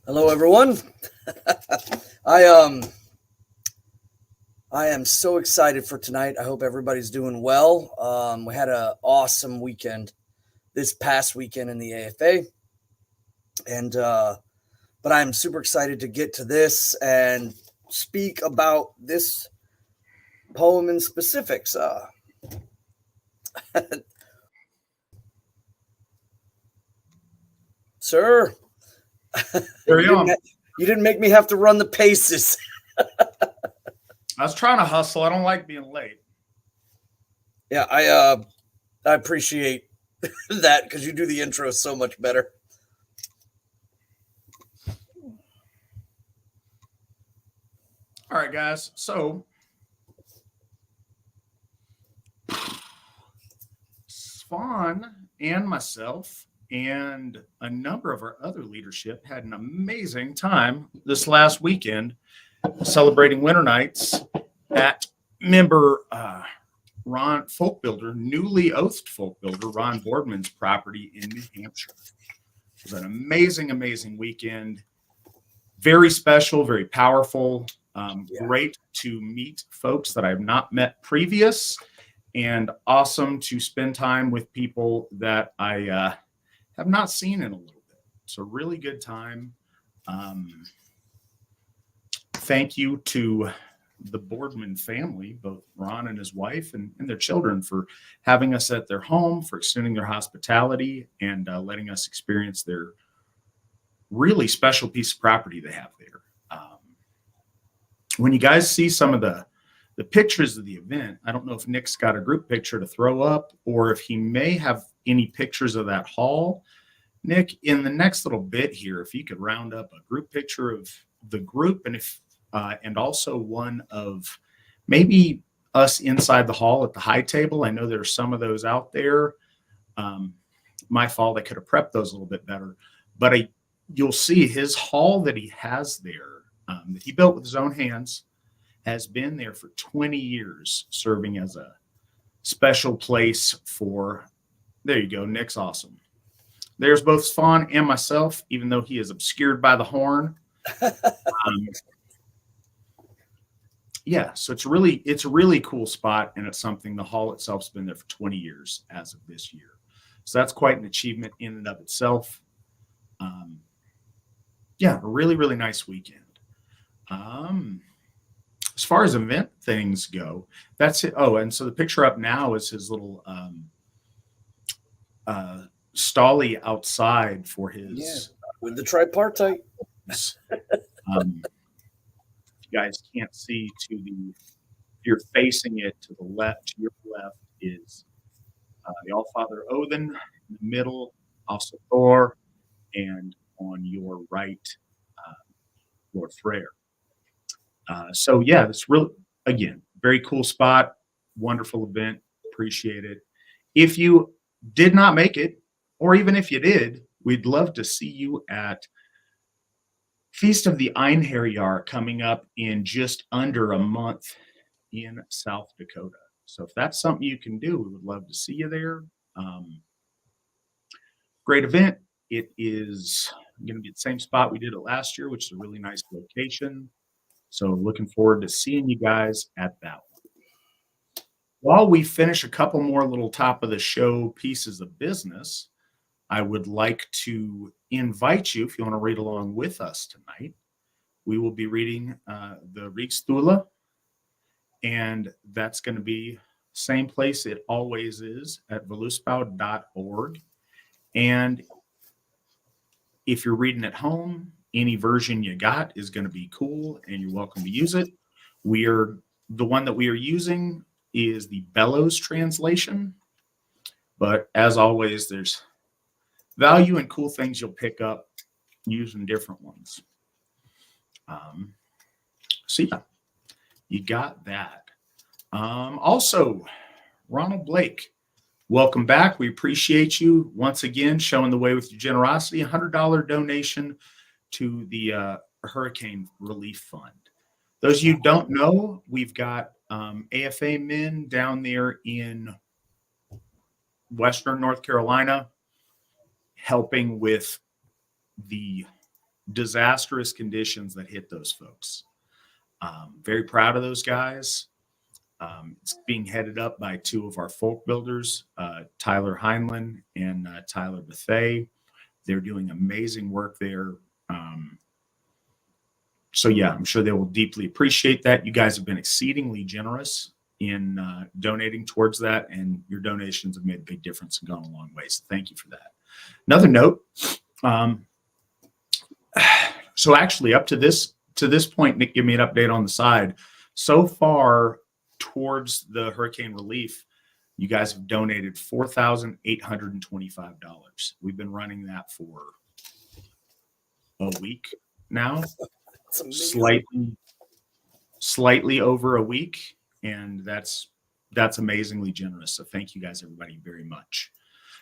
Hello, everyone. I um I am so excited for tonight. I hope everybody's doing well. We had an awesome weekend this past weekend in the AFA, and but I'm super excited to get to this and speak about this poem in specifics. Sir, Carry on. you didn't make me have to run the paces. I was trying to hustle. I don't like being late. Yeah, I appreciate that because you do the intro so much better. All right, guys. So, Svan and myself and a number of our other leadership had an amazing time this last weekend celebrating Winter Nights at member Ron Folk Builder, newly oathed Folk Builder Ron Boardman's property in New Hampshire. It was an amazing weekend. Very special, very powerful. Great to meet folks that I have not met previous, and awesome to spend time with people that I have not seen in a little bit. So really good time. Thank you to the Boardman family, both Ron and his wife and their children, for having us at their home, for extending their hospitality, and letting us experience their really special piece of property they have there. When you guys see some of the pictures of the event, I don't know if Nick's got a group picture to throw up or if he may have any pictures of that hall. Nick, in the next little bit here, if you could round up a group picture of the group and also one of maybe us inside the hall at the high table. I know there's some of those out there. My fault, I could have prepped those a little bit better. But you'll see his hall that he has there, that he built with his own hands, has been there for 20 years, serving as a special place for, there you go, Nick's awesome. There's both Svan and myself, even though he is obscured by the horn. Yeah, so it's a really cool spot, and it's something the hall itself's been there for 20 years as of this year. So that's quite an achievement in and of itself. Yeah, a really nice weekend. As far as event things go, that's it. Oh, and so the picture up now is his little stolly outside for his with the tripartite. You guys can't see you're facing it to the left. To your left is the Allfather Odin, in the middle, also Thor, and on your right, Lord Freyr. So yeah, this really, again, very cool spot, wonderful event, appreciate it. If you did not make it, or even if you did, we'd love to see you at Feast of the Einherjar coming up in just under a month in South Dakota. So if that's something you can do, we would love to see you there. Great event. It is going to be the same spot we did it last year, which is a really nice location. So looking forward to seeing you guys at that one. While we finish a couple more little top of the show pieces of business, I would like to invite you, if you want to read along with us tonight, we will be reading the Rígsþula, and that's going to be same place it always is at voluspa.org. And if you're reading at home, any version you got is going to be cool, and you're welcome to use it. The one that we are using is the Bellows translation, but as always, there's value and cool things you'll pick up using different ones. So yeah, you got that. Also, Ronald Blake, welcome back. We appreciate you once again showing the way with your generosity. $100 donation to the Hurricane Relief Fund. Those of you who don't know, we've got AFA men down there in Western North Carolina helping with the disastrous conditions that hit those folks. Very proud of those guys. It's being headed up by two of our folk builders, Tyler Heinlein and Tyler Bethay. They're doing amazing work there. So yeah, I'm sure they will deeply appreciate that. You guys have been exceedingly generous in donating towards that, and your donations have made a big difference and gone a long way. So thank you for that. Another note. So actually, up to this point, Nick, give me an update on the side. So far, towards the hurricane relief, you guys have donated $4,825. We've been running that for a week now, slightly over a week, and that's amazingly generous. So thank you guys, everybody, very much.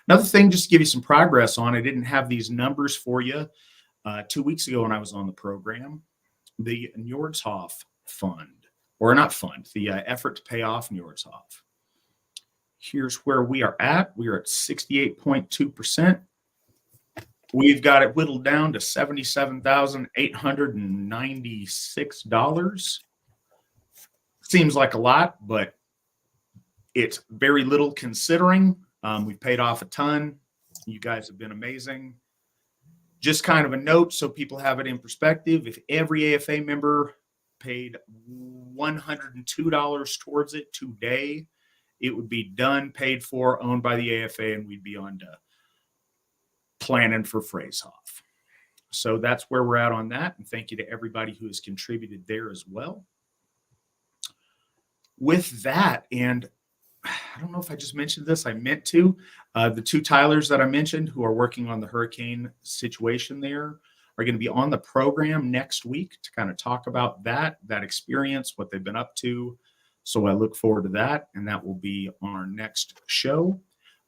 Another thing, just to give you some progress on, I didn't have these numbers for you 2 weeks ago when I was on the program. The Njordshof fund, or not fund, the effort to pay off Njordshof. Here's where we are at. We are at 68.2%. We've got it whittled down to $77,896. Seems like a lot, but it's very little considering. We've paid off a ton. You guys have been amazing. Just kind of a note so people have it in perspective. If every AFA member paid $102 towards it today, it would be done, paid for, owned by the AFA, and we'd be on to planning for Rígsþula. So that's where we're at on that. And thank you to everybody who has contributed there as well. With that, and I don't know if I just mentioned this, I meant to, the two Tylers that I mentioned who are working on the hurricane situation there are going to be on the program next week to kind of talk about that experience, what they've been up to. So I look forward to that, and that will be on our next show.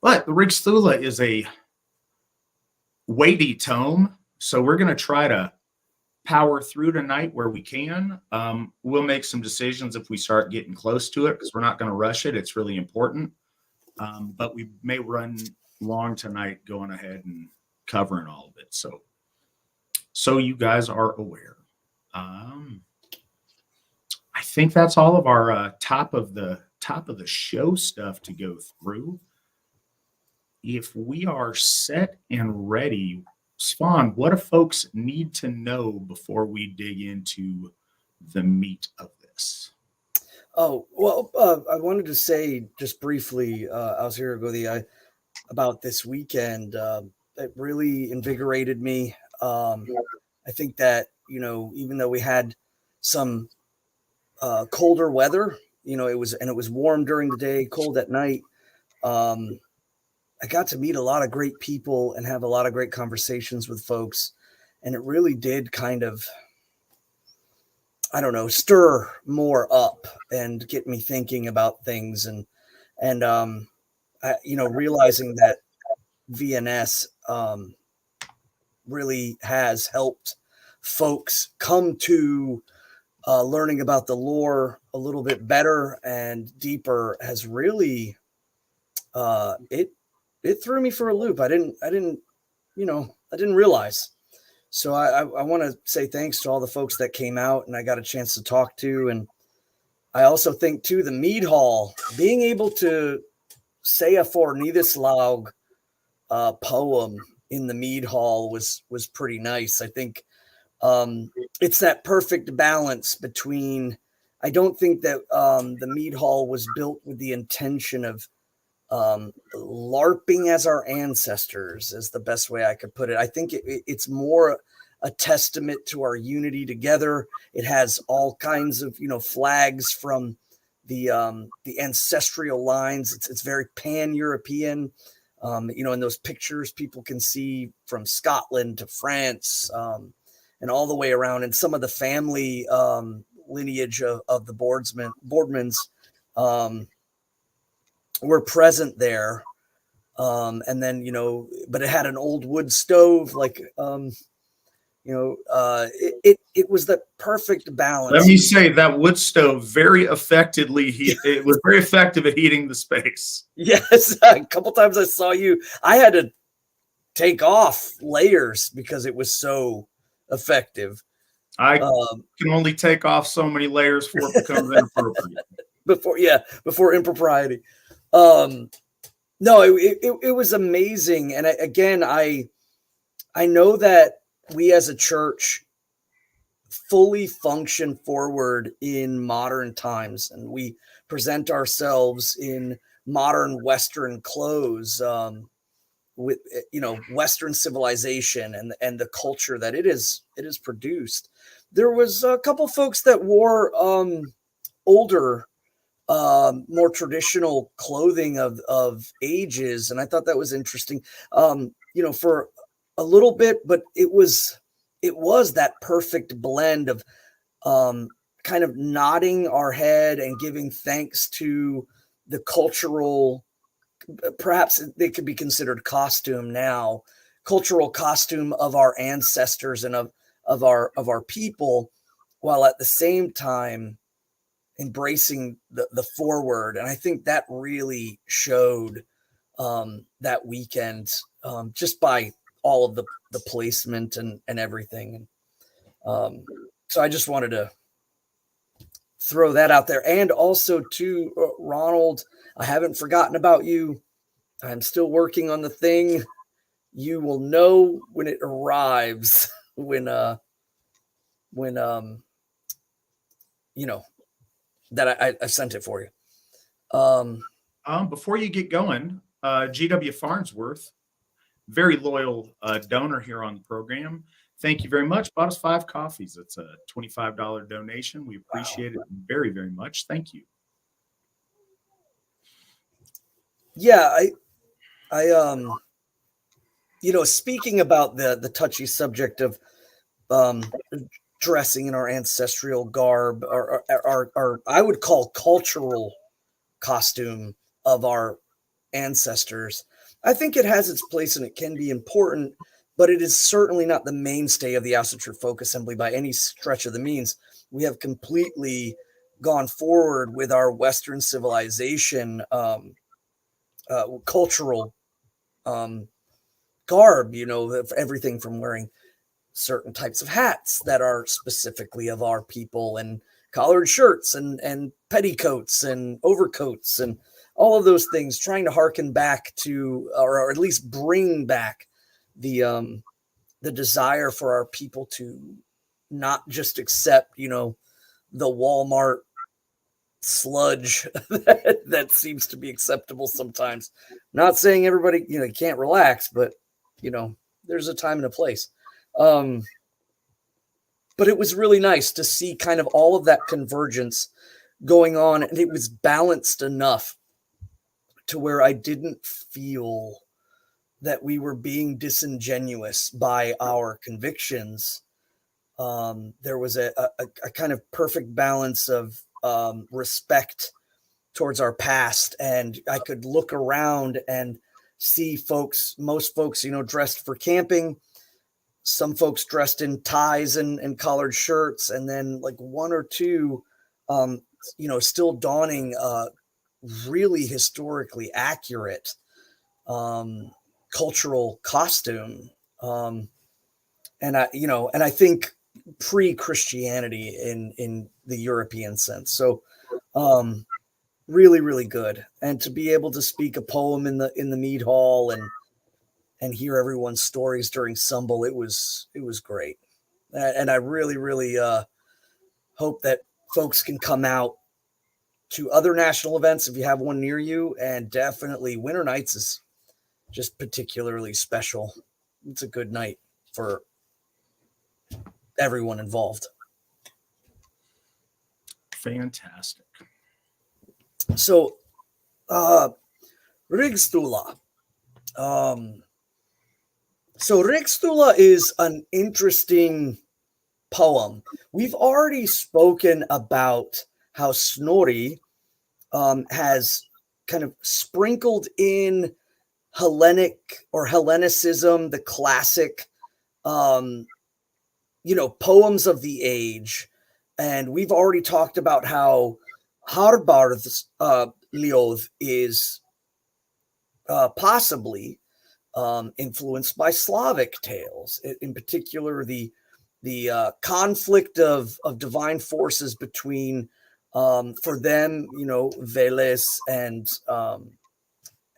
But the Rígsþula is a weighty tome, so we're going to try to power through tonight where we can. We'll make some decisions if we start getting close to it, because we're not going to rush it. It's really important. But we may run long tonight going ahead and covering all of it. So you guys are aware. I think that's all of our top of the show stuff to go through. If we are set and ready, Svan, what do folks need to know before we dig into the meat of this? Oh, well, I wanted to say just briefly, I was here about this weekend. It really invigorated me. I think that, even though we had some colder weather, it was warm during the day, cold at night. I got to meet a lot of great people and have a lot of great conversations with folks. And it really did kind of, stir more up and get me thinking about things and realizing that VNS really has helped folks come to learning about the lore a little bit better and deeper has really, it threw me for a loop. I didn't realize. So I want to say thanks to all the folks that came out and I got a chance to talk to. And I also think too, the Mead Hall, being able to say a Fornidhuslag poem in the Mead Hall was pretty nice. I think it's that perfect balance between, I don't think that the Mead Hall was built with the intention of LARPing as our ancestors is the best way I could put it. I think it's more a testament to our unity together. It has all kinds of, flags from the ancestral lines. It's very pan-European. In those pictures, people can see from Scotland to France and all the way around. And some of the family lineage of the Boardmans were present there. And then, but it had an old wood stove, it was the perfect balance. Let me say that wood stove very effectively, it was very effective at heating the space. Yes. A couple times I saw you, I had to take off layers because it was so effective. I can only take off so many layers before it becomes inappropriate. Before impropriety. No, it was amazing. And I know that we as a church fully function forward in modern times, and we present ourselves in modern Western clothes, with Western civilization and the culture that it is produced. There was a couple folks that wore older, more traditional clothing of ages, and I thought that was interesting. For a little bit, but it was that perfect blend of kind of nodding our head and giving thanks to the cultural, perhaps they could be considered costume now, cultural costume of our ancestors and of our people, while at the same time embracing the forward. And I think that really showed that weekend, just by all of the placement and everything. So I just wanted to throw that out there. And also to Ronald, I haven't forgotten about you. I'm still working on the thing. You will know when it arrives, when that I sent it for you. Before you get going, GW Farnsworth, very loyal donor here on the program. Thank you very much. Bought us 5 coffees. It's a $25 donation. We appreciate it very, very much. Thank you. Yeah, I speaking about the touchy subject of dressing in our ancestral garb, or I would call cultural costume of our ancestors, I think it has its place and it can be important, but it is certainly not the mainstay of the Asatru Folk Assembly by any stretch of the means. We have completely gone forward with our Western civilization, cultural garb, everything from wearing certain types of hats that are specifically of our people, and collared shirts and petticoats and overcoats and all of those things, trying to harken back to, or at least bring back the desire for our people to not just accept, the Walmart sludge that seems to be acceptable sometimes. Not saying everybody, you can't relax, but there's a time and a place. But it was really nice to see kind of all of that convergence going on, and it was balanced enough to where I didn't feel that we were being disingenuous by our convictions. There was a kind of perfect balance of respect towards our past, and I could look around and see most folks, dressed for camping, some folks dressed in ties and collared shirts, and then like one or two, still donning really historically accurate cultural costume. And I think pre-Christianity in the European sense. So really, really good. And to be able to speak a poem in the mead hall and hear everyone's stories during Symbol, it was great. And I really, really hope that folks can come out to other national events if you have one near you. And definitely Winter Nights is just particularly special. It's a good night for everyone involved. Fantastic. So, Rígsþula. So Rígsþula is an interesting poem. We've already spoken about how Snorri has kind of sprinkled in Hellenic or Hellenicism, the classic, poems of the age. And we've already talked about how Harbard's Ljóð is possibly influenced by Slavic tales, in particular the conflict of divine forces between, for them, Veles and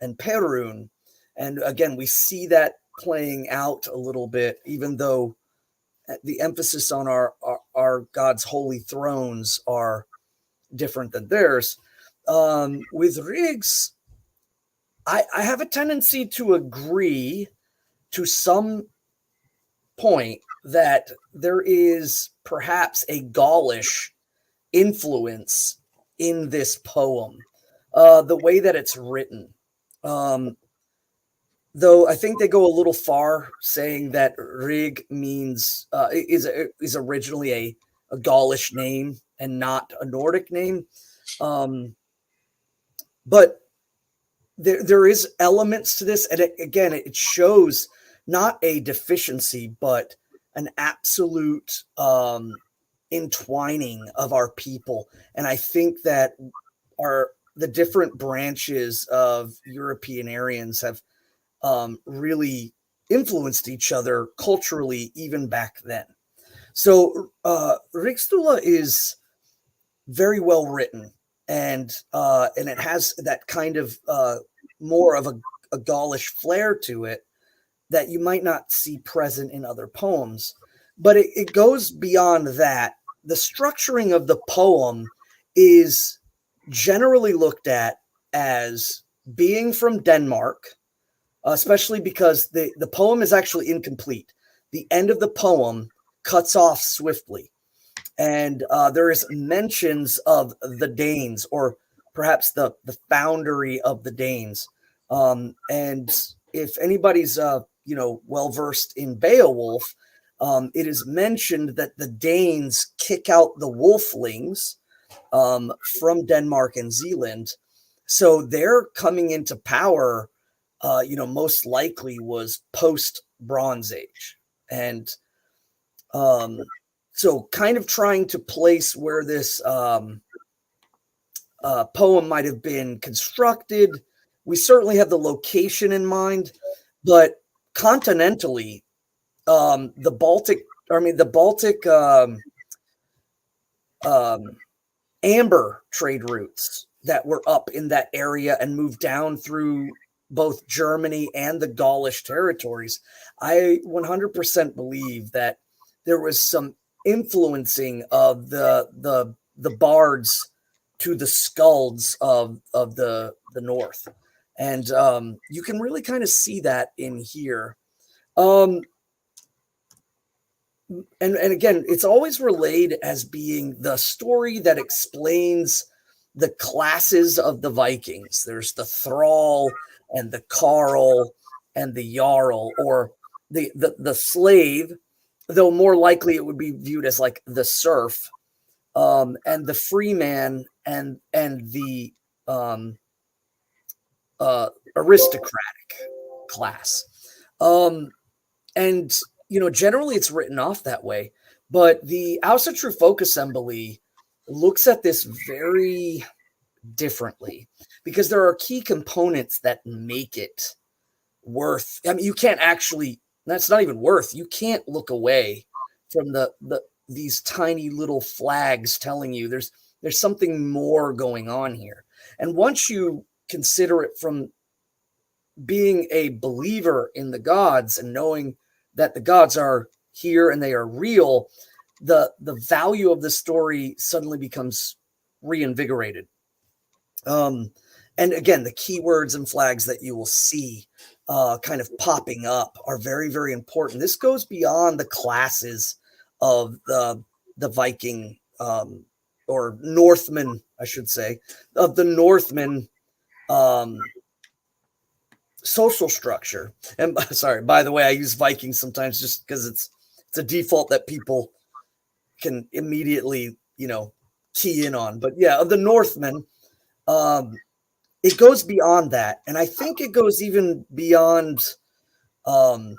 Perun. And again, we see that playing out a little bit, even though the emphasis on our God's holy thrones are different than theirs. With Riggs, I have a tendency to agree to some point that there is perhaps a Gaulish influence in this poem, the way that it's written. Though I think they go a little far saying that Rig means is originally a Gaulish name and not a Nordic name. But there is elements to this, and it shows not a deficiency, but an absolute entwining of our people. And I think that the different branches of European Aryans have really influenced each other culturally, even back then. So Rígsþula is very well written, and it has that kind of more of a Gaulish flair to it that you might not see present in other poems. But it goes beyond that. The structuring of the poem is generally looked at as being from Denmark, especially because the poem is actually incomplete. The end of the poem cuts off swiftly. And there is mentions of the Danes, or perhaps the foundry of the Danes. And if anybody's well versed in Beowulf, it is mentioned that the Danes kick out the wolflings from Denmark and Zealand. So their coming into power, most likely was post Bronze Age. And so kind of trying to place where this poem might have been constructed. We certainly have the location in mind, but continentally, the Baltic amber trade routes that were up in that area and moved down through both Germany and the Gaulish territories. I 100% believe that there was some influencing of the bards to the skalds of the north, and you can really kind of see that in here. And again, it's always relayed as being the story that explains the classes of the Vikings. There's the thrall and the carl and the jarl, or the slave, though more likely it would be viewed as like the serf, and the free man and the aristocratic class. And generally it's written off that way, but the Asatru folk assembly looks at this very differently, because there are key components that make it worth. I mean, you can't actually, that's not even worth. You can't look away from these tiny little flags telling you there's something more going on here. And once you consider it from being a believer in the gods and knowing that the gods are here and they are real, the value of the story suddenly becomes reinvigorated. And again, the keywords and flags that you will see kind of popping up are very, very important. This goes beyond the classes of the Viking or Northmen, I should say, of the Northmen social structure. And sorry, by the way, I use Vikings sometimes just because it's a default that people can immediately, key in on. But yeah, of the Northmen, it goes beyond that. And I think it goes even beyond the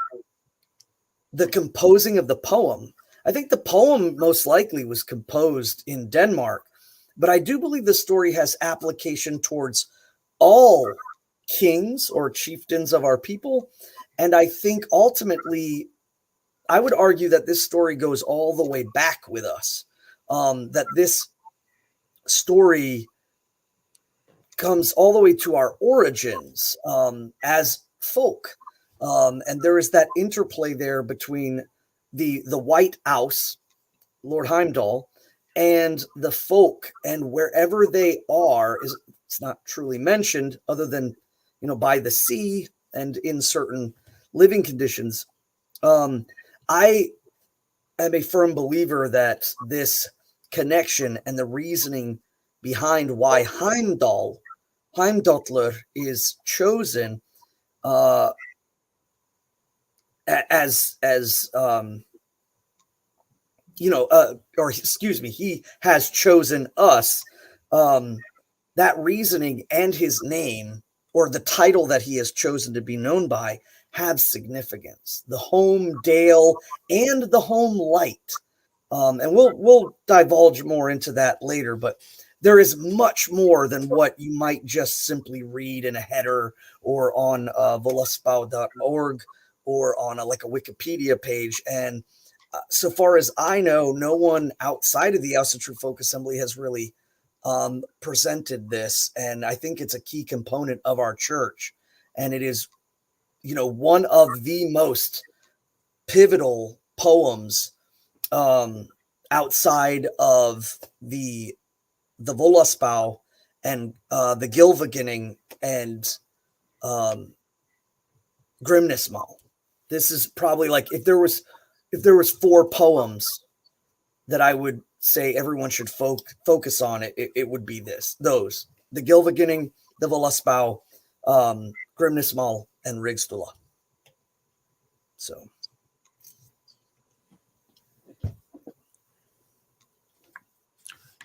composing of the poem. I think the poem most likely was composed in Denmark, but I do believe the story has application towards all kings or chieftains of our people. And I think ultimately I would argue that this story goes all the way back with us. That this story comes all the way to our origins as folk. And there is that interplay there between the White House, Lord Heimdall, and the folk, and wherever they are is it's not truly mentioned other than by the sea and in certain living conditions. I am a firm believer that this connection and the reasoning behind why Heimdallr is chosen as or excuse me, he has chosen us. That reasoning and his name, or the title that he has chosen to be known by, have significance. The home dale and the home light. And we'll divulge more into that later, but there is much more than what you might just simply read in a header or on voluspow.org or on a Wikipedia page. And so far as I know, no one outside of the Asatru Folk Assembly has really presented this. And I think it's a key component of our church. And it is, one of the most pivotal poems outside of the Voluspow and the Gylfaginning and Grimnismal. This is probably if there was 4 poems that I would say everyone should focus on, it would be those: the Gylfaginning, the Voluspow, Grimnismal, and Rígsþula. So.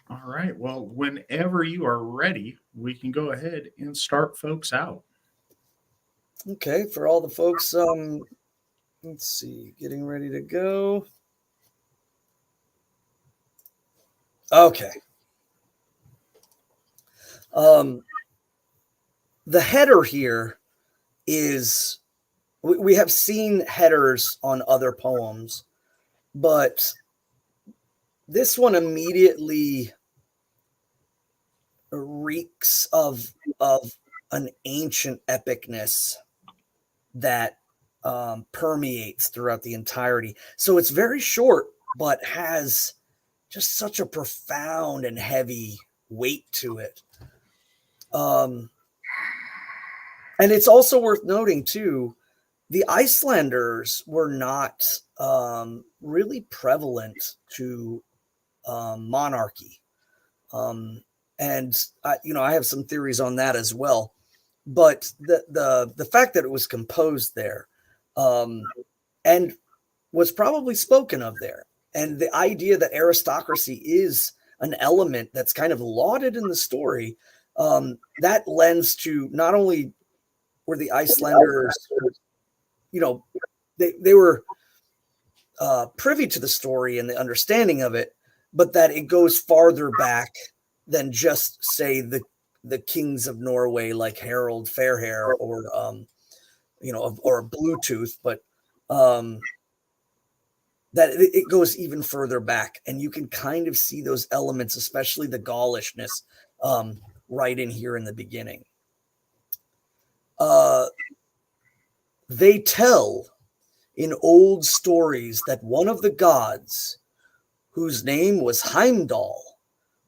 All right. Well, whenever you are ready, we can go ahead and start folks out. Okay, for all the folks, let's see, getting ready to go. Okay. The header here is, we have seen headers on other poems, but this one immediately reeks of an ancient epicness that permeates throughout the entirety. So it's very short, but has just such a profound and heavy weight to it. And it's also worth noting too, the Icelanders were not really prevalent to monarchy. And I have some theories on that as well. But the fact that it was composed there and was probably spoken of there, and the idea that aristocracy is an element that's kind of lauded in the story, that lends to not only were the Icelanders, they were privy to the story and the understanding of it, but that it goes farther back than just, say, the kings of Norway like Harald Fairhair or or Bluetooth, but that it goes even further back, and you can kind of see those elements, especially the Gaulishness, right in here in the beginning. They tell in old stories that one of the gods, whose name was Heimdall,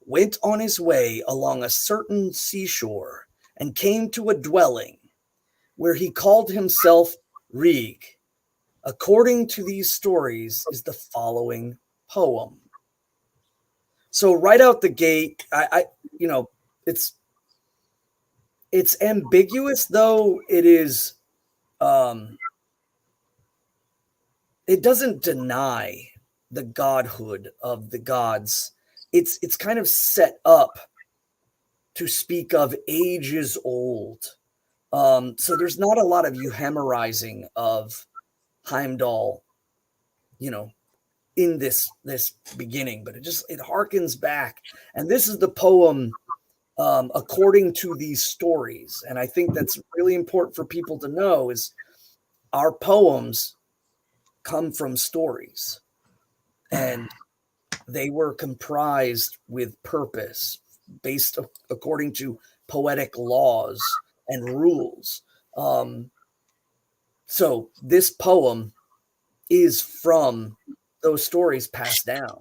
went on his way along a certain seashore and came to a dwelling where he called himself Rig. According to these stories is the following poem. So right out the gate, it's ambiguous, though it is, it doesn't deny the godhood of the gods. It's kind of set up to speak of ages old. So there's not a lot of euhemerizing of Heimdall, in this beginning, but it harkens back. And this is the poem according to these stories. And I think that's really important for people to know is our poems come from stories, and they were comprised with purpose, based according to poetic laws and rules. So this poem is from those stories passed down.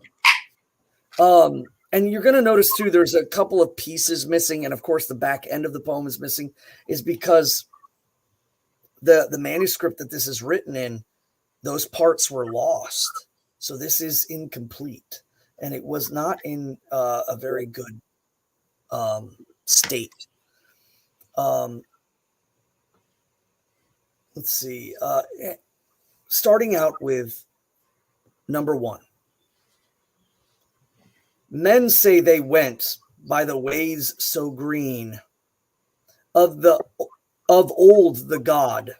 And you're going to notice too, there's a couple of pieces missing, and of course the back end of the poem is missing, is because the manuscript that this is written in, those parts were lost. So this is incomplete, and it was not in a very good state. Let's see. Starting out with number 1. Men say they went by the ways so green of old the god,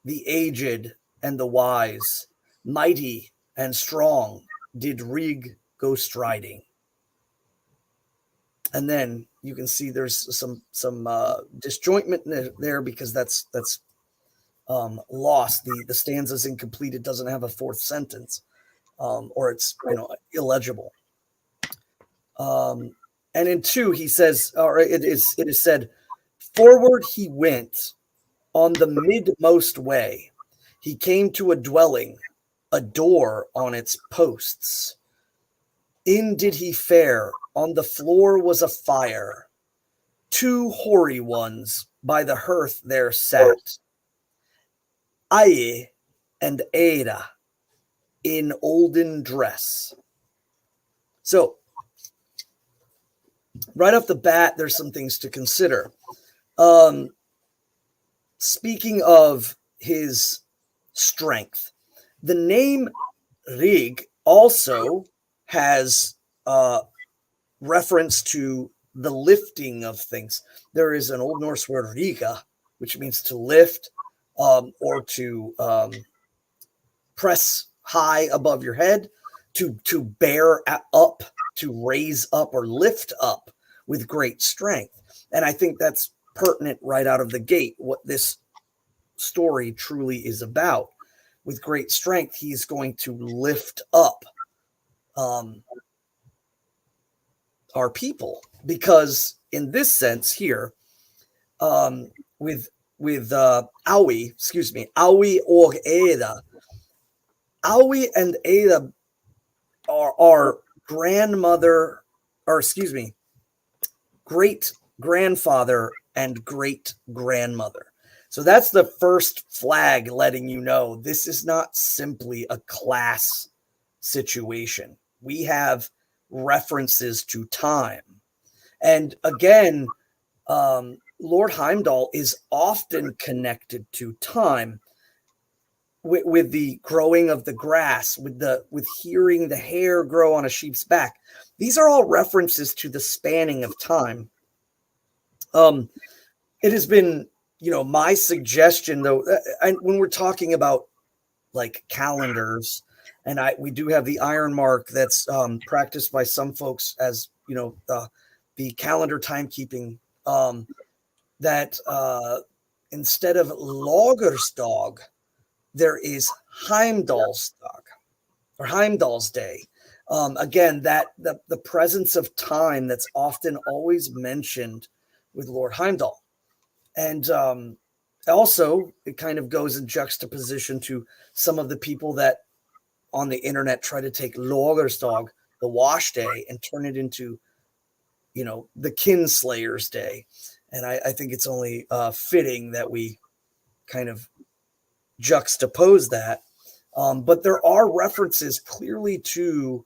the aged and the wise, mighty and strong did Rig go striding. And then you can see there's some disjointment there because that's lost. The stanza's incomplete. It doesn't have a fourth sentence, or it's illegible. And in 2, he says, or it is said, forward he went on the midmost way. He came to a dwelling, a door on its posts. In did he fare, on the floor was a fire. 2 hoary ones by the hearth there sat. Aye and Ada in olden dress. So, right off the bat, there's some things to consider. Speaking of his strength, the name Rig also has reference to the lifting of things. There is an Old Norse word Riga, which means to lift, or to press high above your head, to bear up, to raise up or lift up with great strength. And I think that's pertinent right out of the gate, what this story truly is about. With great strength, he's going to lift up our people, because in this sense here, with Aui or Eda, Aui and Eda are grandmother, or excuse me, great grandfather and great grandmother. So that's the first flag letting you know this is not simply a class situation. We have references to time. And again, Lord Heimdall is often connected to time, with the growing of the grass, with hearing the hair grow on a sheep's back. These are all references to the spanning of time. It has been, my suggestion though, when we're talking about like calendars, and we do have the iron mark that's practiced by some folks as the calendar timekeeping, that instead of Lagersdag, there is Heimdallsdag or Heimdall's Day. Again, that the presence of time that's often always mentioned with Lord Heimdall. And also, it kind of goes in juxtaposition to some of the people that on the internet try to take Lagersdag, the wash day, and turn it into, the Kinslayer's Day. And I think it's only fitting that we kind of juxtapose that. But there are references clearly to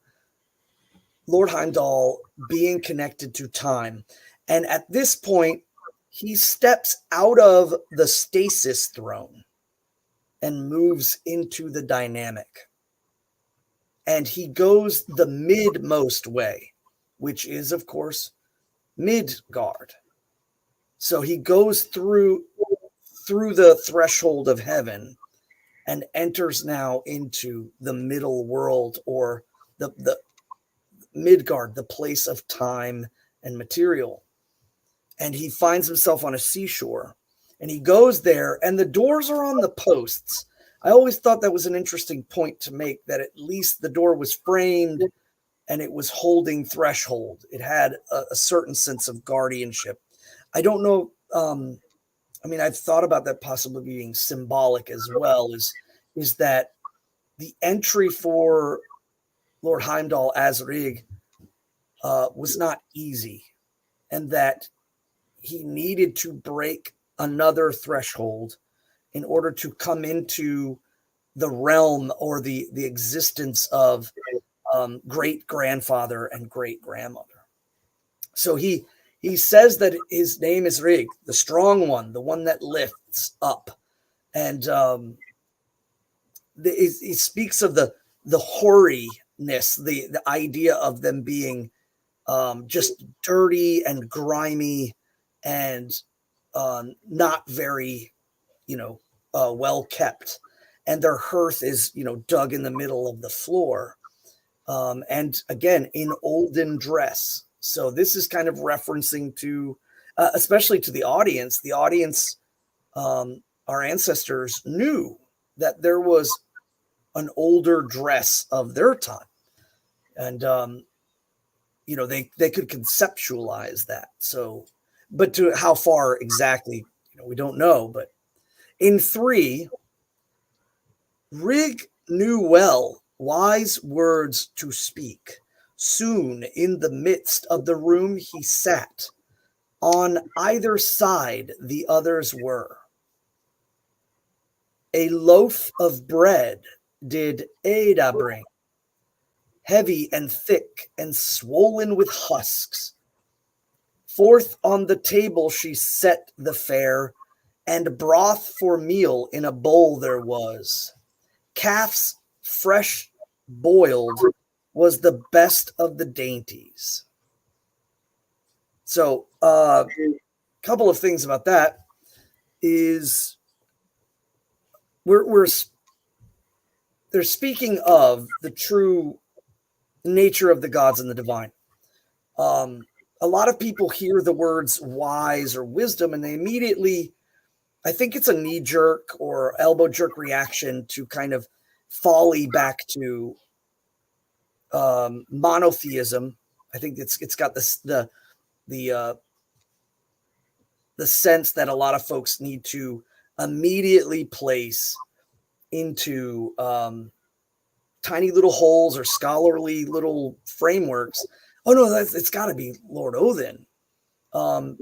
Lord Heimdall being connected to time. And at this point, he steps out of the stasis throne and moves into the dynamic. And he goes the midmost way, which is, of course, Midgard. So he goes through the threshold of heaven and enters now into the middle world, or the Midgard, the place of time and material. And he finds himself on a seashore, and he goes there, and the doors are on the posts. I always thought that was an interesting point to make, that at least the door was framed and it was holding threshold. It had a certain sense of guardianship. I don't know. I mean, I've thought about that possibly being symbolic as well, is that the entry for Lord Heimdall as Rig was not easy, and that he needed to break another threshold in order to come into the realm or the existence of great grandfather and great grandmother. So he says that his name is Rig, the strong one, the one that lifts up, and he speaks of the hoariness, the idea of them being just dirty and grimy and not very, well kept, and their hearth is dug in the middle of the floor, and again in olden dress. So this is kind of referencing to, especially to the audience. The audience, our ancestors knew that there was an older dress of their time, and they could conceptualize that. So, but to how far exactly, we don't know. But in 3, Rig knew well wise words to speak. Soon in the midst of the room he sat. On either side the others were. A loaf of bread did Ada bring, heavy and thick and swollen with husks. Forth on the table she set the fare, and broth for meal in a bowl there was. Calf's fresh boiled was the best of the dainties. So a couple of things about that is they're speaking of the true nature of the gods and the divine. A lot of people hear the words wise or wisdom and they immediately, I think it's a knee jerk or elbow jerk reaction to kind of folly back to monotheism. I think it's got the sense that a lot of folks need to immediately place into tiny little holes or scholarly little frameworks. Oh no, it's got to be Lord Odin. But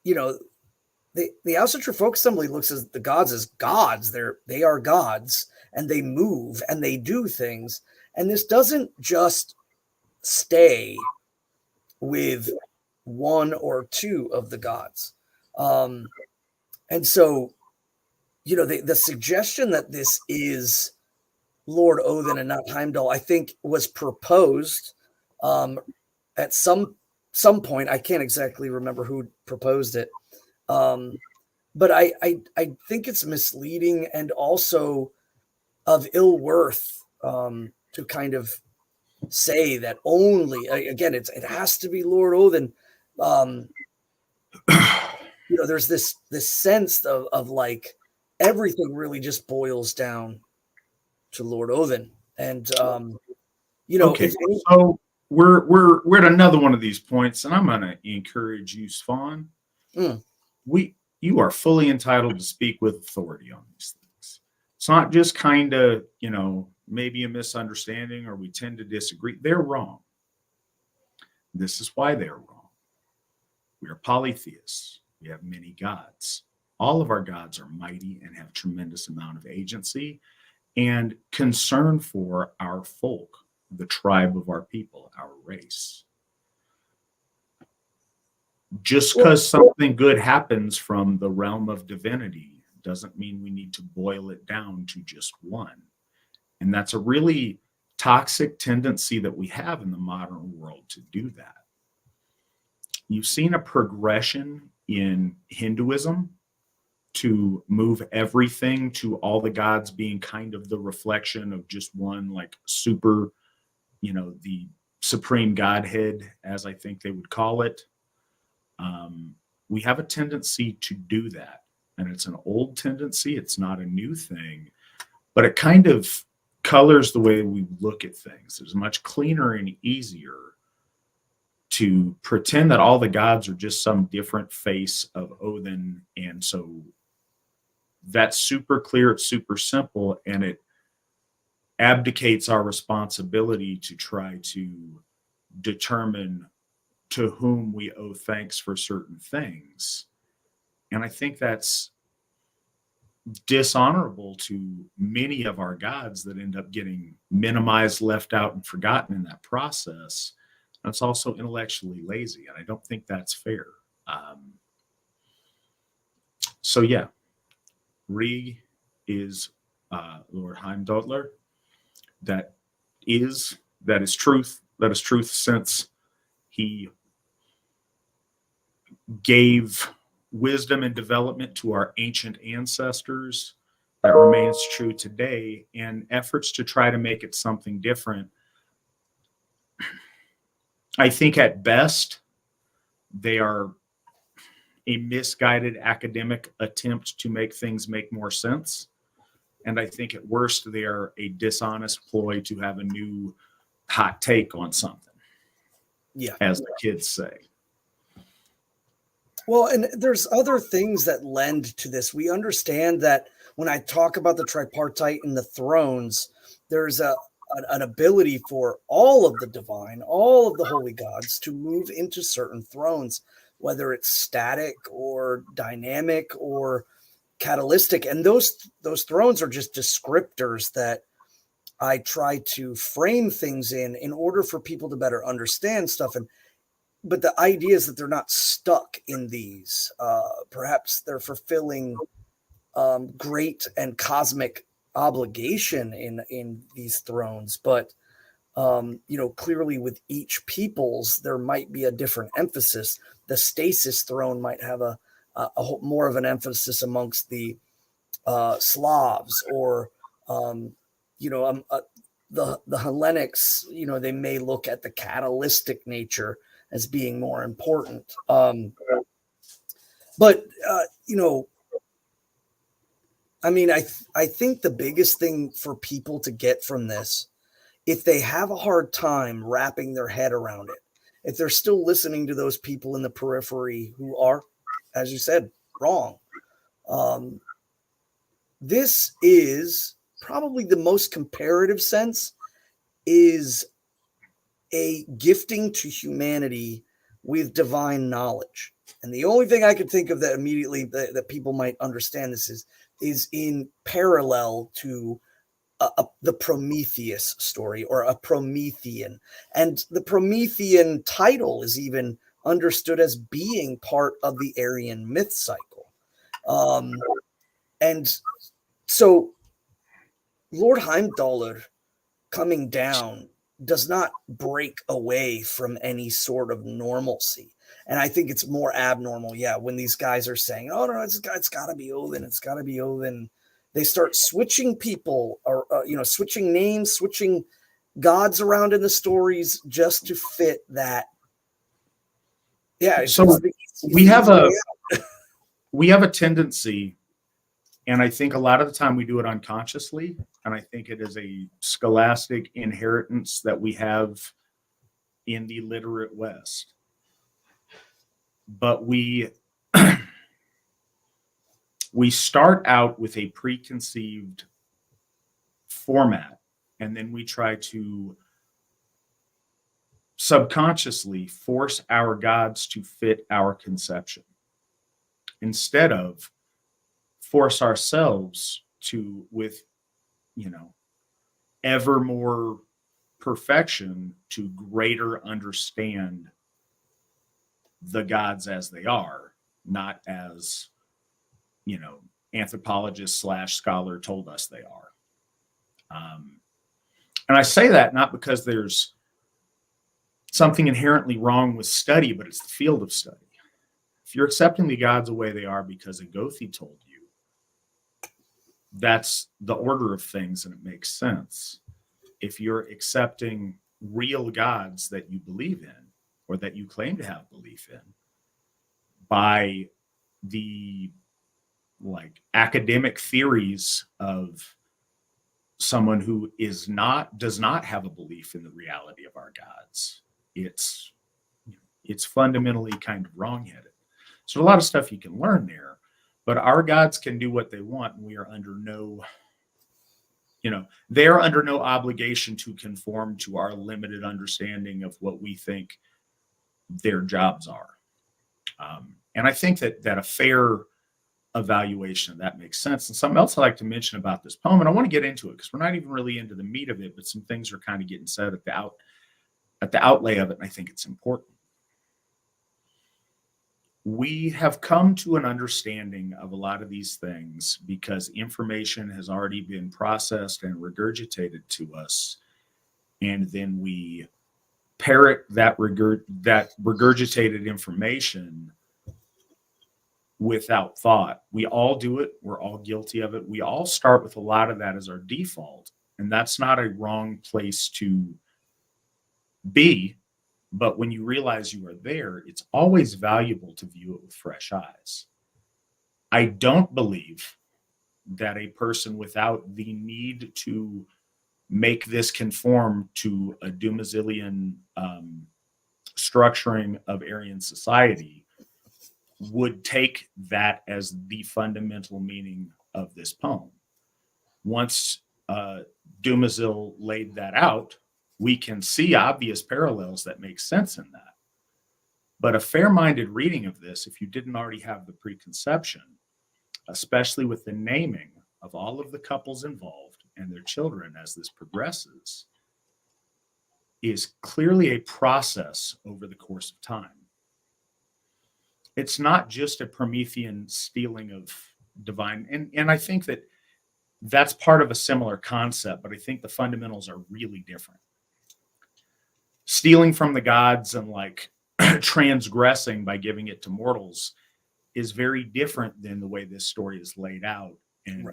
the Asatru Folk Assembly looks at the gods as gods. They are gods, and they move and they do things. And this doesn't just stay with one or two of the gods. And so, the suggestion that this is Lord Odin and not Heimdall, I think, was proposed at some point. I can't exactly remember who proposed it. But I think it's misleading and also of ill worth to kind of say that only, again, it has to be Lord Odin. There's this sense of like everything really just boils down to Lord Odin. And okay, so we're at another one of these points, and I'm going to encourage you, Svan. You are fully entitled to speak with authority on these things. It's not just kind of, maybe a misunderstanding or we tend to disagree. They're wrong. This is why they're wrong. We are polytheists. We have many gods. All of our gods are mighty and have tremendous amount of agency and concern for our folk, the tribe of our people, our race. Just because something good happens from the realm of divinity doesn't mean we need to boil it down to just one. And that's a really toxic tendency that we have in the modern world to do that. You've seen a progression in Hinduism to move everything to all the gods being kind of the reflection of just one, like super, the supreme godhead, as I think they would call it. We have a tendency to do that. and it's an old tendency. It's not a new thing, but it kind of colors the way we look at things. It's much cleaner and easier to pretend that all the gods are just some different face of Odin. And so that's super clear, it's super simple, and it abdicates our responsibility to try to determine to whom we owe thanks for certain things. And I think that's dishonorable to many of our gods that end up getting minimized, left out, and forgotten in that process. And it's also intellectually lazy, and I don't think that's fair. So yeah, Rig is Lord Heimdallr. That is truth. That is truth, since he gave wisdom and development to our ancient ancestors. That remains true today, and efforts to try to make it something different, I think at best they are a misguided academic attempt to make things make more sense. And I think at worst they are a dishonest ploy to have a new hot take on something. Yeah. As the kids say. Well, and there's other things that lend to this. We understand that when I talk about the tripartite and the thrones, there's an ability for all of the divine, all of the holy gods to move into certain thrones, whether it's static or dynamic or catalytic. And those thrones are just descriptors that I try to frame things in order for people to better understand stuff. But the idea is that they're not stuck in these. Perhaps they're fulfilling great and cosmic obligation in these thrones. But, clearly with each people's, there might be a different emphasis. The stasis throne might have a more of an emphasis amongst the Slavs, or, the Hellenics, they may look at the catalytic nature as being more important. But I think the biggest thing for people to get from this, if they have a hard time wrapping their head around it, if they're still listening to those people in the periphery who are, as you said, wrong, this is probably the most comparative sense, is a gifting to humanity with divine knowledge. And the only thing I could think of that immediately that people might understand this is in parallel to the Prometheus story, or a Promethean. And the Promethean title is even understood as being part of the Aryan myth cycle. And so Lord Heimdallr coming down does not break away from any sort of normalcy. And I think it's more abnormal, when these guys are saying, oh, no, it's got to be Odin. It's got to be Odin. They start switching people, or, switching names, switching gods around in the stories just to fit that. Yeah. So we have a tendency, and I think a lot of the time we do it unconsciously, and I think it is a scholastic inheritance that we have in the literate West. But we start out with a preconceived format, and then we try to subconsciously force our gods to fit our conception, instead of force ourselves to, with ever more perfection, to greater understand the gods as they are, not as anthropologist / scholar told us they are. And I say that not because there's something inherently wrong with study, but it's the field of study. If you're accepting the gods the way they are because a Gothi told you, that's the order of things, and it makes sense. If you're accepting real gods that you believe in, or that you claim to have belief in, by the like academic theories of someone who does not have a belief in the reality of our gods. It's fundamentally kind of wrongheaded. So a lot of stuff you can learn there, but our gods can do what they want, and we are under no, they are under no obligation to conform to our limited understanding of what we think their jobs are. And I think that a fair evaluation of that makes sense. And something else I like to mention about this poem, and I want to get into it because we're not even really into the meat of it, but some things are kind of getting said at the outlay of it, and I think it's important. We have come to an understanding of a lot of these things because information has already been processed and regurgitated to us, and then we parrot that regurgitated information without thought. We all do it. We're all guilty of it. We all start with a lot of that as our default, and that's not a wrong place to be. But when you realize you are there, it's always valuable to view it with fresh eyes. I don't believe that a person without the need to make this conform to a Dumazillian structuring of Aryan society would take that as the fundamental meaning of this poem. Once Dumazil laid that out, we can see obvious parallels that make sense in that. But a fair-minded reading of this, if you didn't already have the preconception, especially with the naming of all of the couples involved and their children as this progresses, is clearly a process over the course of time. It's not just a Promethean stealing of divine, and I think that that's part of a similar concept, but I think the fundamentals are really different. Stealing from the gods and like transgressing by giving it to mortals is very different than the way this story is laid out. And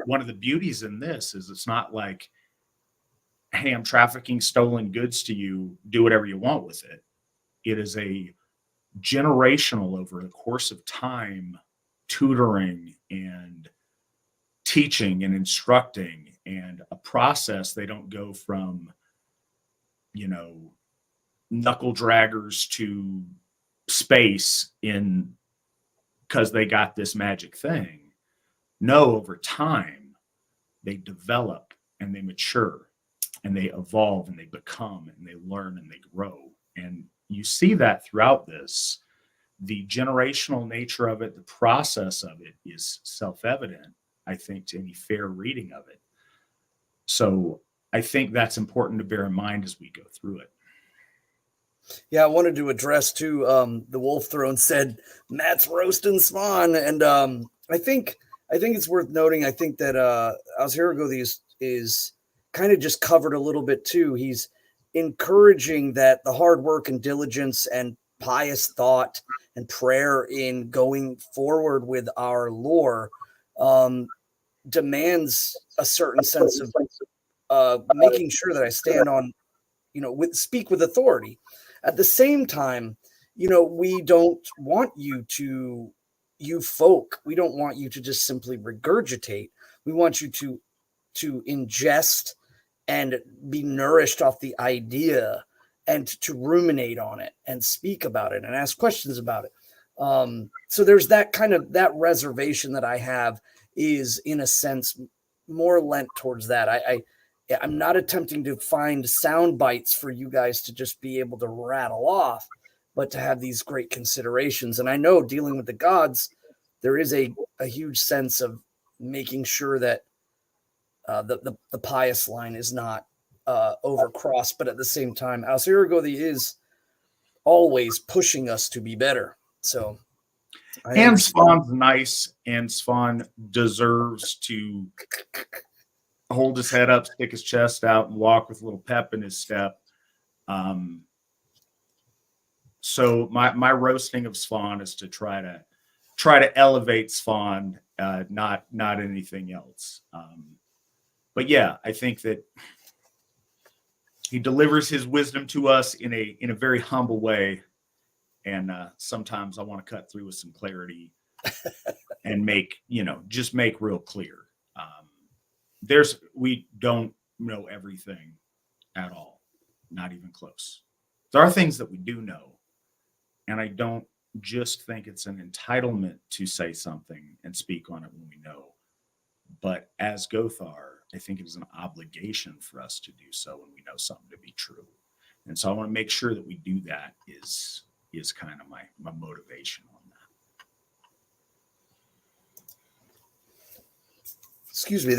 one of the beauties in this is it's not like, hey, I'm trafficking stolen goods to you, do whatever you want with it. It is a generational, over the course of time, tutoring and teaching and instructing, and a process. They don't go from, knuckle draggers to space because they got this magic thing. No, over time, they develop and they mature and they evolve and they become and they learn and they grow. And you see that throughout this. The generational nature of it, the process of it is self-evident, I think, to any fair reading of it. So I think that's important to bear in mind as we go through it. Yeah, I wanted to address too. The Wolf Throne said Matt's roasting Svan, and I think it's worth noting. I think that Asatru is kind of just covered a little bit too. He's encouraging that the hard work and diligence and pious thought and prayer in going forward with our lore demands a certain sense of making sure that I stand on, speak with authority. At the same time, we don't want you folk, we don't want you to just simply regurgitate. We want you to ingest and be nourished off the idea and to ruminate on it and speak about it and ask questions about it. So there's that reservation that I have is, in a sense, more lent towards that. I'm not attempting to find sound bites for you guys to just be able to rattle off, but to have these great considerations. And I know dealing with the gods, there is a huge sense of making sure that the pious line is not overcrossed, but at the same time, Asatru is always pushing us to be better. So, and Svan's nice, and Svan deserves to hold his head up, stick his chest out, and walk with a little pep in his step. So my roasting of Svan is to try to elevate Svan, not anything else. But yeah, I think that he delivers his wisdom to us in a very humble way, and sometimes I want to cut through with some clarity and make, just make real clear. We don't know everything at all, not even close. There are things that we do know, and I don't just think it's an entitlement to say something and speak on it when we know. But as Gothar, I think it is an obligation for us to do so when we know something to be true. And so I want to make sure that we do that is kind of my motivation on that. Excuse me.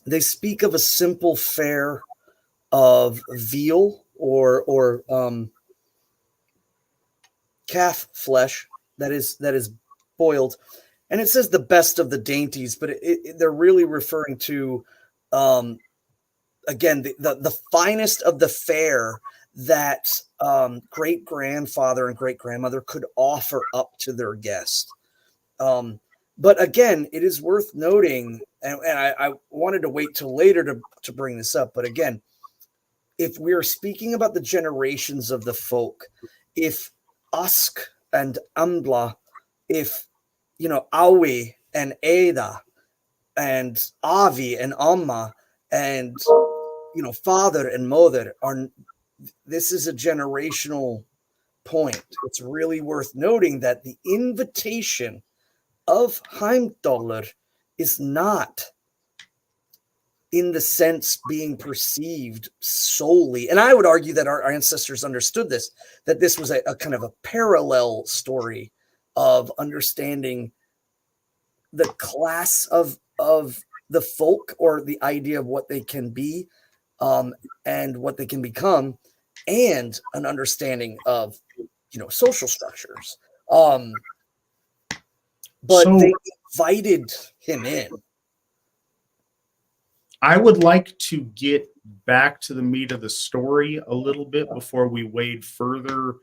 They speak of a simple fare of veal or calf flesh that is boiled, and it says the best of the dainties, but they're really referring to again the finest of the fare that great grandfather and great grandmother could offer up to their guest. But again, it is worth noting, and I wanted to wait till later to bring this up, but again, if we're speaking about the generations of the folk, if Usk and Ambla, if Awi and Ada and Avi and Amma and father and mother this is a generational point. It's really worth noting that the invitation of Heimdallr is not in the sense being perceived solely. And I would argue that our ancestors understood this, that this was a kind of a parallel story of understanding the class of the folk, or the idea of what they can be and what they can become, and an understanding of social structures. But they invited him in. I would like to get back to the meat of the story a little bit before we wade further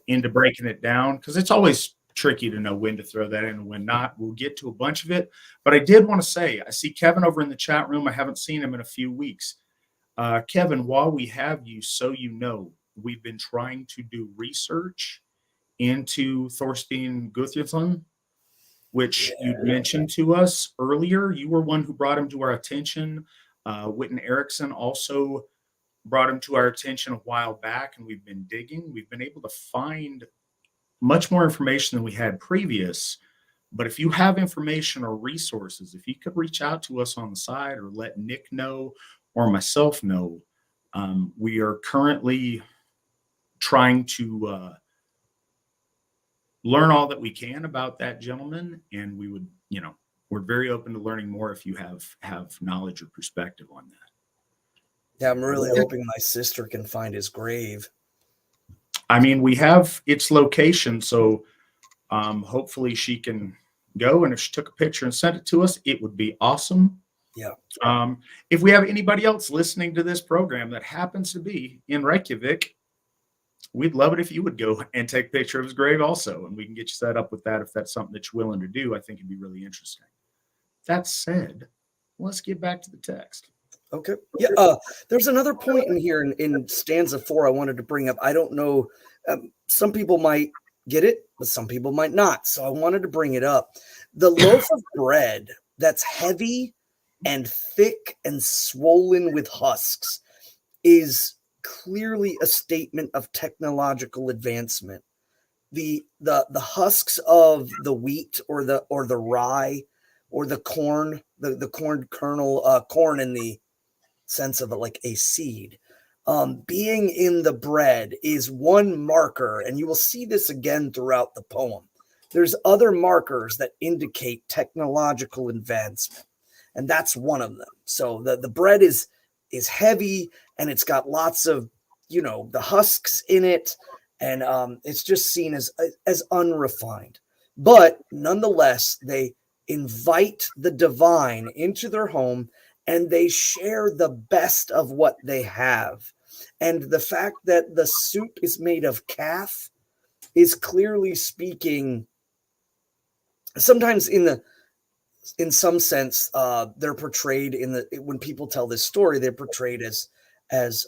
into breaking it down, because it's always tricky to know when to throw that in and when not. We'll get to a bunch of it, but I did want to say, I see Kevin over in the chat room. I haven't seen him in a few weeks. Kevin, while we have you, so we've been trying to do research into Thorstein Guthjonsson, which you'd mentioned to us earlier. You were one who brought him to our attention. Witan Eriksson also brought him to our attention a while back, and we've been digging. We've been able to find much more information than we had previous. But if you have information or resources, if you could reach out to us on the side, or let Nick know or myself know, we are currently trying to learn all that we can about that gentleman, and we would, we're very open to learning more if you have knowledge or perspective on that. Yeah, I'm really hoping my sister can find his grave. I mean, we have its location, so hopefully she can go, and if she took a picture and sent it to us, it would be awesome. Yeah. If we have anybody else listening to this program that happens to be in Reykjavik, we'd love it if you would go and take a picture of his grave also, and we can get you set up with that if that's something that you're willing to do. I think it'd be really interesting. That said, let's get back to the text. Okay. Yeah. There's another point in here in stanza 4 I wanted to bring up. I don't know. Some people might get it, but some people might not. So I wanted to bring it up. The loaf of bread that's heavy and thick and swollen with husks is clearly a statement of technological advancement. The husks of the wheat or the rye or the corn, the corn kernel, corn in the sense of like a seed, being in the bread is one marker, and you will see this again throughout the poem. There's other markers that indicate technological advancement, and that's one of them. So the bread is heavy, and it's got lots of the husks in it, and it's just seen as unrefined. But nonetheless, they invite the divine into their home, and they share the best of what they have. And the fact that the soup is made of calf is clearly speaking. Sometimes in some sense, they're portrayed when people tell this story, they're portrayed as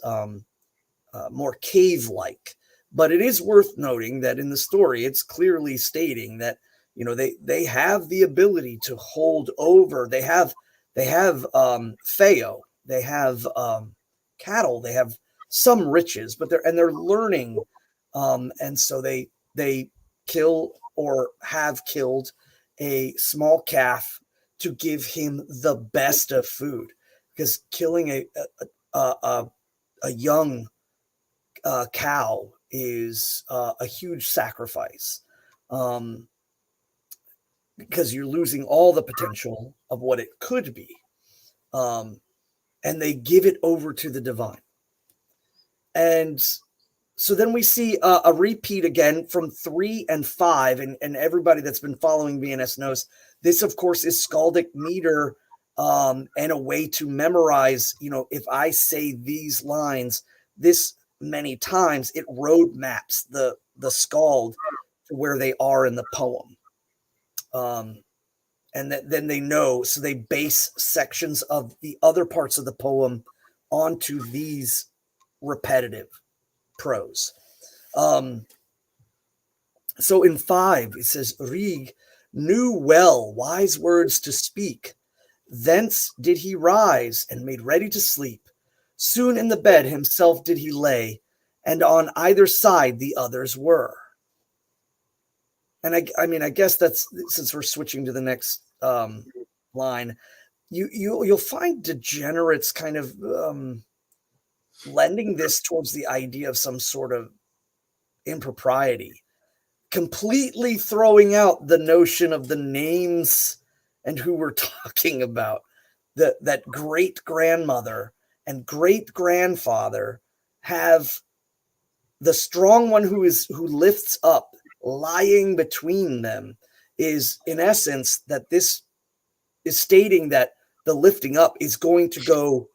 more cave-like. But it is worth noting that in the story, it's clearly stating that they have the ability to hold over. They have Feo, they have cattle, they have some riches, but they're learning, and so they kill or have killed a small calf to give him the best of food, because killing a young cow is a huge sacrifice, because you're losing all the potential of what it could be, and they give it over to the divine. And so then we see a repeat again from 3 and 5, and everybody that's been following BNS knows this, of course, is skaldic meter, and a way to memorize. If I say these lines this many times, it road maps the skald to where they are in the poem, and then they know, so they base sections of the other parts of the poem onto these repetitive prose. So in 5, it says, Rig knew well wise words to speak. Thence did he rise and made ready to sleep. Soon in the bed himself did he lay, and on either side the others were. And I guess that's, since we're switching to the next line, you'll find degenerates kind of lending this towards the idea of some sort of impropriety, completely throwing out the notion of the names and who we're talking about. That great grandmother and great grandfather have the strong one who lifts up, lying between them, is in essence that this is stating that the lifting up is going to go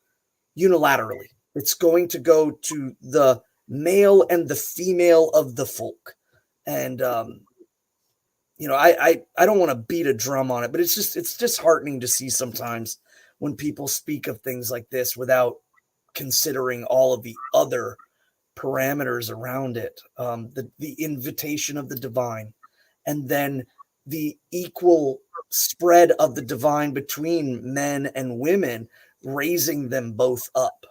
unilaterally. It's going to go to the male and the female of the folk. And I don't want to beat a drum on it, but it's disheartening to see sometimes when people speak of things like this without considering all of the other parameters around it, the invitation of the divine, and then the equal spread of the divine between men and women, raising them both up.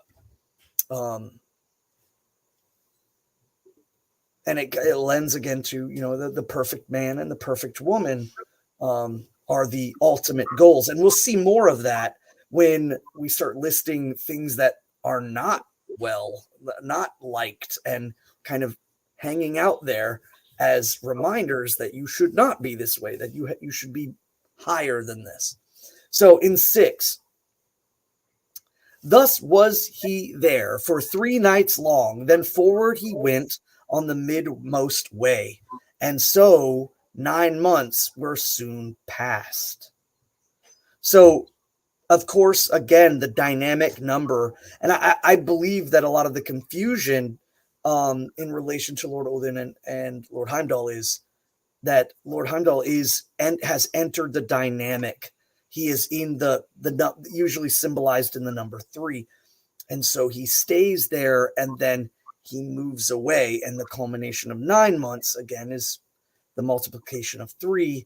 And it lends again to, the perfect man and the perfect woman are the ultimate goals. And we'll see more of that when we start listing things that are not liked, and kind of hanging out there as reminders that you should not be this way, that you should be higher than this. So in 6, thus was he there for 3 nights long, then forward he went on the midmost way, and so 9 months were soon past. So, of course, again, the dynamic number, and I believe that a lot of the confusion in relation to Lord Odin and Lord Heimdall is that Lord Heimdall has entered the dynamic. He is in the usually symbolized in the number 3, and so he stays there, and then he moves away, and the culmination of 9 months again is the multiplication of 3,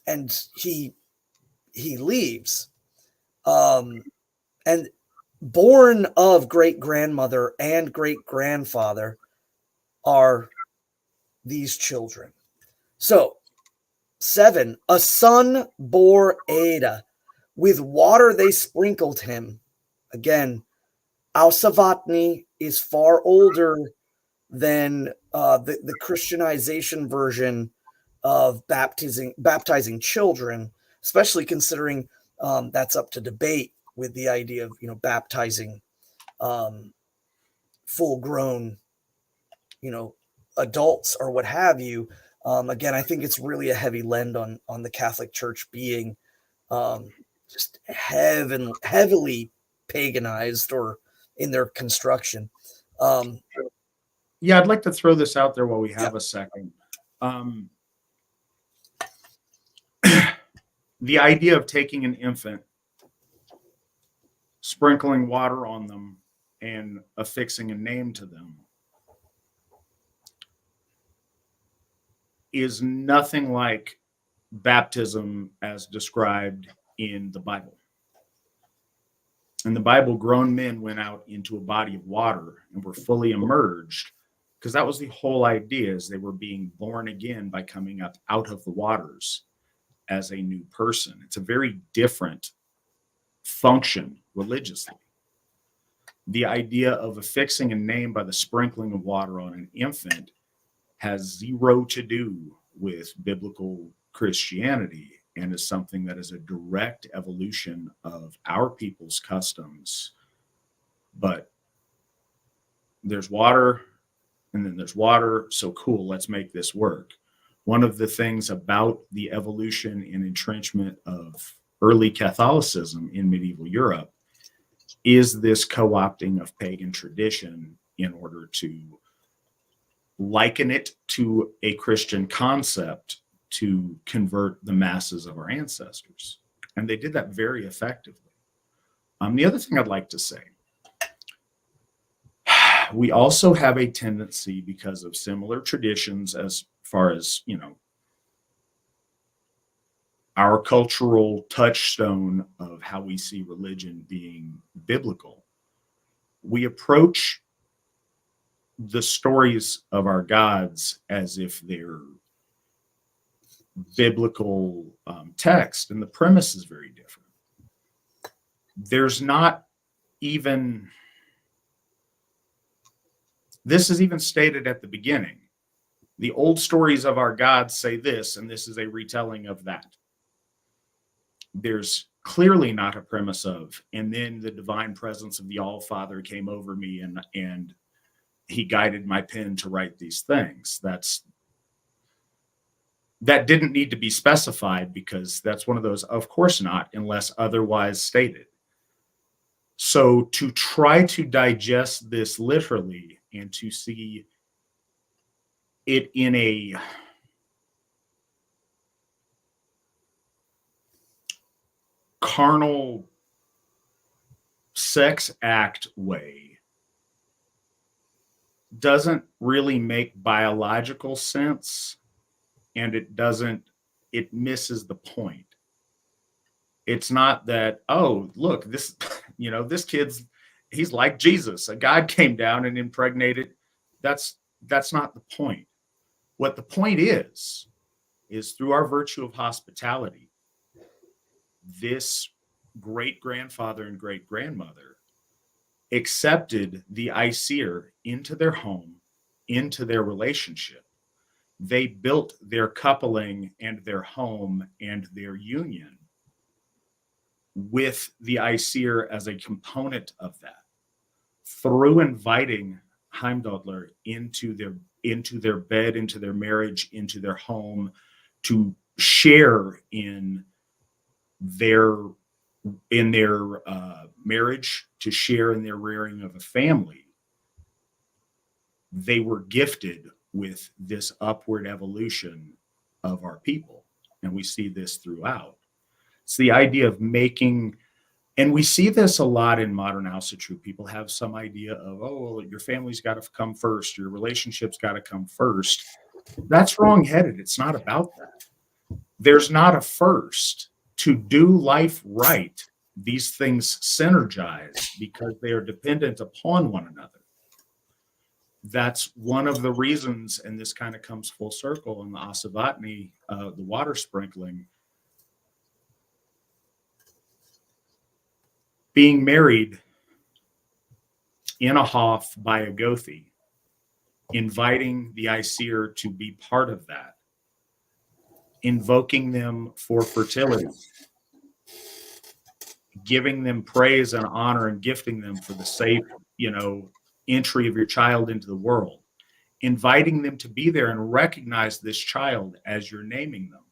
and he leaves, and born of great grandmother and great grandfather are these children. So 7, a son bore Ada, with water they sprinkled him. Again, Alsavatni is far older than the Christianization version of baptizing children, especially considering that's up to debate with the idea of baptizing full-grown adults or what have you. Again, I think it's really a heavy lend on the Catholic Church being just heavily paganized or in their construction. Yeah, I'd like to throw this out there while we have a second. The idea of taking an infant, sprinkling water on them, and affixing a name to them. is nothing like baptism as described in the Bible. In the Bible, grown men went out into a body of water and were fully immersed, because that was the whole idea, is they were being born again by coming up out of the waters as a new person. It's a very different function religiously. The idea of affixing a name by the sprinkling of water on an infant has zero to do with biblical Christianity, and is something that is a direct evolution of our people's customs. But there's water, and then there's water, so cool, let's make this work. One of the things about the evolution and entrenchment of early Catholicism in medieval Europe is this co-opting of pagan tradition in order to liken it to a Christian concept to convert the masses of our ancestors. And they did that very effectively. The other thing I'd like to say, we also have a tendency, because of similar traditions as far as, our cultural touchstone of how we see religion being biblical, we approach the stories of our gods as if they're biblical text, and the premise is very different. There's not even, this is even stated at the beginning. The old stories of our gods say this, and this is a retelling of that. There's clearly not a premise of, and then the divine presence of the All-Father came over me and he guided my pen to write these things. That didn't need to be specified, because that's one of those, of course not, unless otherwise stated. So to try to digest this literally and to see it in a carnal sex act way doesn't really make biological sense, and it misses the point. It's not that, oh, look, this, this he's like Jesus. A God came down and impregnated. That's not the point. What the point is through our virtue of hospitality, this great-grandfather and great-grandmother accepted the Aesir into their home, into their relationship. They built their coupling and their home and their union with the Aesir as a component of that, through inviting Heimdallr into their bed, into their marriage, into their home, to share in their marriage, to share in their rearing of a family. They were gifted with this upward evolution of our people, and we see this throughout. It's the idea of making, and we see this a lot in modern Asatru. People have some idea of, oh, well, your family's got to come first, your relationship's got to come first. That's wrong-headed. It's not about that. There's not a first. To do life right, these things synergize because they are dependent upon one another. That's one of the reasons, and this kind of comes full circle in the Asavatni, the water sprinkling. Being married in a Hof by a Gothi, inviting the Aesir to be part of that, invoking them for fertility, giving them praise and honor, and gifting them for the safe, entry of your child into the world, inviting them to be there and recognize this child as you're naming them,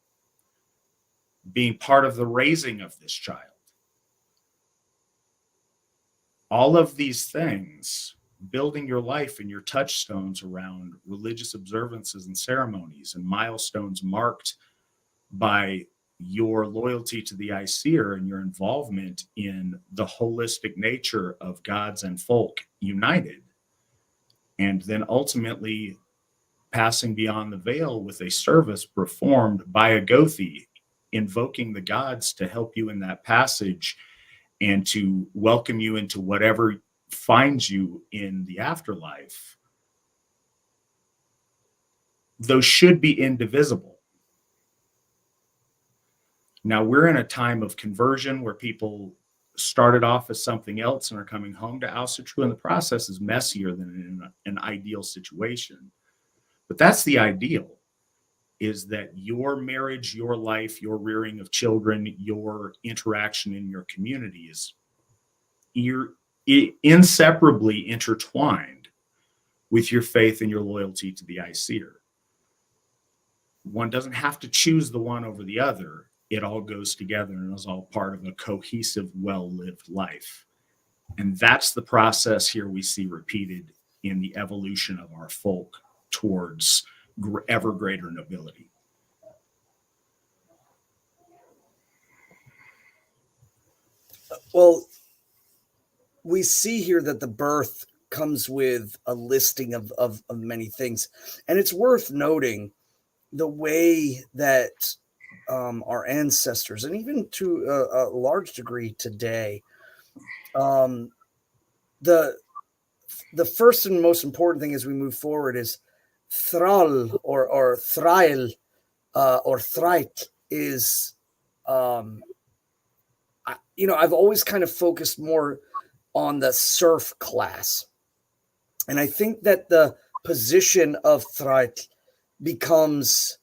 being part of the raising of this child. All of these things, building your life and your touchstones around religious observances and ceremonies and milestones marked by your loyalty to the Aesir and your involvement in the holistic nature of gods and folk united. And then ultimately passing beyond the veil with a service performed by a Gothi, invoking the gods to help you in that passage and to welcome you into whatever finds you in the afterlife. Those should be indivisible. Now, we're in a time of conversion where people started off as something else and are coming home to Asatru, and the process is messier than in an ideal situation. But that's the ideal, is that your marriage, your life, your rearing of children, your interaction in your community is inseparably intertwined with your faith and your loyalty to the Aesir. One doesn't have to choose the one over the other. It all goes together and is all part of a cohesive, well-lived life. And that's the process here we see repeated in the evolution of our folk towards ever greater nobility. Well, we see here that the birth comes with a listing of many things. And it's worth noting the way that our ancestors, and even to a large degree today, the first and most important thing as we move forward is thrall or thrail or thrite is, I've always kind of focused more on the serf class. And I think that the position of thrite becomes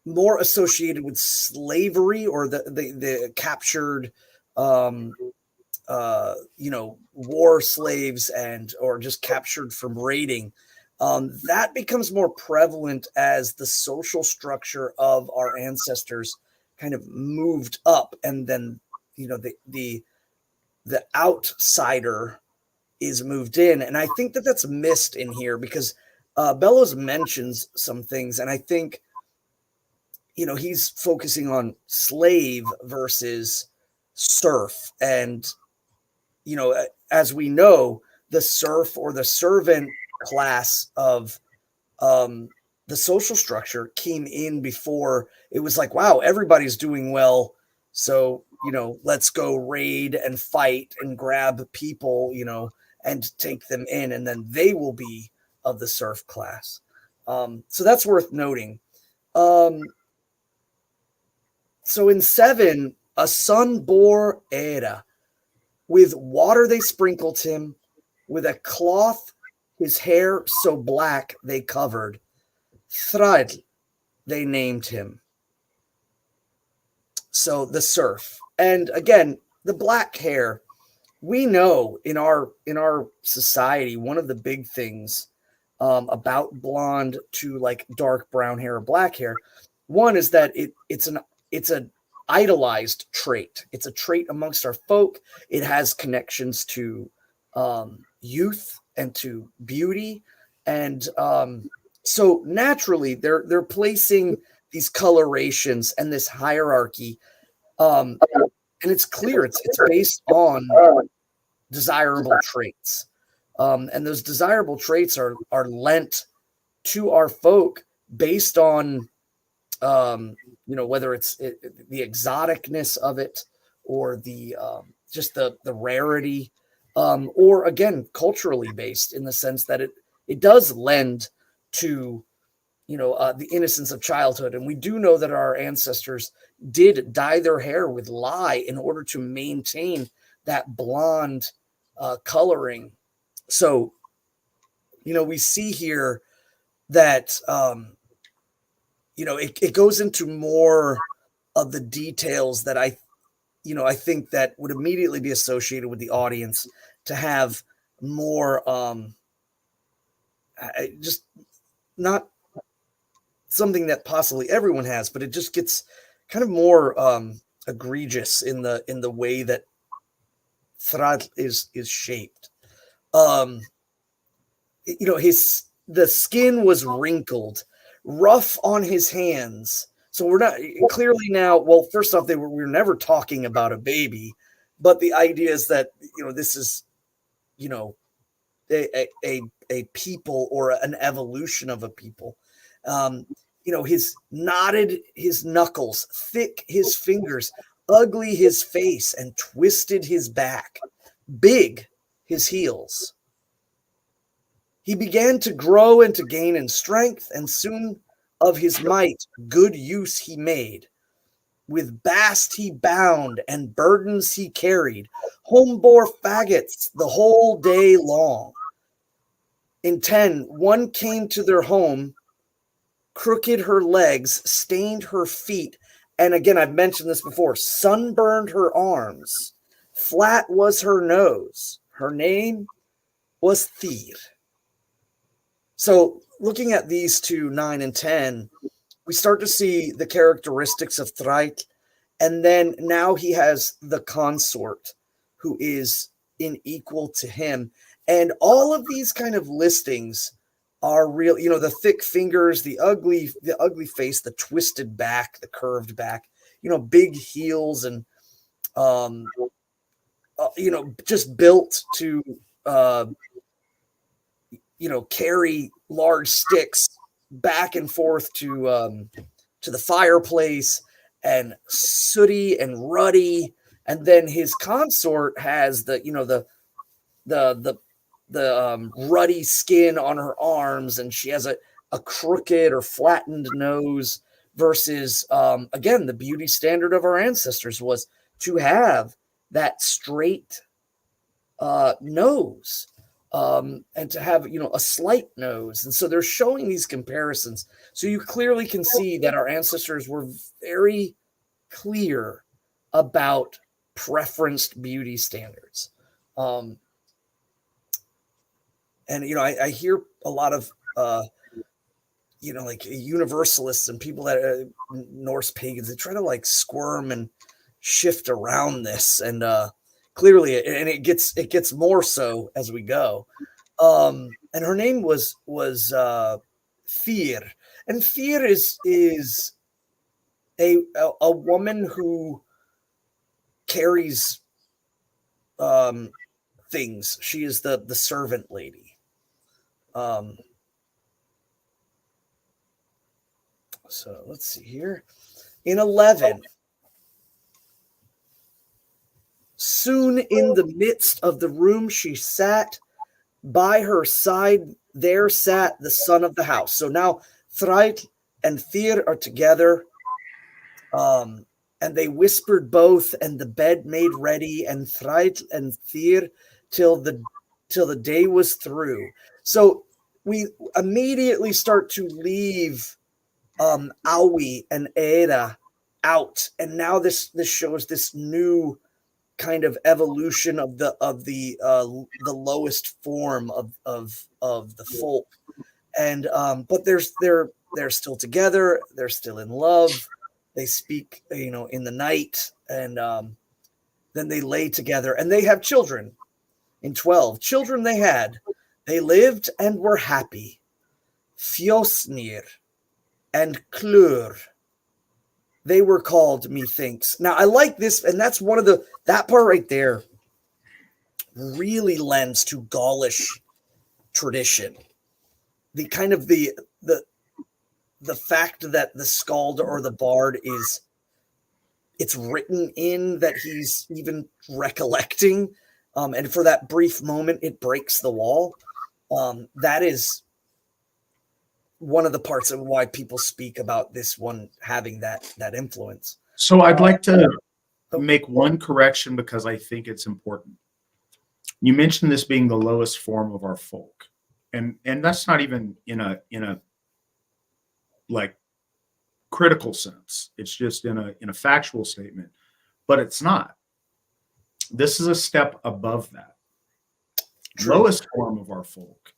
more associated with slavery or the captured, war slaves or just captured from raiding. That becomes more prevalent as the social structure of our ancestors kind of moved up, and then the outsider is moved in. And I think that that's missed in here because Bellows mentions some things, and I think he's focusing on slave versus serf. And as we know, the serf or the servant class of the social structure came in before it was like, wow, everybody's doing well, so let's go raid and fight and grab people, and take them in, and then they will be of the serf class. So that's worth noting. So in 7, a son bore Era. With water they sprinkled him, with a cloth his hair so black they covered. Thraid they named him. So the serf. And again, the black hair, we know in our society, one of the big things about blonde to like dark brown hair or black hair, one is that it's an idolized trait. It's a trait amongst our folk. It has connections to youth and to beauty, and so naturally they're placing these colorations and this hierarchy, and it's clear it's based on desirable traits, and those desirable traits are lent to our folk based on whether it's the exoticness of it or the just the rarity, or again culturally based in the sense that it does lend to the innocence of childhood. And we do know that our ancestors did dye their hair with lye in order to maintain that blonde coloring. So we see here that it goes into more of the details that I think that would immediately be associated with the audience to have more, just not something that possibly everyone has, but it just gets kind of more egregious in the way that Thrad is shaped. The skin was wrinkled, rough on his hands. So we're not clearly now. Well, first off, we're never talking about a baby, but the idea is that this is a people or an evolution of a people. His knotted his knuckles, thick his fingers, ugly his face, and twisted his back, big his heels. He began to grow and to gain in strength, and soon of his might good use he made. With bast he bound, and burdens he carried, home bore faggots the whole day long. In 10, one came to their home, crooked her legs, stained her feet, and again, I've mentioned this before, sunburned her arms. Flat was her nose. Her name was Thir. So looking at these two, 9 and 10, we start to see the characteristics of Thraitl, and then now he has the consort who is in equal to him. And all of these kind of listings are real, the thick fingers, the ugly face, the twisted back, the curved back, big heels, and just built to carry large sticks back and forth to the fireplace, and sooty and ruddy. And then his consort has the ruddy skin on her arms, and she has a crooked or flattened nose, versus again, the beauty standard of our ancestors was to have that straight nose, and to have a slight nose. And so they're showing these comparisons, so you clearly can see that our ancestors were very clear about preferenced beauty standards. And I hear a lot of like universalists and people that are Norse pagans, they try to like squirm and shift around this, and clearly, and it gets more so as we go. And her name was Fyr, and Fyr is a woman who carries things. She is the servant lady. So let's see here. In 11, soon in the midst of the room she sat, by her side there sat the son of the house. So now Thraitl and Fyr are together, and they whispered both, and the bed made ready, and Thraitl and Fyr till the day was through. So we immediately start to leave Aui and Era out, and now this shows this new kind of evolution of the lowest form of the folk. And but they're still together, they're still in love, they speak in the night, and then they lay together and they have children. In 12, children they lived and were happy. Fjosnir and Klur they were called, methinks. Now I like this, and that's one of that part right there really lends to Gaulish tradition. The kind of the fact that the skald or the bard it's written in that he's even recollecting, and for that brief moment it breaks the wall. That is one of the parts of why people speak about this one having that influence. So I'd like to make one correction because I think it's important. You mentioned this being the lowest form of our folk, and that's not even in a like critical sense. It's just in a factual statement, but it's not. This is a step above that. True. Lowest form of our folk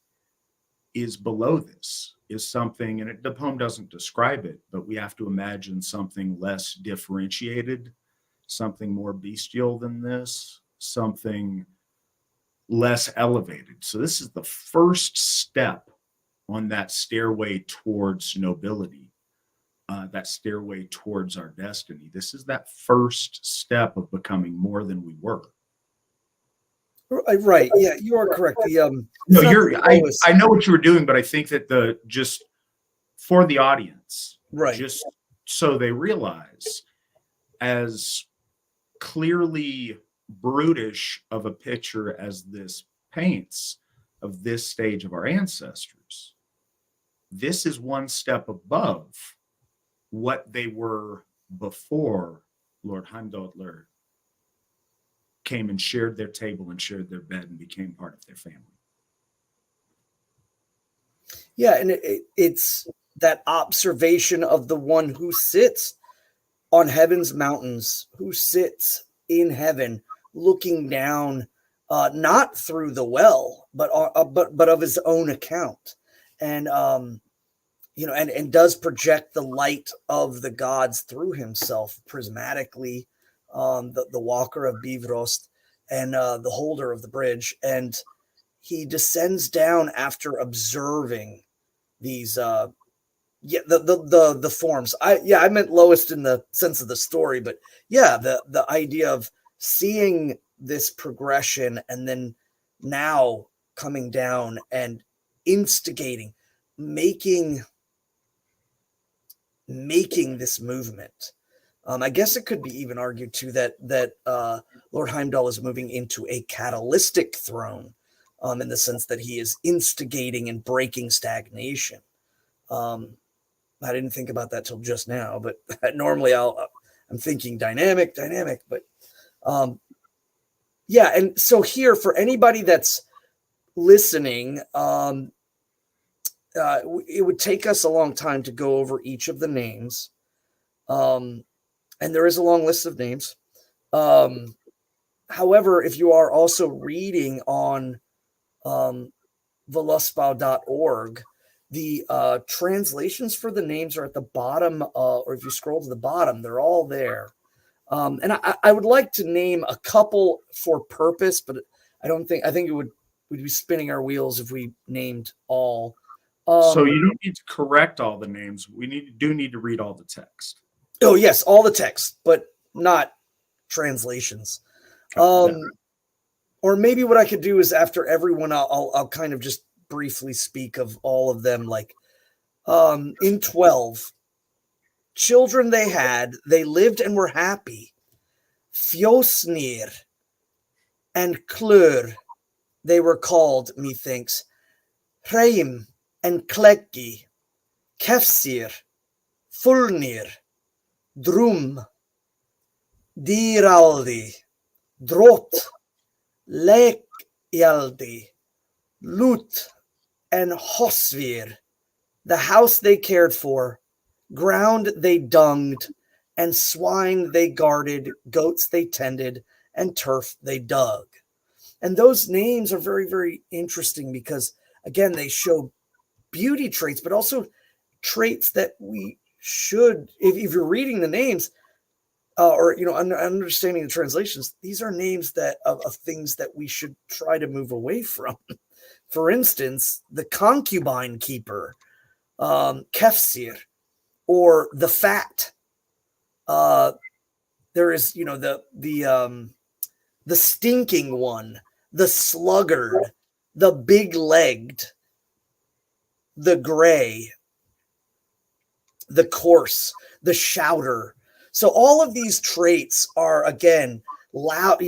is below this, is something, and the poem doesn't describe it, but we have to imagine something less differentiated, something more bestial than this, something less elevated. So this is the first step on that stairway towards nobility, that stairway towards our destiny. This is that first step of becoming more than we were. Right. Yeah, you are correct. No, It's not the lowest. I know what you were doing, but I think that just for the audience, Right. just so they realize, as clearly brutish of a picture as this paints of this stage of our ancestors, this is one step above what they were before Lord Heimdallr came and shared their table and shared their bed and became part of their family. Yeah, and it's that observation of the one who sits on heaven's mountains, who sits in heaven, looking down, not through the well, but of his own account, and and does project the light of the gods through himself prismatically, the walker of Bifrost and the holder of the bridge, and he descends down after observing these the forms. I meant lowest in the sense of the story, but yeah, the idea of seeing this progression and then now coming down and instigating, making this movement. I guess it could be even argued too that Lord Heimdall is moving into a catalytic throne, in the sense that he is instigating and breaking stagnation. I didn't think about that till just now, but normally I'm thinking dynamic, but yeah. And so here, for anybody that's listening, it would take us a long time to go over each of the names. And there is a long list of names. However, if you are also reading on velusbau.org, the translations for the names are at the bottom, or if you scroll to the bottom, they're all there. And I would like to name a couple for purpose, but I think we'd be spinning our wheels if we named all. So you don't need to correct all the names. We do need to read all the text. Oh yes, all the text, but not translations. Or maybe what I could do is after everyone, I'll kind of just briefly speak of all of them. Like in 12, children they had, they lived and were happy. Fjosnir and Klur, they were called, methinks. Hreim and Klekki, Kefsir, Fulnir, Drum, Diraldi, Drot, Lekjaldi, Lut, and Hosvir, the house they cared for, ground they dunged, and swine they guarded, goats they tended, and turf they dug. And those names are very, very interesting because, again, they show beauty traits, but also traits that we should, if you're reading the names, or understanding the translations, these are names that of things that we should try to move away from. For instance, the concubine keeper, Kefsir, or the fat. There is, the stinking one, the sluggard, the big-legged, the gray, the coarse, the shouter. So all of these traits are, again, loud,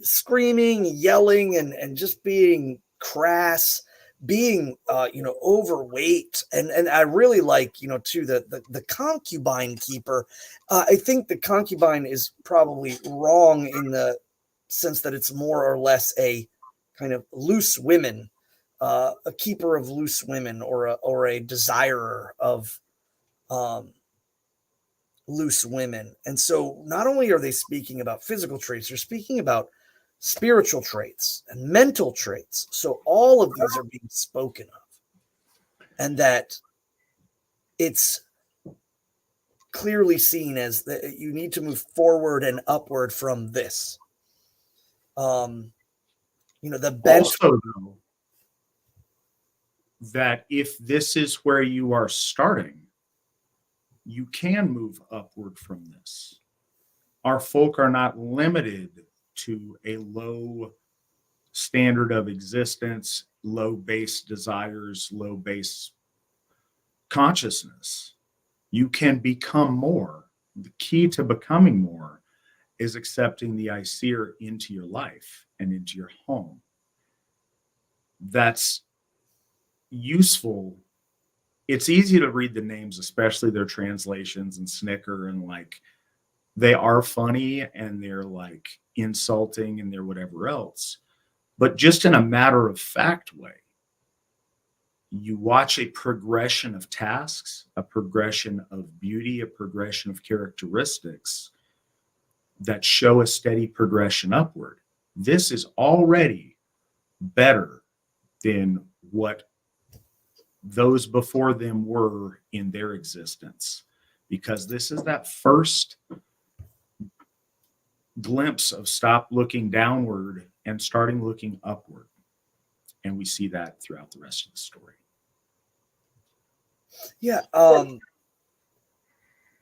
screaming, yelling, and just being crass, being, overweight. And I really like, too, the concubine keeper. I think the concubine is probably wrong in the sense that it's more or less a kind of loose women, a keeper of loose women, or a desirer of loose women. And so not only are they speaking about physical traits, they're speaking about spiritual traits and mental traits. So all of these are being spoken of, and that it's clearly seen as that you need to move forward and upward from this. The bench. Also, though, that if this is where you are starting, you can move upward from this. Our folk are not limited to a low standard of existence, low base desires, low base consciousness. You can become more. The key to becoming more is accepting the Aesir into your life and into your home. That's useful. It's easy to read the names, especially their translations, and snicker, and like they are funny and they're like insulting and they're whatever else. But just in a matter of fact way, you watch a progression of tasks, a progression of beauty, a progression of characteristics that show a steady progression upward. This is already better than what those before them were in their existence, because this is that first glimpse of stop looking downward and starting looking upward. And we see that throughout the rest of the story. Yeah,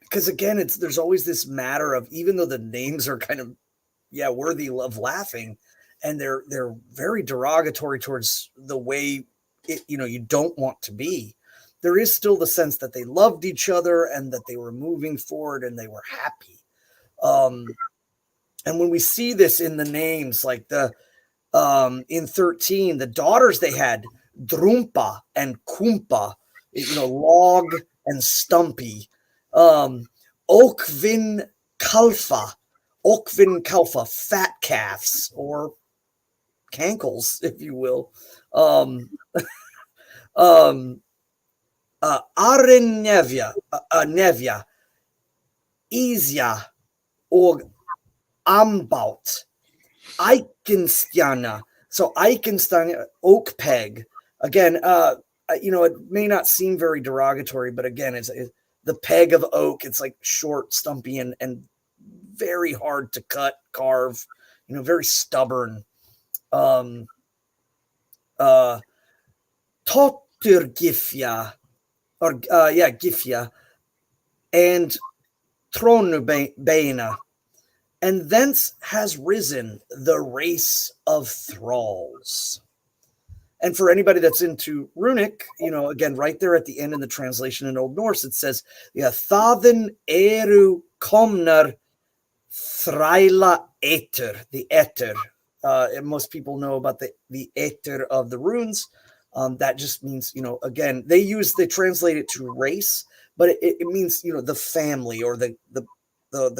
because again, there's always this matter of, even though the names are kind of worthy of laughing, and they're very derogatory towards the way you don't want to be, there is still the sense that they loved each other and that they were moving forward and they were happy. And when we see this in the names, like in 13, the daughters they had, Drumpa and Kumpa, Log and Stumpy, Okvin Kalfa, fat calves, or cankles, if you will. Arenevia, Nevia, Izia, or Ambaut, Eichensteiner. So Eichensteiner, oak peg. Again, it may not seem very derogatory, but again, it's the peg of oak. It's like short, stumpy, and very hard to cut, carve. Very stubborn. Tottergifja, or Gifja, and Tronbeina. And thence has risen the race of thralls. And for anybody that's into runic, again, right there at the end in the translation in Old Norse, it says, Thaden eru komnar thraila eter, the eter. And most people know about the eter of the runes. That just means, again, they translate it to race, but it means, the family or the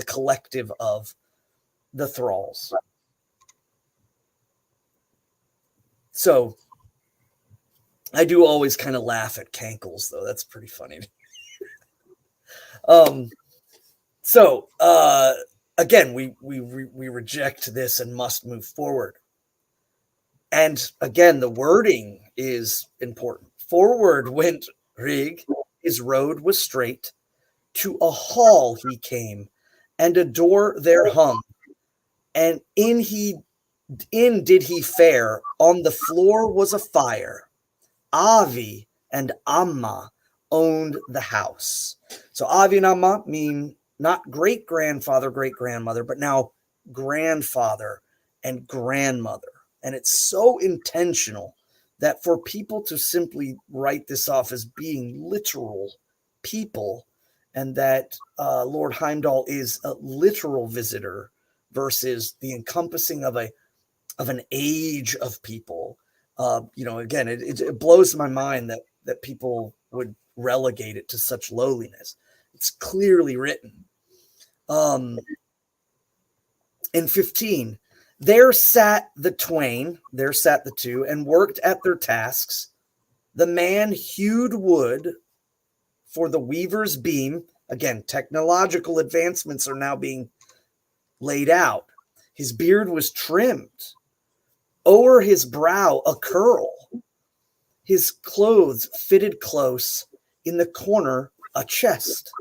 collective of the thralls. So I do always kind of laugh at cankles, though. That's pretty funny. So again, we reject this and must move forward. And again, the wording is important. Forward went Rig, his road was straight. To a hall he came, and a door there hung. And in did he fare. On the floor was a fire. Avi and Amma owned the house. So Avi and Amma mean not great-grandfather, great-grandmother, but now grandfather and grandmother. And it's so intentional that for people to simply write this off as being literal people, and that Lord Heimdall is a literal visitor versus the encompassing of an age of people. Again, it blows my mind that people would relegate it to such lowliness. It's clearly written. In 15, there sat the two, and worked at their tasks. The man hewed wood for the weaver's beam. Again, technological advancements are now being laid out. His beard was trimmed. O'er his brow a curl. His clothes fitted close. In the corner a chest,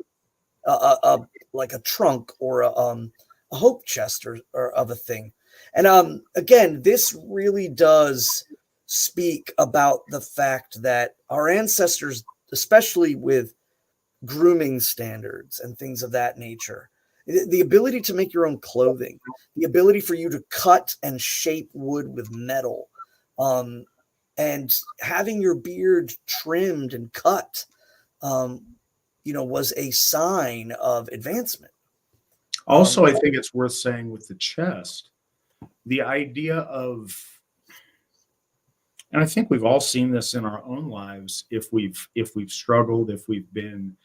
like a trunk or a hope chest or of a thing. And again, this really does speak about the fact that our ancestors, especially with grooming standards and things of that nature, The ability to make your own clothing, the ability for you to cut and shape wood with metal, and having your beard trimmed and cut, was a sign of advancement. Also, I think it's worth saying with the chest, the idea of, and I think we've all seen this in our own lives, if we've struggled, if we've been,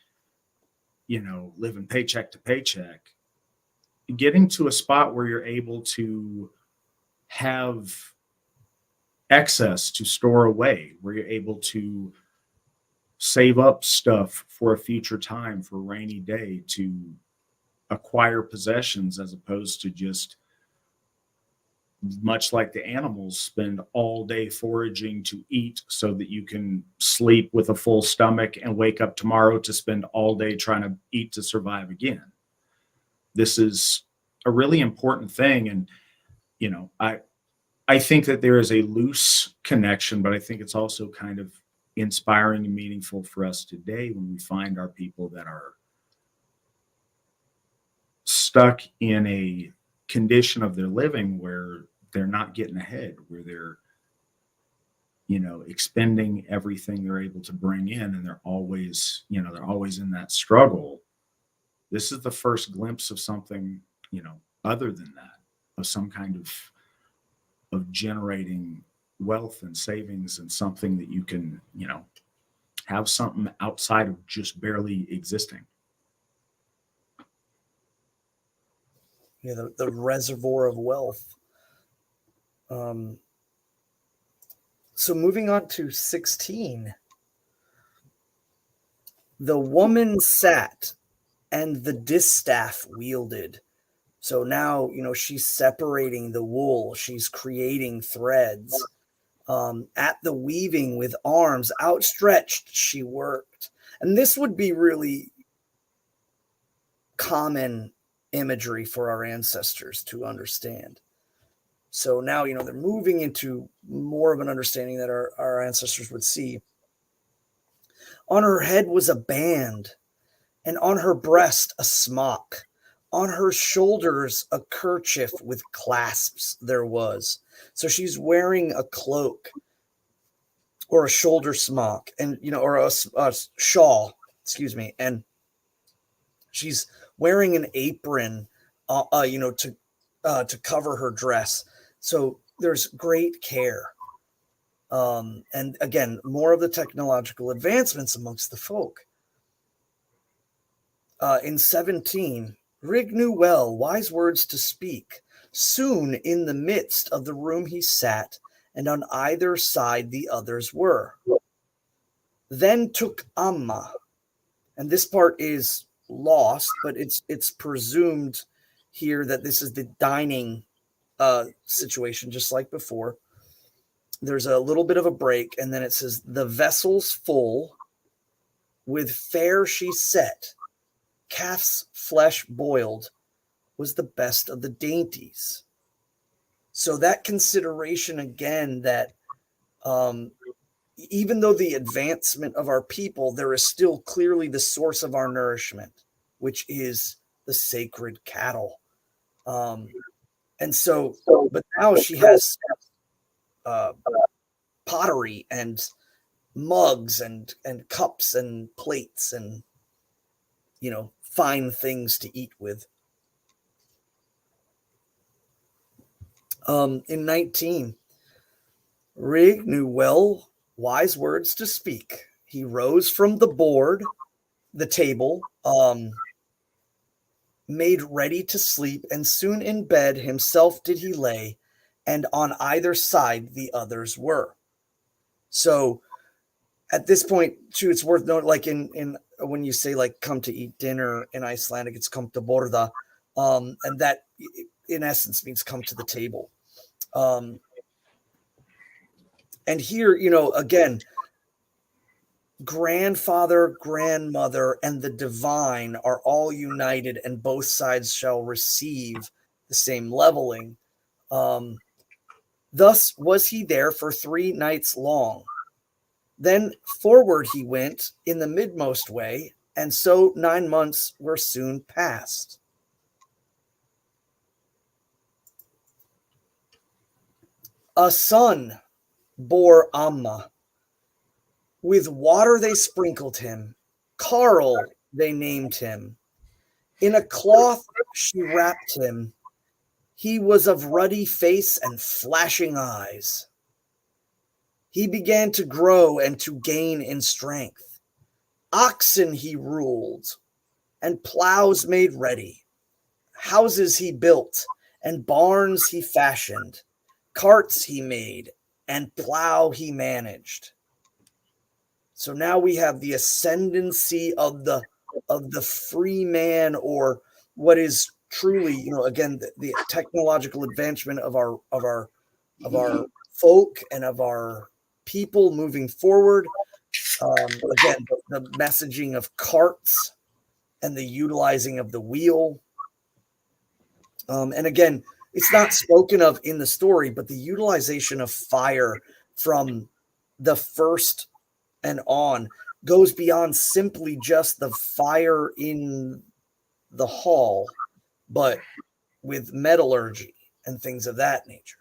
living paycheck to paycheck, getting to a spot where you're able to have excess to store away, where you're able to save up stuff for a future time, for a rainy day, to acquire possessions, as opposed to just, much like the animals, spend all day foraging to eat so that you can sleep with a full stomach and wake up tomorrow to spend all day trying to eat to survive again. This is a really important thing. And, I think that there is a loose connection, but I think it's also kind of inspiring and meaningful for us today when we find our people that are stuck in a condition of their living where they're not getting ahead, where they're, expending everything they're able to bring in, and they're always in that struggle. This is the first glimpse of something, other than that, of some kind of generating wealth and savings, and something that you can, have something outside of just barely existing. Yeah, the reservoir of wealth. So moving on to 16. The woman sat, and the distaff wielded. So now, she's separating the wool. She's creating threads. At the weaving with arms outstretched, she worked. And this would be really common imagery for our ancestors to understand. So now, they're moving into more of an understanding that our ancestors would see. On her head was a band, and on her breast a smock. On her shoulders a kerchief with clasps there was. So she's wearing a cloak or a shoulder smock, and or a shawl, excuse me, and she's wearing an apron, to cover her dress. So there's great care. And again, more of the technological advancements amongst the folk. In 17, Rig knew well wise words to speak. Soon in the midst of the room he sat, and on either side the others were. Then took Amma, and this part is lost, but it's presumed here that this is the dining situation, just like before. There's a little bit of a break, and then it says, the vessel's full, with fare she set, calf's flesh boiled, was the best of the dainties. So that consideration again, that even though the advancement of our people, there is still clearly the source of our nourishment, which is the sacred cattle. And so, but now she has pottery and mugs and cups and plates and, fine things to eat with. In 19, Rig knew well wise words to speak. He rose from the table, made ready to sleep, and soon in bed himself did he lay, and on either side the others were. So at this point, too, it's worth noting, like in when you say like come to eat dinner in Icelandic, it's come to borða, and that in essence means come to the table. And here, again, grandfather, grandmother, and the divine are all united, and both sides shall receive the same leveling. Thus was he there for 3 nights long. Then forward he went in the midmost way, and so 9 months were soon past. A son bore Amma. With water they sprinkled him. Karl they named him. In a cloth she wrapped him. He was of ruddy face and flashing eyes. He began to grow and to gain in strength. Oxen he ruled, and plows made ready. Houses he built, and barns he fashioned. Carts he made, and plow he managed. So now we have the ascendancy of the free man, or what is truly, again, the technological advancement of our folk and of our people moving forward. Again, the messaging of carts and the utilizing of the wheel. And again, it's not spoken of in the story, but the utilization of fire from the first and on goes beyond simply just the fire in the hall, but with metallurgy and things of that nature.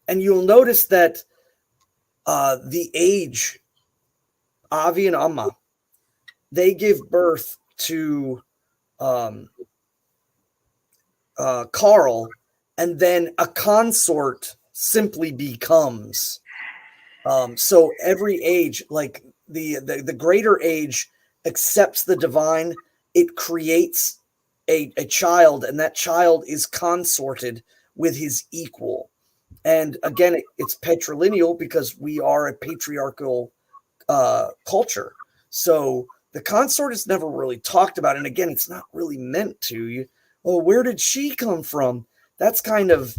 And you'll notice that the age, Avi and Amma, they give birth to Karl, and then a consort simply becomes. So every age, like the greater age accepts the divine, it creates a child, and that child is consorted with his equal. And again, it's patrilineal because we are a patriarchal culture. So the consort is never really talked about. And again, it's not really meant to. Where did she come from? That's kind of,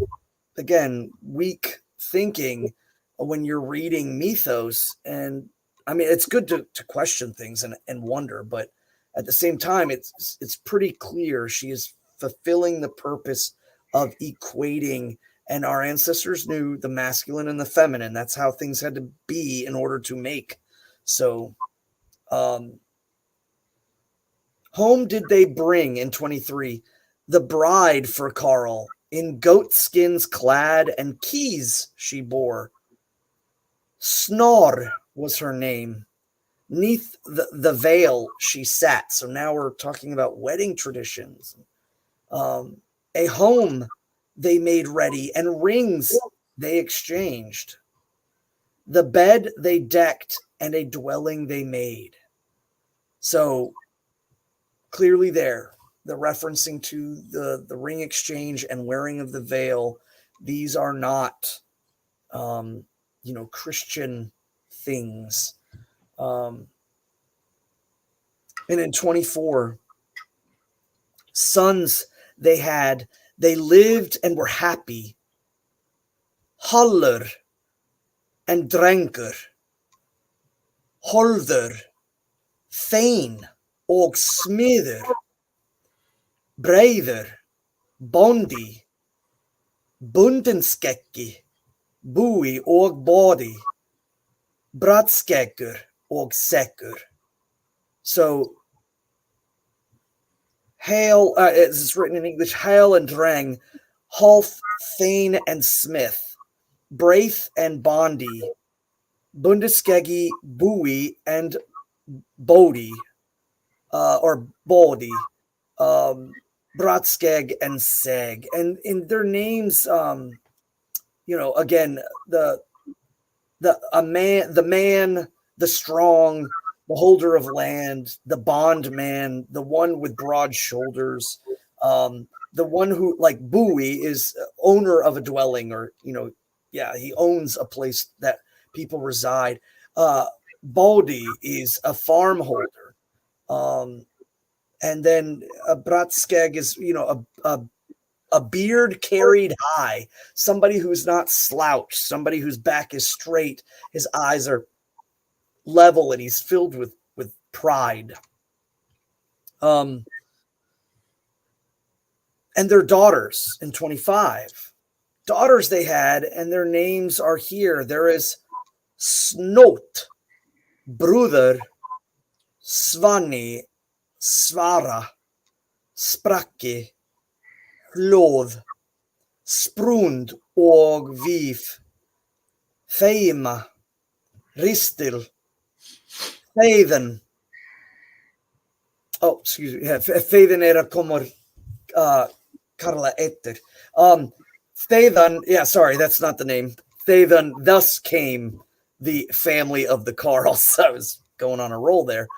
again, weak thinking when you're reading mythos. And I mean, it's good to question things and wonder, but at the same time, it's pretty clear she is fulfilling the purpose of equating. And our ancestors knew the masculine and the feminine. That's how things had to be in order to make. So, home did they bring in 23 the bride for Karl, in goat skins clad, and keys she bore. Snor was her name. Neath the veil she sat. So now we're talking about wedding traditions. A home they made ready, and rings they exchanged. The bed they decked, and a dwelling they made. So clearly there, the referencing to the ring exchange and wearing of the veil, these are not, Christian things. And in 24, sons they had, they lived and were happy. Haller and Drenker, Holder, Thein og Smiður, Breiður, Bondi, Bundenskeggi, Búi og Body, Bratskeggur og Sekkur. So, hail, it's written in English, hail and drang, Half, Thane and Smith, Braith and Bondi, Bundeskegi, Búi and Bodie, or Bodie, Bratskeg and Seg. And in their names, again, the man, the strong, the holder of land, the bondman, the one with broad shoulders, the one who, like Bowie, is owner of a dwelling, or he owns a place that people reside. Bodhi is a farm holder, and then a Bratskeg is a beard carried high, somebody who's not slouched, somebody whose back is straight, his eyes are level, and he's filled with pride. And their daughters in 25. Daughters they had, and their names are here. There is Snot, Brother, Svanni, Svara, Spracki, Hlóð, sprund og vif, feima, ristil, feiðin. Oh, excuse me. Yeah, feiðin kommer Karla etter. Feiðin, yeah, sorry, that's not the name. Feiðin, thus came the family of the Karls. I was going on a roll there.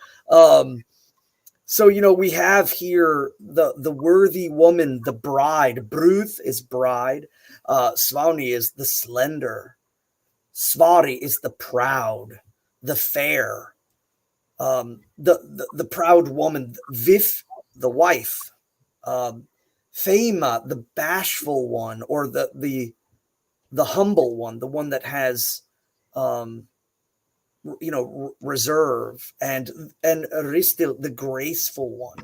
So, we have here the worthy woman, the bride. Bruth is bride. Svani is the slender. Svari is the proud, the fair, the proud woman. Vif, the wife. Fema, the bashful one, or the humble one, the one that has reserve, and Ristil, the graceful one.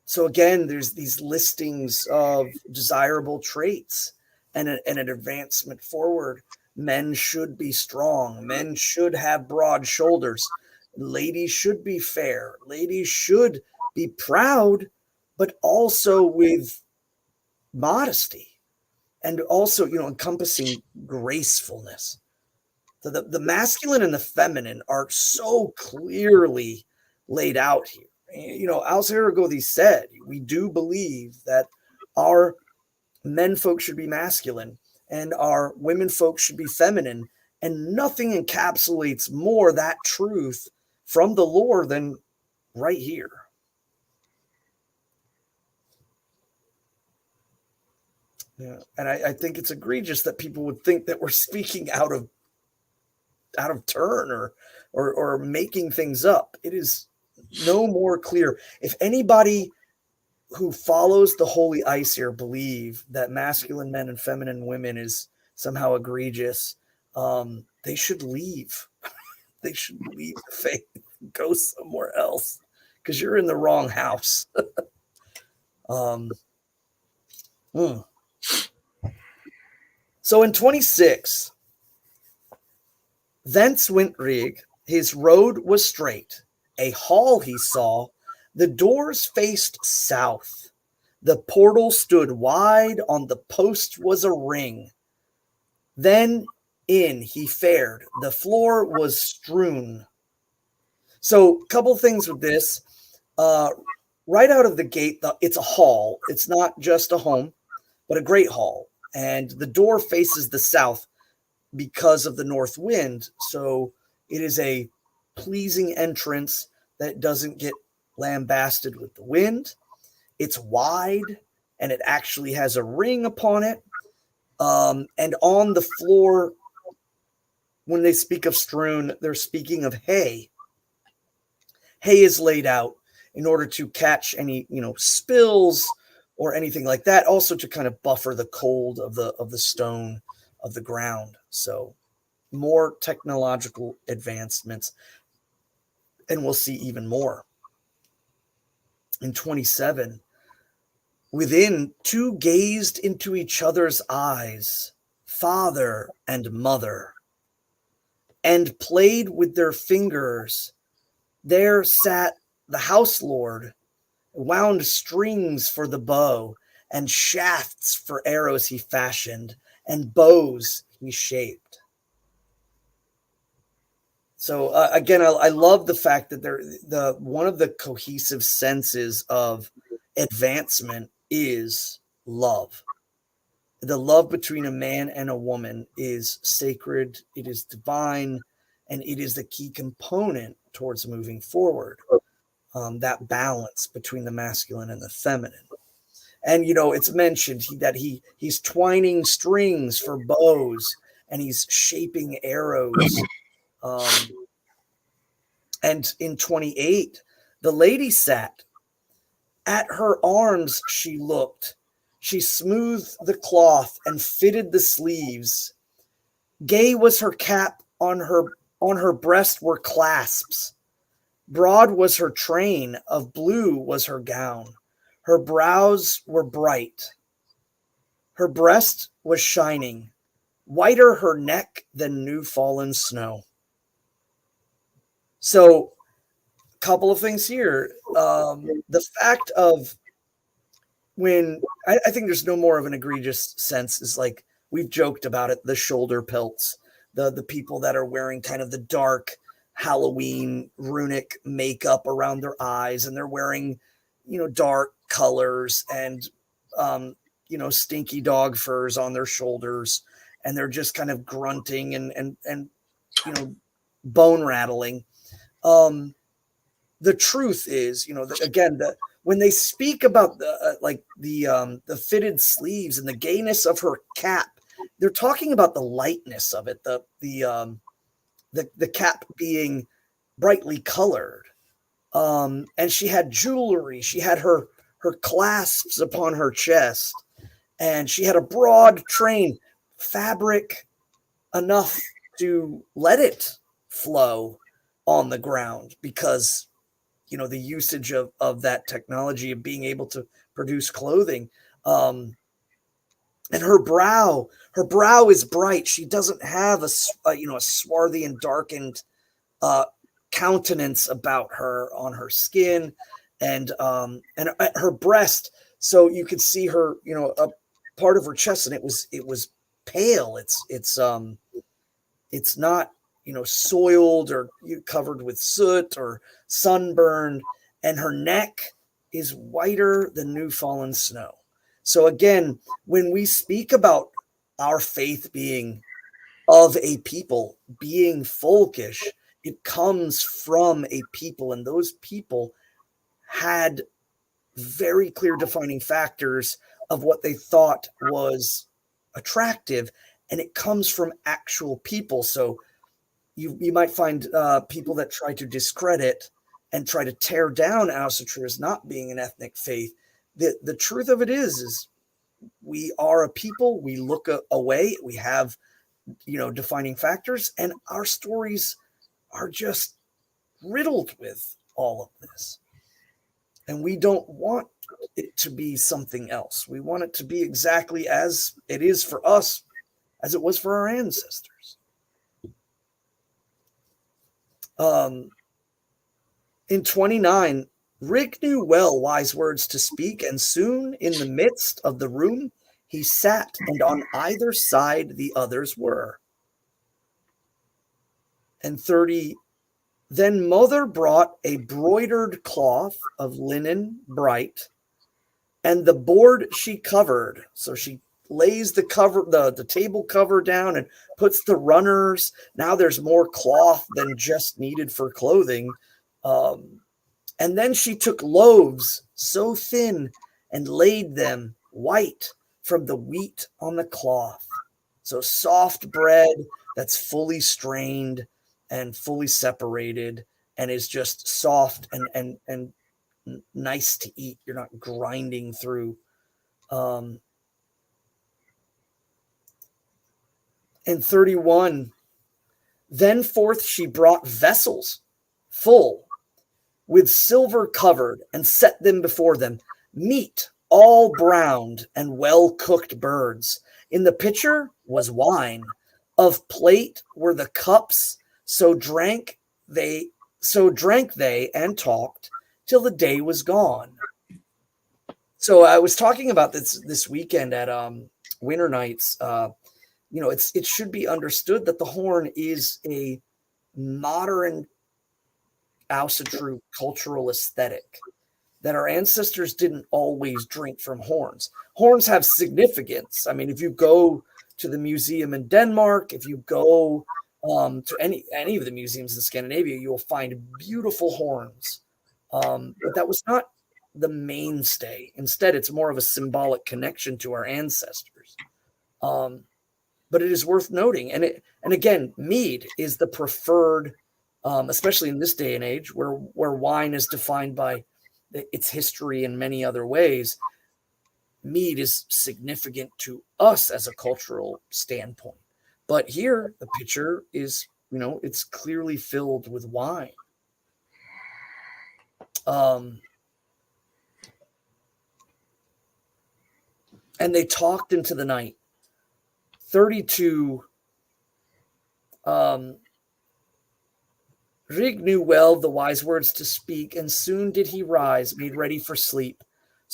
So again, there's these listings of desirable traits and an advancement forward. Men should be strong. Men should have broad shoulders. Ladies should be fair. Ladies should be proud, but also with modesty, and also, encompassing gracefulness. So the masculine and the feminine are so clearly laid out here. Al-Zaragoza said, we do believe that our men folk should be masculine and our women folk should be feminine, and nothing encapsulates more that truth from the Lord than right here. Yeah, and I think it's egregious that people would think that we're speaking out of turn or making things up. It is no more clear. If anybody who follows the holy Aesir believe that masculine men and feminine women is somehow egregious, they should leave. They should leave the faith and go somewhere else, because you're in the wrong house. So in 26, thence went Rig, his road was straight, a hall he saw, the doors faced south, the portal stood wide, on the post was a ring. Then in he fared, the floor was strewn. So a couple things with this. Right out of the gate, it's a hall. It's not just a home, but a great hall. And the door faces the south because of the north wind. So it is a pleasing entrance that doesn't get lambasted with the wind. It's wide, and it actually has a ring upon it. And on the floor, when they speak of strewn, they're speaking of hay. Hay is laid out in order to catch any, spills or anything like that. Also to kind of buffer the cold of the stone of the ground. So more technological advancements, and we'll see even more. In 27, within, two gazed into each other's eyes, father and mother, and played with their fingers. There sat the house lord, wound strings for the bow, and shafts for arrows he fashioned, and bows he shaped. So again, I love the fact that one of the cohesive senses of advancement is love. The love between a man and a woman is sacred, it is divine, and it is the key component towards moving forward. That balance between the masculine and the feminine. And, it's mentioned that he's twining strings for bows, and he's shaping arrows. And in 28, the lady sat. At her arms she looked. She smoothed the cloth and fitted the sleeves. Gay was her cap, on her breast were clasps. Broad was her train, of blue was her gown. Her brows were bright. Her breast was shining, whiter her neck than new fallen snow. So, a couple of things here. The fact of when I think there's no more of an egregious sense. Is like we've joked about it, the shoulder pelts, the people that are wearing kind of the dark Halloween runic makeup around their eyes, and they're wearing, dark colors and, stinky dog furs on their shoulders, and they're just kind of grunting and bone rattling. The truth is, again, when they speak about the fitted sleeves and the gayness of her cap, they're talking about the lightness of it, the cap being brightly colored. And she had jewelry. She had her clasps upon her chest, and she had a broad train, fabric enough to let it flow on the ground because the usage of that technology of being able to produce clothing. And her brow is bright. She doesn't have a swarthy and darkened countenance about her on her skin, and her breast. So you could see her, a part of her chest, and it was pale. It's not, soiled or covered with soot or sunburned, and her neck is whiter than new fallen snow. So again, when we speak about our faith being of a people, being folkish, it comes from a people, and those people had very clear defining factors of what they thought was attractive, and it comes from actual people. So you might find people that try to discredit and try to tear down Asatru as not being an ethnic faith. The truth of it is we are a people. We look away. We have, defining factors, and our stories are just riddled with all of this. And we don't want it to be something else. We want it to be exactly as it is for us, as it was for our ancestors. In 29, Rig knew well wise words to speak, and soon in the midst of the room he sat, and on either side the others were. And 30, then mother brought a broidered cloth of linen bright, and the board she covered. So she lays the table cover down and puts the runners. Now there's more cloth than just needed for clothing. And then she took loaves so thin and laid them white from the wheat on the cloth. So soft bread that's fully strained and fully separated and is just soft and nice to eat. You're not grinding through. And 31, then forth she brought vessels full with silver covered, and set them before them, meat all browned and well cooked birds. In the pitcher was wine, of plate were the cups. So drank they and talked till the day was gone. So I was talking about this weekend at Winter Nights. It should be understood that the horn is a modern Asatru cultural aesthetic, that our ancestors didn't always drink from horns. Horns have significance. I mean, if you go to the museum in Denmark, if you go to any of the museums in Scandinavia, you'll find beautiful horns. But that was not the mainstay. Instead, it's more of a symbolic connection to our ancestors. But it is worth noting, and again, mead is the preferred, especially in this day and age, where wine is defined by its history in many other ways. Mead is significant to us as a cultural standpoint. But here, the pitcher is, it's clearly filled with wine. And they talked into the night. 32, Rig knew well the wise words to speak, and soon did he rise, made ready for sleep.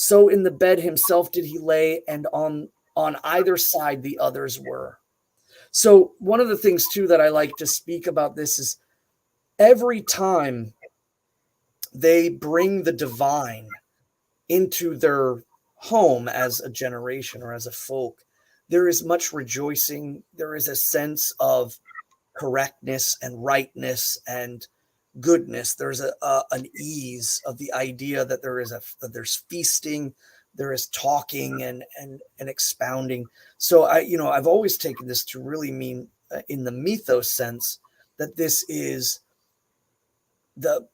So in the bed himself did he lay, and on either side the others were. So one of the things too that I like to speak about this is every time they bring the divine into their home as a generation or as a folk, there is much rejoicing. There is a sense of correctness and rightness and goodness. There's an ease of the idea that that there's feasting, there is talking and expounding. So I've always taken this to really mean in the mythos sense that this is the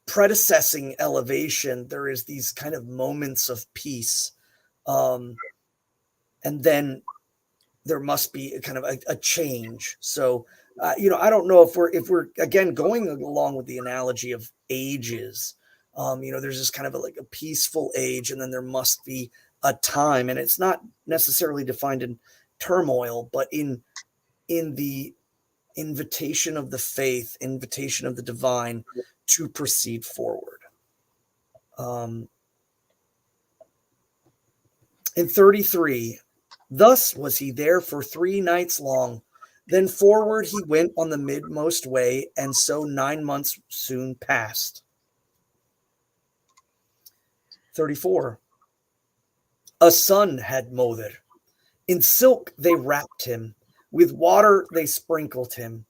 predecessing elevation. There is these kind of moments of peace, and then there must be kind of a change. So I don't know if we're again going along with the analogy of ages. There's this kind of like a peaceful age, and then there must be a time, and it's not necessarily defined in turmoil, but in the invitation of the faith, invitation of the divine to proceed forward. In 33, thus was he there for 3 nights long. Then forward he went on the midmost way, and so 9 months soon passed. 34. A son had Mother. In silk they wrapped him, with water they sprinkled him.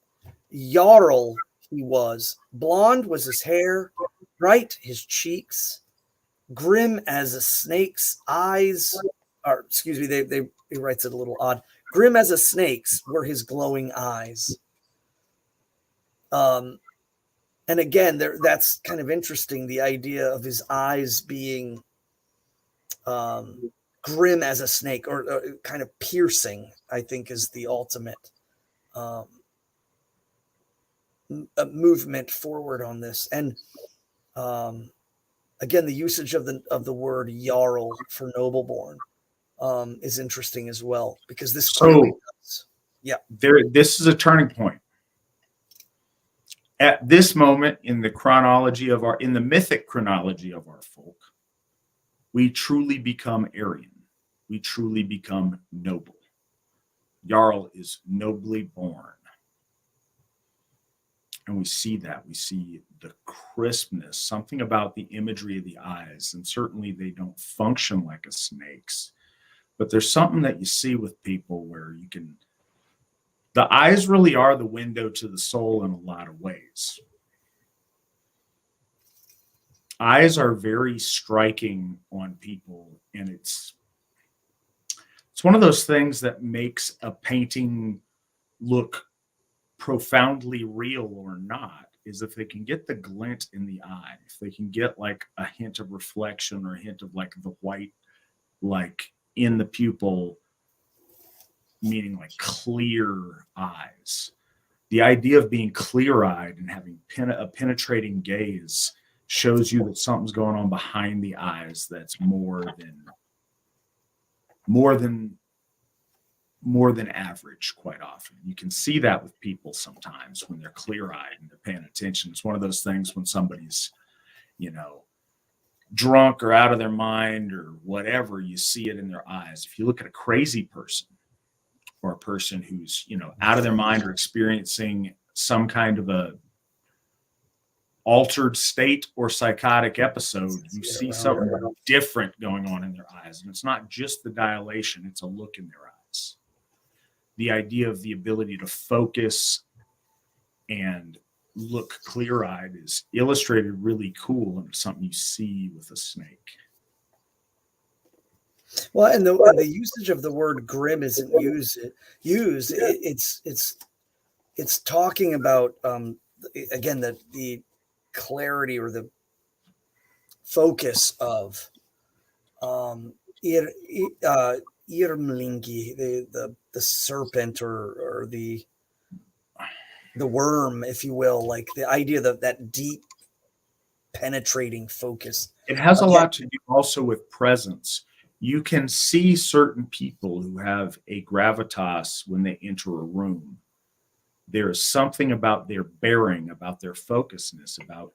Jarl he was, blonde was his hair, bright his cheeks, grim as a snake's eyes, or excuse me, he writes it a little odd. Grim as a snake's were his glowing eyes. And again, that's kind of interesting, the idea of his eyes being grim as a snake, or kind of piercing, I think is the ultimate movement forward on this. And again, the usage of the word Jarl for nobleborn is interesting as well, because this this is a turning point. At this moment in the mythic chronology of our folk, we truly become Aryan. We truly become noble. Jarl is nobly born. And we see that. We see the crispness, something about the imagery of the eyes. And certainly they don't function like a snake's. But there's something that you see with people where the eyes really are the window to the soul in a lot of ways. Eyes are very striking on people, and it's one of those things that makes a painting look profoundly real or not, is if they can get the glint in the eye, if they can get like a hint of reflection or a hint of like the white, like in the pupil, meaning like clear eyes. The idea of being clear-eyed and having a penetrating gaze shows you that something's going on behind the eyes that's more than average. Quite often you can see that with people sometimes when they're clear-eyed and they're paying attention. It's one of those things when somebody's drunk or out of their mind or whatever, you see it in their eyes. If you look at a crazy person or a person who's out of their mind or experiencing some kind of a altered state or psychotic episode, you see something different going on in their eyes. And it's not just the dilation, it's a look in their eyes. The idea of the ability to focus and look clear-eyed is illustrated really cool, and it's something you see with a snake. Well, and the usage of the word grim isn't used. It's talking about again the clarity or the focus of Irmlingi, the serpent or the worm, if you will, like the idea that deep penetrating focus. It has a lot to do also with presence. You can see certain people who have a gravitas when they enter a room. There is something about their bearing, about their focusness, about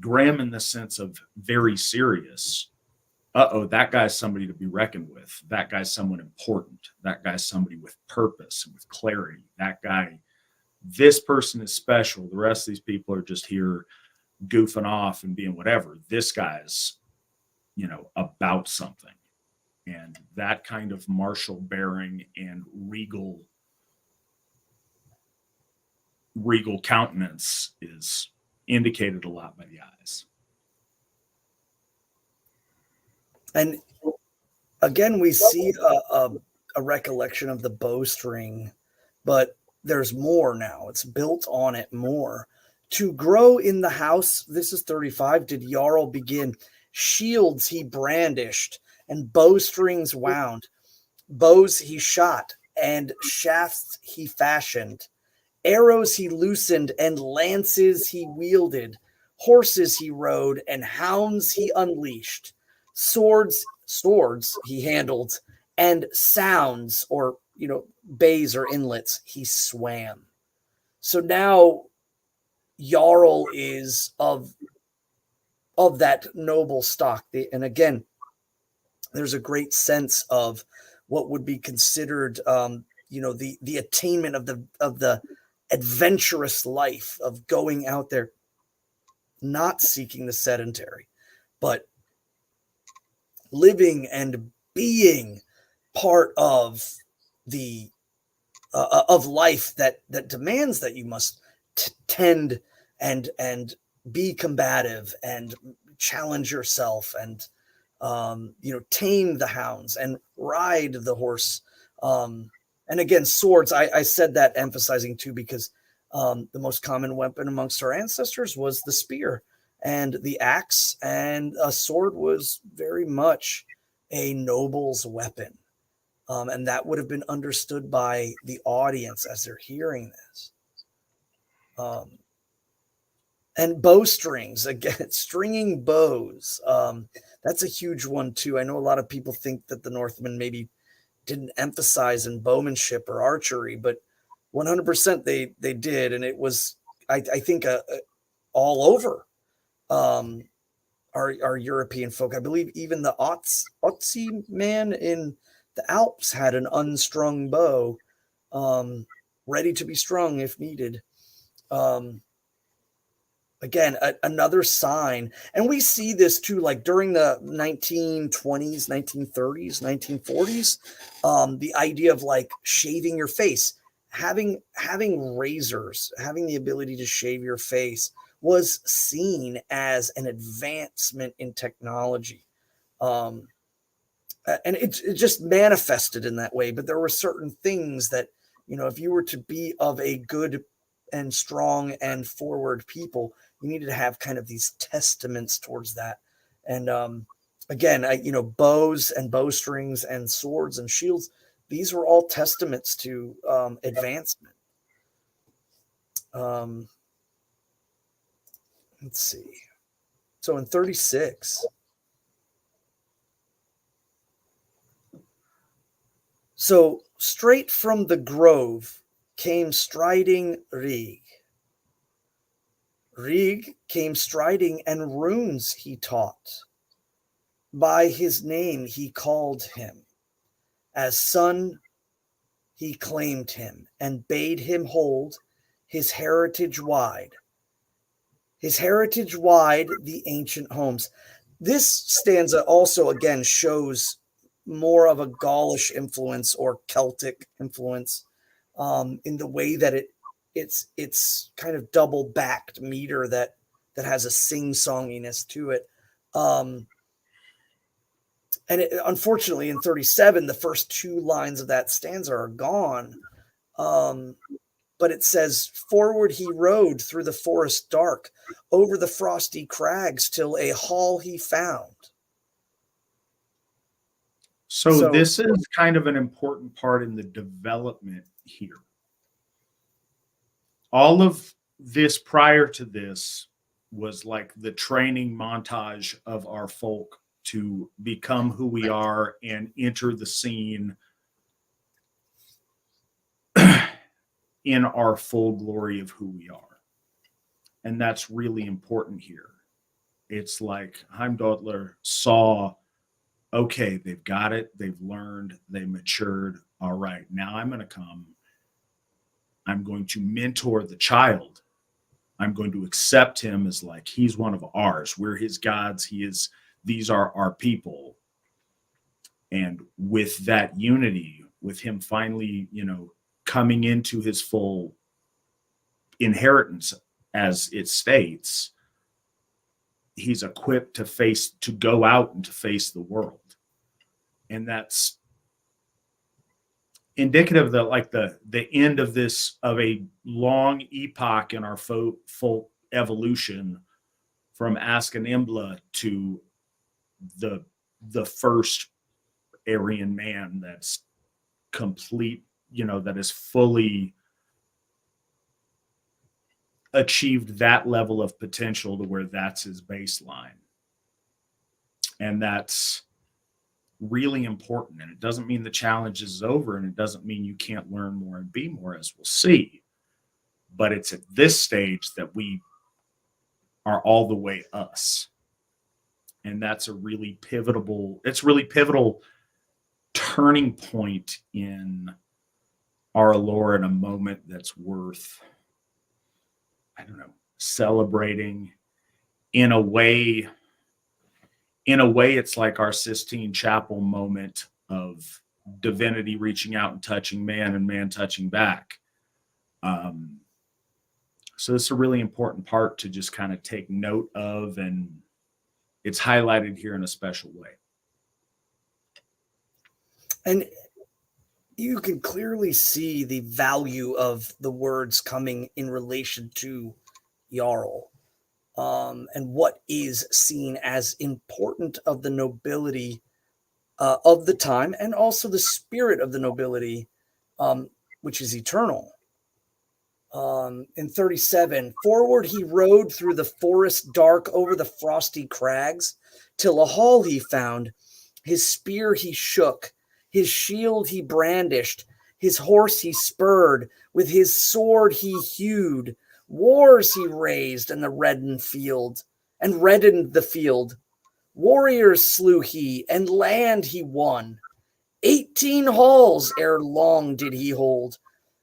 grim in the sense of very serious, that guy's somebody to be reckoned with. That guy's someone important. That guy's somebody with purpose and with clarity. That guy, this person is special. The rest of these people are just here goofing off and being whatever. This guy's, about something. And that kind of martial bearing and regal countenance is indicated a lot by the eyes. And again, we see a recollection of the bowstring, but there's more now. It's built on it more. To grow in the house, this is 35, did Jarl begin. Shields he brandished, and bowstrings wound. Bows he shot, and shafts he fashioned. Arrows he loosened, and lances he wielded. Horses he rode, and hounds he unleashed. Swords he handled, and sounds, or bays or inlets, he swam. So now Jarl is of that noble stock. And again, there's a great sense of what would be considered the attainment of the adventurous life of going out there, not seeking the sedentary, but living and being part of the of life that demands that you must tend and be combative and challenge yourself and tame the hounds and ride the horse. And again, swords, I said that emphasizing too, because the most common weapon amongst our ancestors was the spear and the axe, and a sword was very much a noble's weapon. And that would have been understood by the audience as they're hearing this. And bowstrings, again, stringing bows. That's a huge one too. I know a lot of people think that the Northmen maybe didn't emphasize in bowmanship or archery, but 100% they did. And it was, I think, all over our European folk. I believe even the Otzi man in the Alps had an unstrung bow, ready to be strung if needed. Again, another sign. And we see this too, like during the 1920s, 1930s, 1940s, the idea of like shaving your face, having razors, having the ability to shave your face was seen as an advancement in technology. And it just manifested in that way. But there were certain things that, if you were to be of a good and strong and forward people, you needed to have kind of these testaments towards that. And again, bows and bowstrings and swords and shields, these were all testaments to advancement. Let's see. So in 36, so straight from the grove came striding Rig. Rig came striding, and runes he taught. By his name he called him. As son he claimed him, and bade him hold his heritage wide. His heritage wide, the ancient homes. This stanza also, again, shows more of a Gaulish influence or Celtic influence in the way that it's kind of double backed meter that has a sing-songiness to it. And unfortunately, in 37, the first two lines of that stanza are gone. But it says, forward he rode through the forest dark, over the frosty crags, till a hall he found. So this is kind of an important part in the development here. All of this prior to this was like the training montage of our folk to become who we are and enter the scene in our full glory of who we are. And that's really important here. It's like Heimdallr saw okay, they've got it, they've learned, they matured. All right, now I'm going to come. I'm going to mentor the child. I'm going to accept him as like he's one of ours. We're his gods. These are our people. And with that unity, with him finally, coming into his full inheritance, as it states, he's equipped to go out and to face the world. And that's indicative that like the end of a long epoch in our full evolution from Askanimbla to the first Aryan man that's complete, that is fully achieved that level of potential to where that's his baseline. And that's really important. And it doesn't mean the challenge is over, and it doesn't mean you can't learn more and be more, as we'll see. But it's at this stage that we are all the way us. And that's a really pivotal turning point in our lore, and a moment that's worth, celebrating. In a way, it's like our Sistine Chapel moment of divinity reaching out and touching man, and man touching back. So it's a really important part to just kind of take note of, and it's highlighted here in a special way. And you can clearly see the value of the words coming in relation to Jarl, and what is seen as important of the nobility of the time, and also the spirit of the nobility, which is eternal. In 37, forward he rode through the forest dark over the frosty crags, till a hall he found. His spear he shook, his shield he brandished, his horse he spurred, with his sword he hewed. Wars he raised, and reddened the field. Warriors slew he, and land he won. 18 halls ere long did he hold.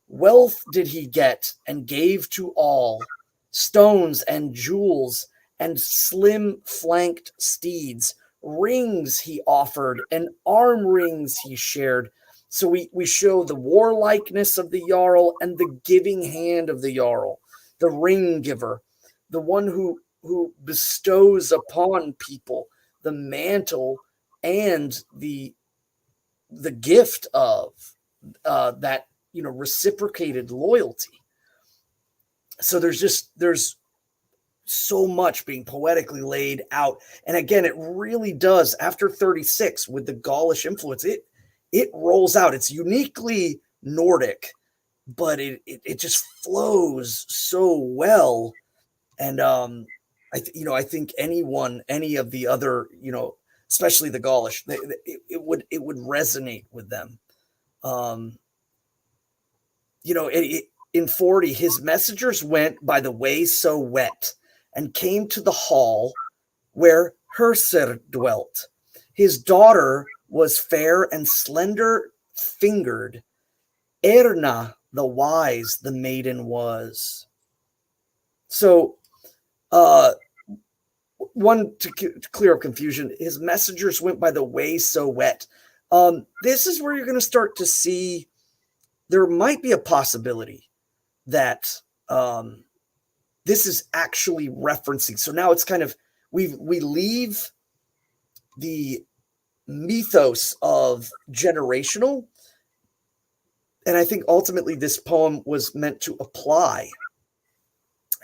Wealth did he get, and gave to all. Stones and jewels, and slim-flanked steeds. Rings he offered, and arm rings he shared. So we show the warlikeness of the Jarl, and the giving hand of the Jarl, the ring giver, the one who bestows upon people the mantle and the gift of that reciprocated loyalty. So there's so much being poetically laid out. And again, it really does, after 36, with the Gaulish influence, it rolls out. It's uniquely Nordic, but it just flows so well. And I think any of the other, especially the Gaulish, it would resonate with them. In 40, his messengers went by the way so wet, and came to the hall where Hersir dwelt. His daughter was fair and slender fingered. Erna the wise the maiden was. So, one to clear up confusion, his messengers went by the way so wet. This is where you're going to start to see there might be a possibility that this is actually referencing. So now it's kind of, we leave the mythos of generational, and I think ultimately this poem was meant to apply,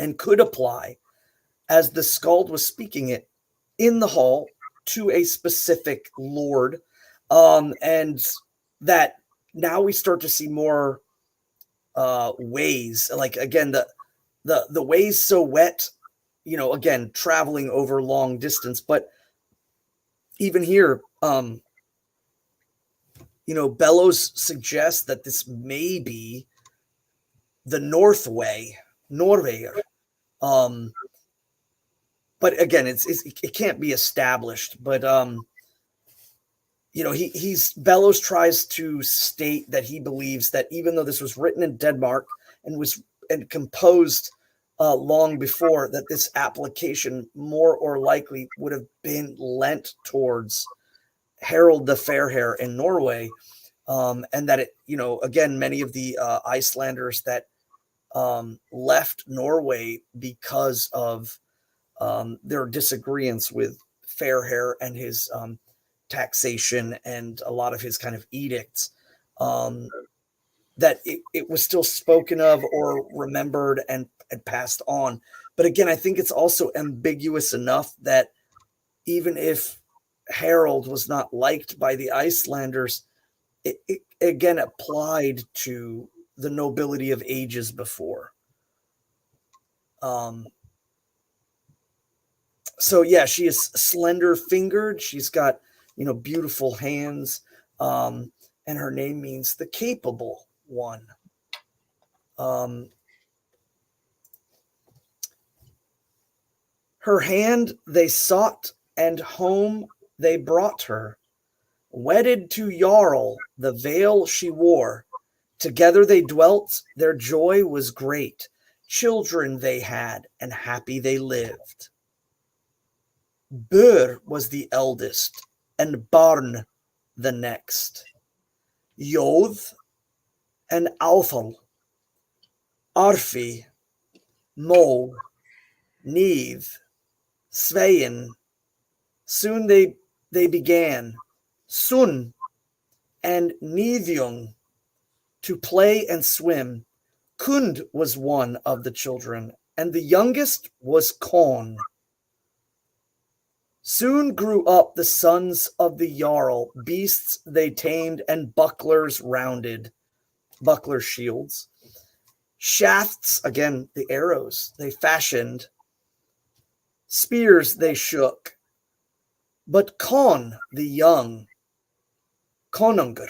and could apply, as the skald was speaking it in the hall to a specific lord, and that now we start to see more ways, like again the ways so wet, again traveling over long distance, but even here, Bellows suggests that this may be the North way, Norveger. But again, it can't be established. But Bellows tries to state that he believes that even though this was written in Denmark and composed long before, that this application more or likely would have been lent towards Harald the Fairhair in Norway, and that again, many of the Icelanders that left Norway because of their disagreements with Fairhair and his taxation and a lot of his kind of edicts, that it was still spoken of or remembered and passed on. But again, I think it's also ambiguous enough that even if Harold was not liked by the Icelanders, it again applied to the nobility of ages before. So yeah, she is slender fingered. She's got, beautiful hands. And her name means the capable one. Her hand they sought, and home they brought her. Wedded to Jarl, the veil she wore. Together they dwelt, their joy was great. Children they had, and happy they lived. Bur was the eldest, and Barn the next. Joth and Althal, Arfi, Mo, Neve, Svein. Soon they began, Sun and Nithjung, to play and swim. Kund was one of the children, and the youngest was Kon. Soon grew up the sons of the Jarl, beasts they tamed and bucklers rounded, buckler shields. Shafts, again, the arrows, they fashioned. Spears they shook. But Kon, the young, Konungur,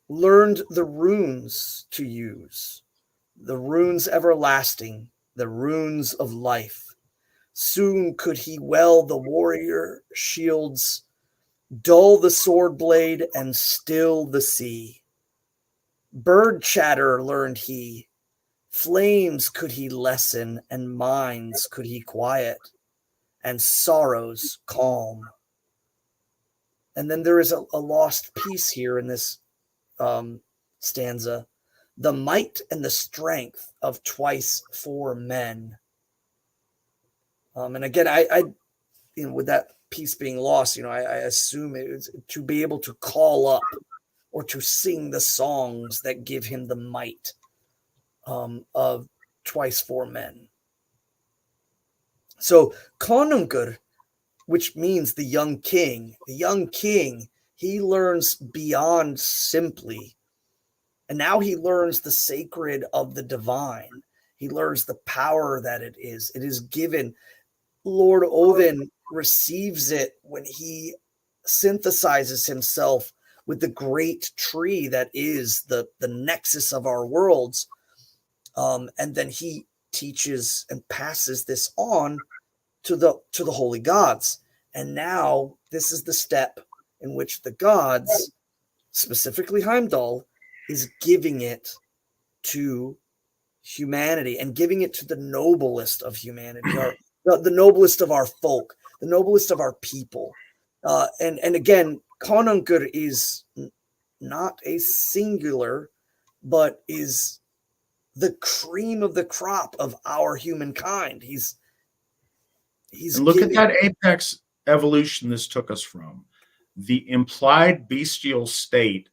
learned the runes to use, the runes everlasting, the runes of life. Soon could he well the warrior shields, dull the sword blade, and still the sea. Bird chatter learned he, flames could he lessen, and minds could he quiet, and sorrows calm. And then there is a lost piece here in this stanza. The might and the strength of twice four men. And again, I with that piece being lost, I assume it was to be able to call up or to sing the songs that give him the might of twice four men. So Konungur, which means the young king, he learns beyond simply. And now he learns the sacred of the divine. He learns the power that it is. It is given. Lord Odin receives it when he synthesizes himself with the great tree that is the nexus of our worlds. And then he teaches and passes this on to the holy gods. And now this is the step in which the gods, specifically Heimdall, is giving it to humanity and giving it to the noblest of humanity, or the noblest of our folk, the noblest of our people. And again, Konungur is not a singular, but is the cream of the crop of our humankind. He's and look at that apex evolution this took us from. The implied bestial state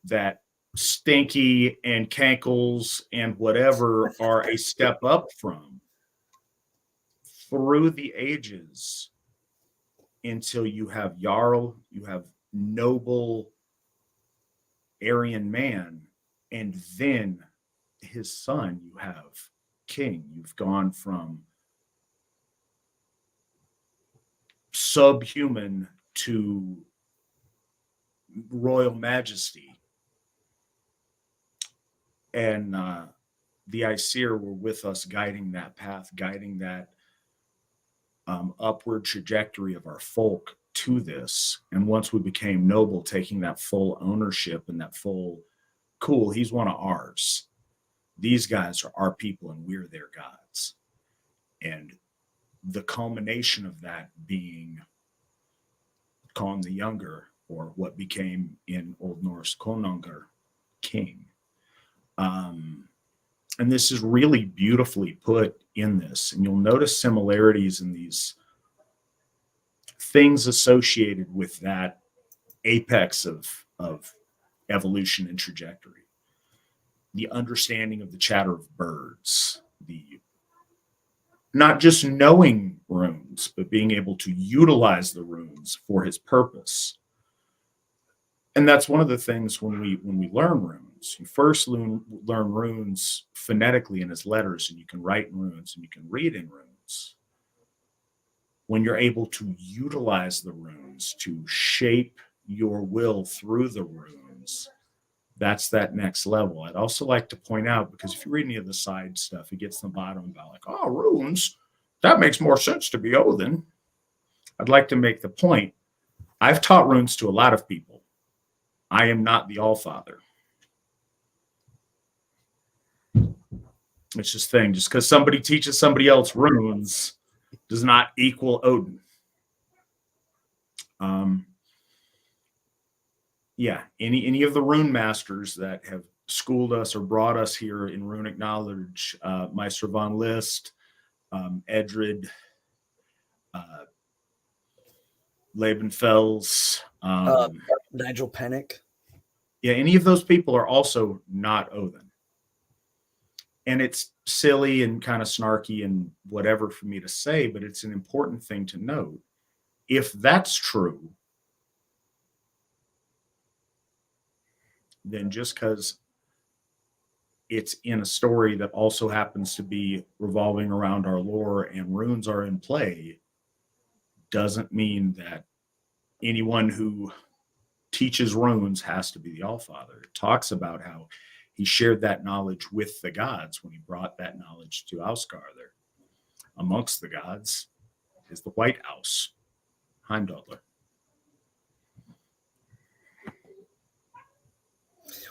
that Stinky and Cankles and whatever are a step up from, through the ages, until you have Jarl, you have noble Aryan man, and then his son, you have king. You've gone from subhuman to royal majesty. And the Aesir were with us, guiding that path, guiding that upward trajectory of our folk to this. And once we became noble, taking that full ownership and that full, cool, he's one of ours. These guys are our people and we're their gods. And the culmination of that being Con the Younger, or what became in Old Norse Konungur, king. And this is really beautifully put in this. And you'll notice similarities in these things associated with that apex of evolution and trajectory. The understanding of the chatter of birds, the not just knowing runes, but being able to utilize the runes for his purpose. And that's one of the things when we learn runes. You first learn runes phonetically in his letters, and you can write in runes and you can read in runes. When you're able to utilize the runes to shape your will through the runes, that's that next level. I'd also like to point out, because if you read any of the side stuff, it gets to the bottom about like, oh, runes, that makes more sense to be Odin. I'd like to make the point. I've taught runes to a lot of people. I am not the Allfather. It's just thing. Just because somebody teaches somebody else runes does not equal Odin. Yeah, any of the rune masters that have schooled us or brought us here in runic knowledge, Meister von List, Edred, Lebenfels, Nigel Pennick. Yeah, any of those people are also not Odin. And it's silly and kind of snarky and whatever for me to say, but it's an important thing to note. If that's true, then just because it's in a story that also happens to be revolving around our lore and runes are in play, doesn't mean that anyone who teaches runes has to be the Allfather. It talks about how he shared that knowledge with the gods when he brought that knowledge to Ausgarder. Amongst the gods is the White House, Heimdallr.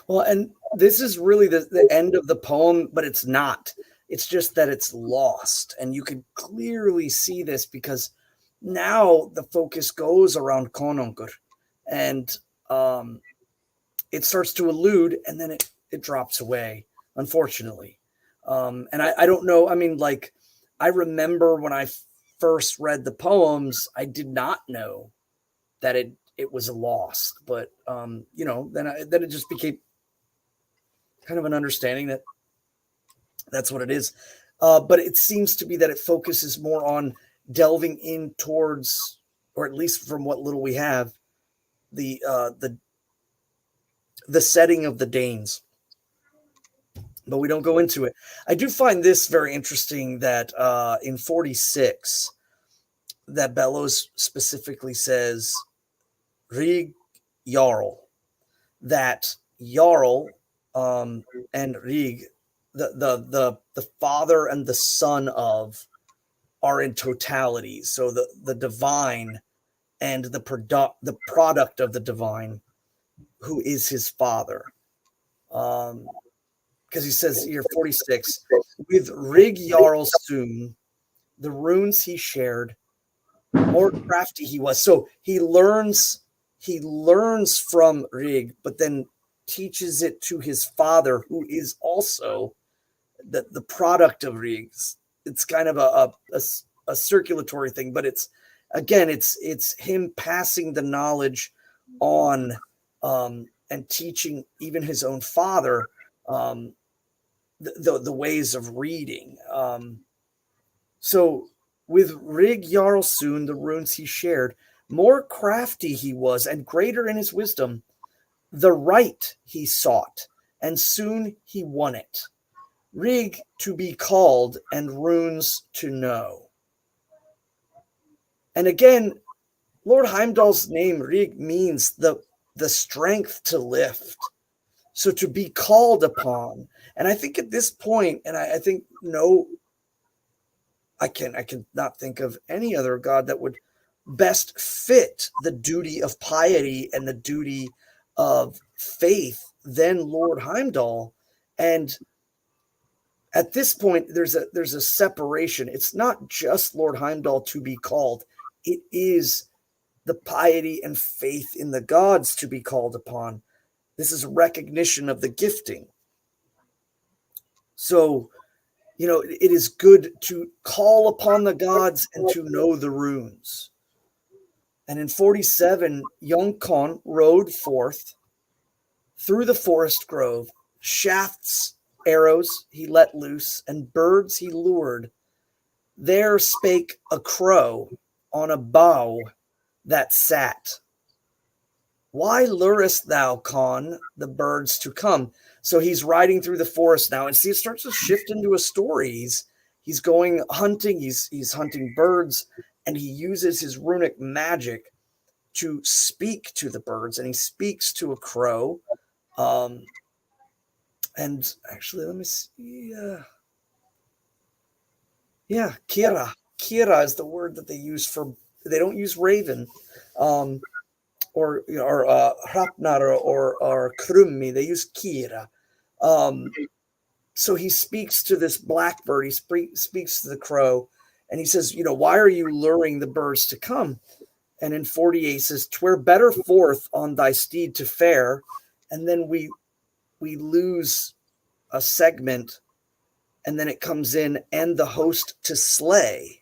Well, and this is really the end of the poem, but it's not. It's just that it's lost. And you can clearly see this because now the focus goes around Konungur. And it starts to elude, and then it drops away, unfortunately. And I don't know. I mean, like, I remember when I first read the poems, I did not know that it was lost. But, then it just became kind of an understanding that that's what it is. But it seems to be that it focuses more on delving in towards, or at least from what little we have, the setting of the Danes. But we don't go into it. I do find this very interesting that in 46, that Bellows specifically says Rig Jarl, that Jarl and Rig, the father and the son of, are in totality. So the divine and the product of the divine, who is his father. Because he says here, 46, with Rig Jarl soon, the runes he shared, more crafty he was. So he learns from Rig, but then teaches it to his father, who is also the product of Rig. It's kind of a circulatory thing, but it's him passing the knowledge on and teaching even his own father the ways of reading. So with Rig Jarl soon, the runes he shared, more crafty he was and greater in his wisdom. The right he sought, and soon he won it. Rig to be called, and runes to know. And again, Lord Heimdall's name, Rig, means the strength to lift. So to be called upon. And I think at this point, and I think I can not think of any other god that best fit the duty of piety and the duty of faith than Lord Heimdall. And at this point, there's a separation. It's not just Lord Heimdall to be called. It is the piety and faith in the gods to be called upon. This is recognition of the gifting. So, it is good to call upon the gods and to know the runes. And in 47, young Con rode forth through the forest grove, shafts, arrows he let loose, and birds he lured. There spake a crow on a bough that sat. Why lurest thou, Con, the birds to come? So he's riding through the forest now, and see, it starts to shift into a story. He's going hunting, he's hunting birds, and he uses his runic magic to speak to the birds, and he speaks to a crow. And actually, let me see. Yeah, Kira. Kira is the word that they use for. They don't use raven, or Hrapnar or Krummi. They use Kira. So he speaks to this blackbird. He speaks to the crow, and he says, why are you luring the birds to come? And in 48 he says, 'twere better forth on thy steed to fare. And then we lose a segment, and then it comes in, and the host to slay.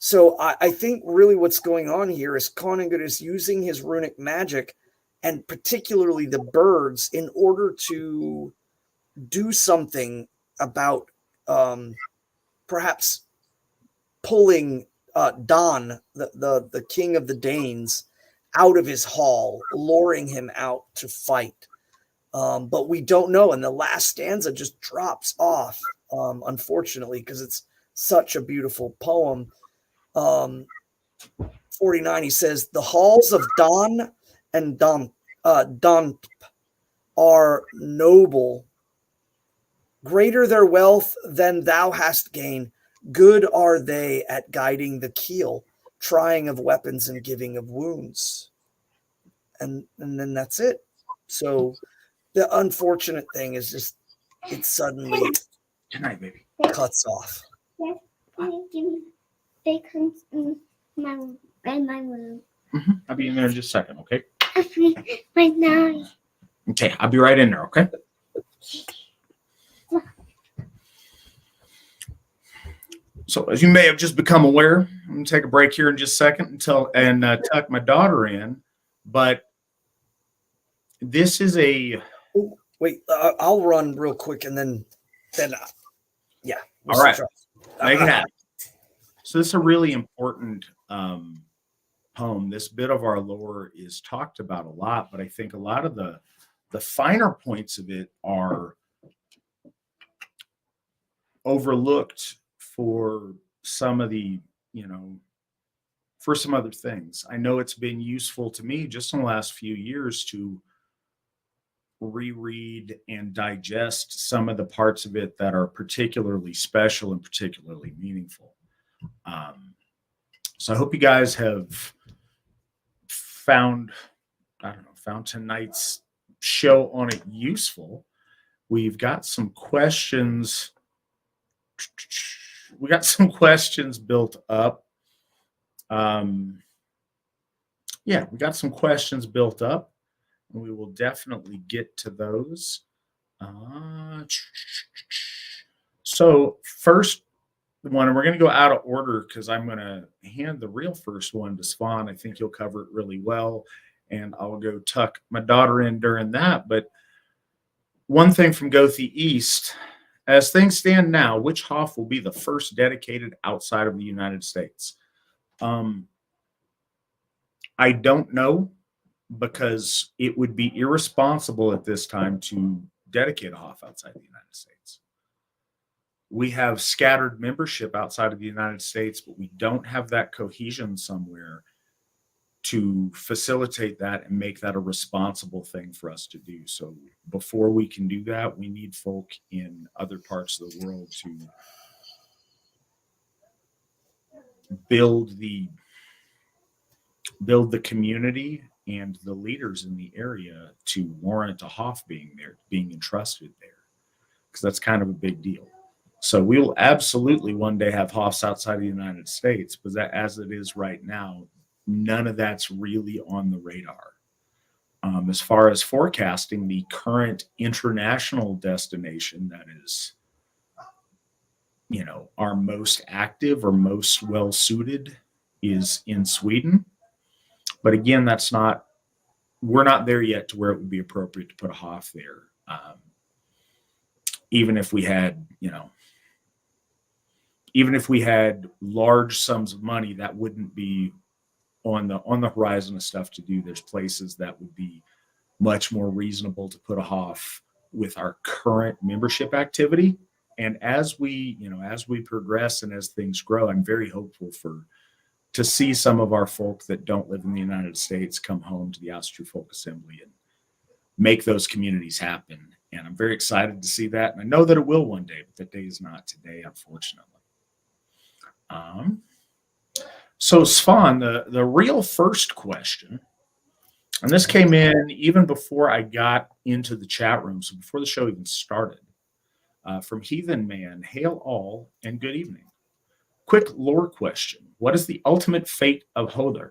So I think really what's going on here is Konungur is using his runic magic, and particularly the birds, in order to do something about perhaps pulling Don, the king of the Danes, out of his hall, luring him out to fight. But we don't know. And the last stanza just drops off, unfortunately, because it's such a beautiful poem. 49, he says, the halls of Don and Donp are noble. Greater their wealth than thou hast gained. Good are they at guiding the keel, trying of weapons and giving of wounds. And then that's it. So the unfortunate thing is just it suddenly Good night, baby. cuts off. Yes, they come in my room. I'll be in there in just a second, okay? Right now. Okay, I'll be right in there, okay? So as you may have just become aware, I'm going to take a break here in just a second and tuck my daughter in. But this is a... Oh, wait, I'll run real quick and then yeah. All right. Make it happen. So this is a really important poem. This bit of our lore is talked about a lot, but I think a lot of the finer points of it are overlooked for some of the, for some other things. I know it's been useful to me just in the last few years to reread and digest some of the parts of it that are particularly special and particularly meaningful. So I hope you guys have found tonight's show on it useful. We've got some questions. We got some questions built up. We got some questions built up, and we will definitely get to those. So first one, and we're going to go out of order because I'm going to hand the real first one to Svan. I think he'll cover it really well, and I'll go tuck my daughter in during that. But one thing from Gothi East, as things stand now, which Hof will be the first dedicated outside of the United States? I don't know, because it would be irresponsible at this time to dedicate a Hof outside the United States. We have scattered membership outside of the United States, but we don't have that cohesion somewhere to facilitate that and make that a responsible thing for us to do. So before we can do that, we need folk in other parts of the world to build the build the community and the leaders in the area to warrant a Hoff being there, being entrusted there, because that's kind of a big deal. So we will absolutely one day have Hoffs outside of the United States, but that, as it is right now, none of that's really on the radar. As far as forecasting, the current international destination that is, our most active or most well suited is in Sweden. But again, we're not there yet to where it would be appropriate to put a Hoff there. Even if we had, large sums of money, that wouldn't be on the horizon of stuff to do. There's places that would be much more reasonable to put a Hoff with our current membership activity. And as we progress and as things grow, I'm very hopeful to see some of our folk that don't live in the United States come home to the Asatru Folk Assembly and make those communities happen. And I'm very excited to see that. And I know that it will one day, but that day is not today, unfortunately. So Svan, the real first question, and this came in even before I got into the chat room, so before the show even started, from Heathen Man, hail all and good evening. Quick lore question. What is the ultimate fate of Hodor?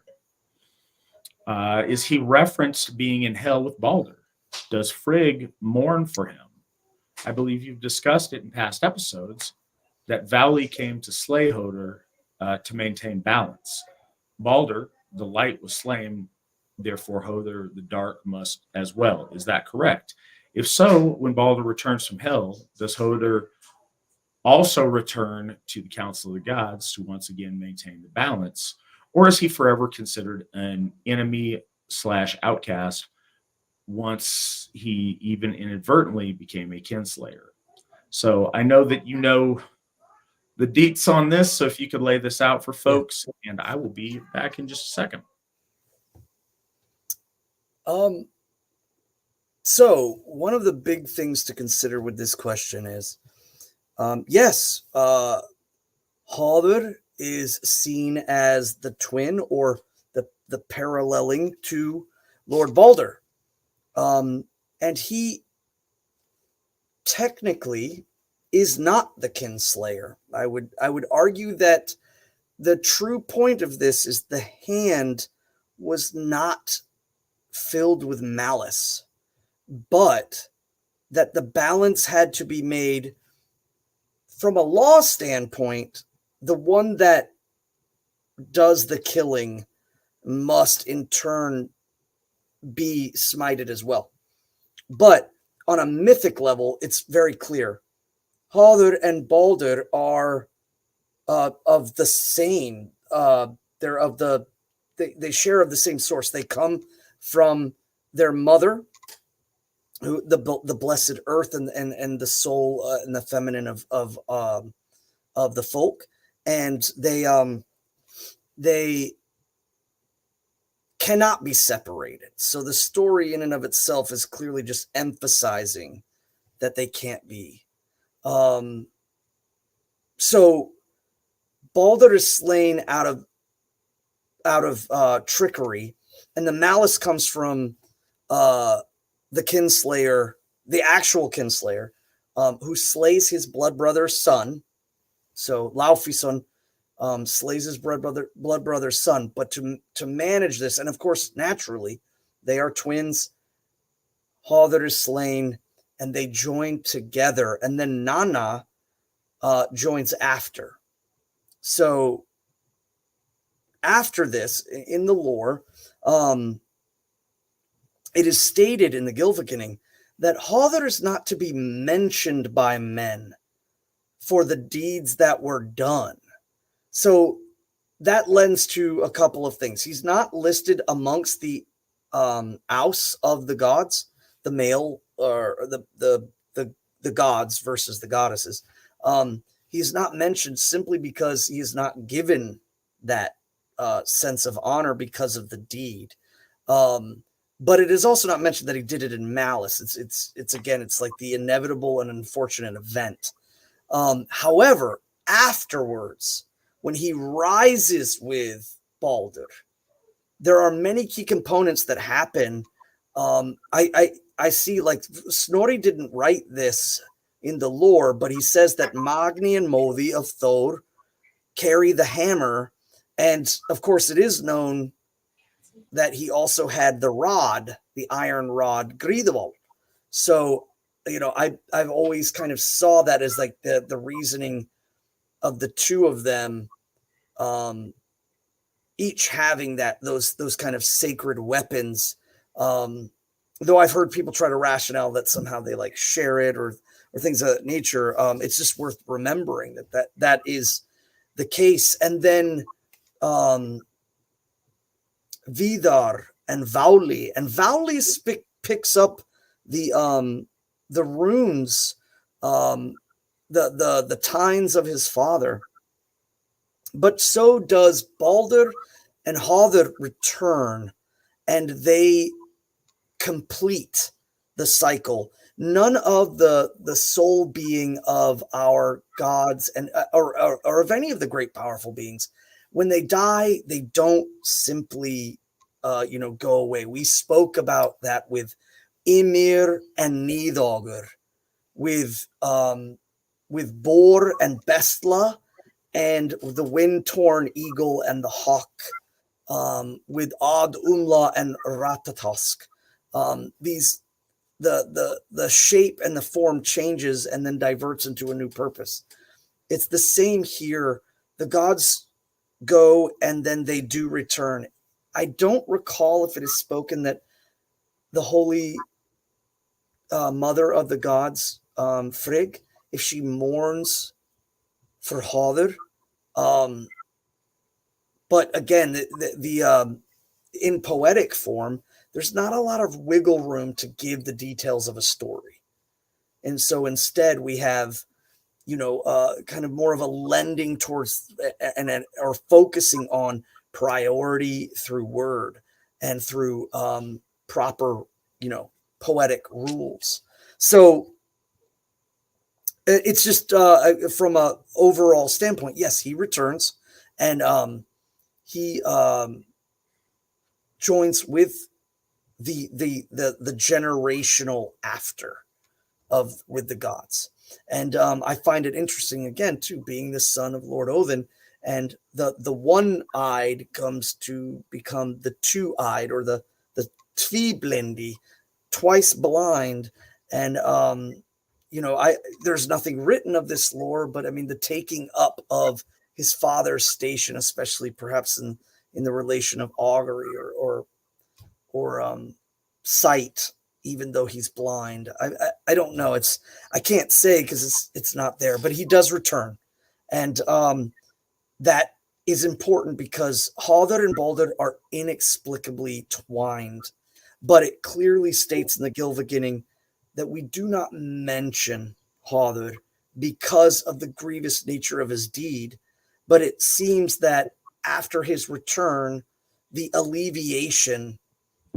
Is he referenced being in hell with Balder? Does Frigg mourn for him? I believe you've discussed it in past episodes that Vali came to slay Hodor to maintain balance. Balder, the light, was slain, therefore Hodor, the dark, must as well. Is that correct? If so, when Balder returns from hell, does Hodor also return to the Council of the Gods to once again maintain the balance? Or is he forever considered an enemy/outcast once he even inadvertently became a kinslayer? So I know that you know the deets on this, so if you could lay this out for folks, and I will be back in just a second. So one of the big things to consider with this question is, yes, Haldur is seen as the twin or the paralleling to Lord Balder. And he technically is not the kinslayer. I would argue that the true point of this is the hand was not filled with malice, but that the balance had to be made from a law standpoint. The one that does the killing must in turn be smited as well. But on a mythic level, it's very clear. Haldur and Baldur are of the same. They're of they share of the same source. They come from their mother, who the blessed earth and the soul and the feminine of the folk, and they cannot be separated. So the story in and of itself is clearly just emphasizing that they can't be. So Baldur is slain out of trickery, and the malice comes from the kinslayer, the actual kinslayer, who slays his blood brother's son. So Laufeyson slays his blood brother's son. But to manage this, and of course, naturally, they are twins. Haldur is slain, and they join together. And then Nanna joins after. So after this, in the lore, it is stated in the Gylfaginning that Haldur is not to be mentioned by men for the deeds that were done. So that lends to a couple of things. He's not listed amongst the Aus of the gods, the male or the gods versus the goddesses. He's not mentioned simply because he is not given that sense of honor because of the deed. But it is also not mentioned that he did it in malice. It's like the inevitable and unfortunate event. However, afterwards, when he rises with Baldur, there are many key components that happen. I see, like, Snorri didn't write this in the lore, but he says that Magni and Mothi of Thor carry the hammer, and of course it is known that he also had the rod, the iron rod, Gridavold. So, I've always kind of saw that as like the reasoning of the two of them, each having those kind of sacred weapons. Though I've heard people try to rationale that somehow they like share it or things of that nature. It's just worth remembering that is the case. And then Vidar and Vauli picks up the runes, the tines of his father, but so does Balder and Hother return, and they complete the cycle. None of the soul being of our gods and or of any of the great powerful beings, when they die, they don't simply go away. We spoke about that with Ymir and Nidogr, with Bor and Bestla, and the wind-torn eagle and the hawk, with Ad Umla and Ratatosk. The shape and the form changes and then diverts into a new purpose. It's the same here. The gods go and then they do return. I don't recall if it is spoken that the holy mother of the gods, Frigg, if she mourns for Hother. But again, the in poetic form, there's not a lot of wiggle room to give the details of a story. And so instead we have, kind of more of a lending towards or focusing on priority through word and through proper, poetic rules. So it's just from a overall standpoint, yes, he returns and he joins with the generational after with the gods. And I find it interesting, again, too, being the son of Lord Odin, and the one-eyed comes to become the two-eyed, or the tviblindi, twice blind. And there's nothing written of this lore, but I mean the taking up of his father's station, especially perhaps in the relation of augury or sight, even though he's blind. I don't know. I can't say because it's not there, but he does return. And that is important because Hother and Balder are inexplicably twined, but it clearly states in the Gylfaginning that we do not mention Hother because of the grievous nature of his deed. But it seems that after his return, the alleviation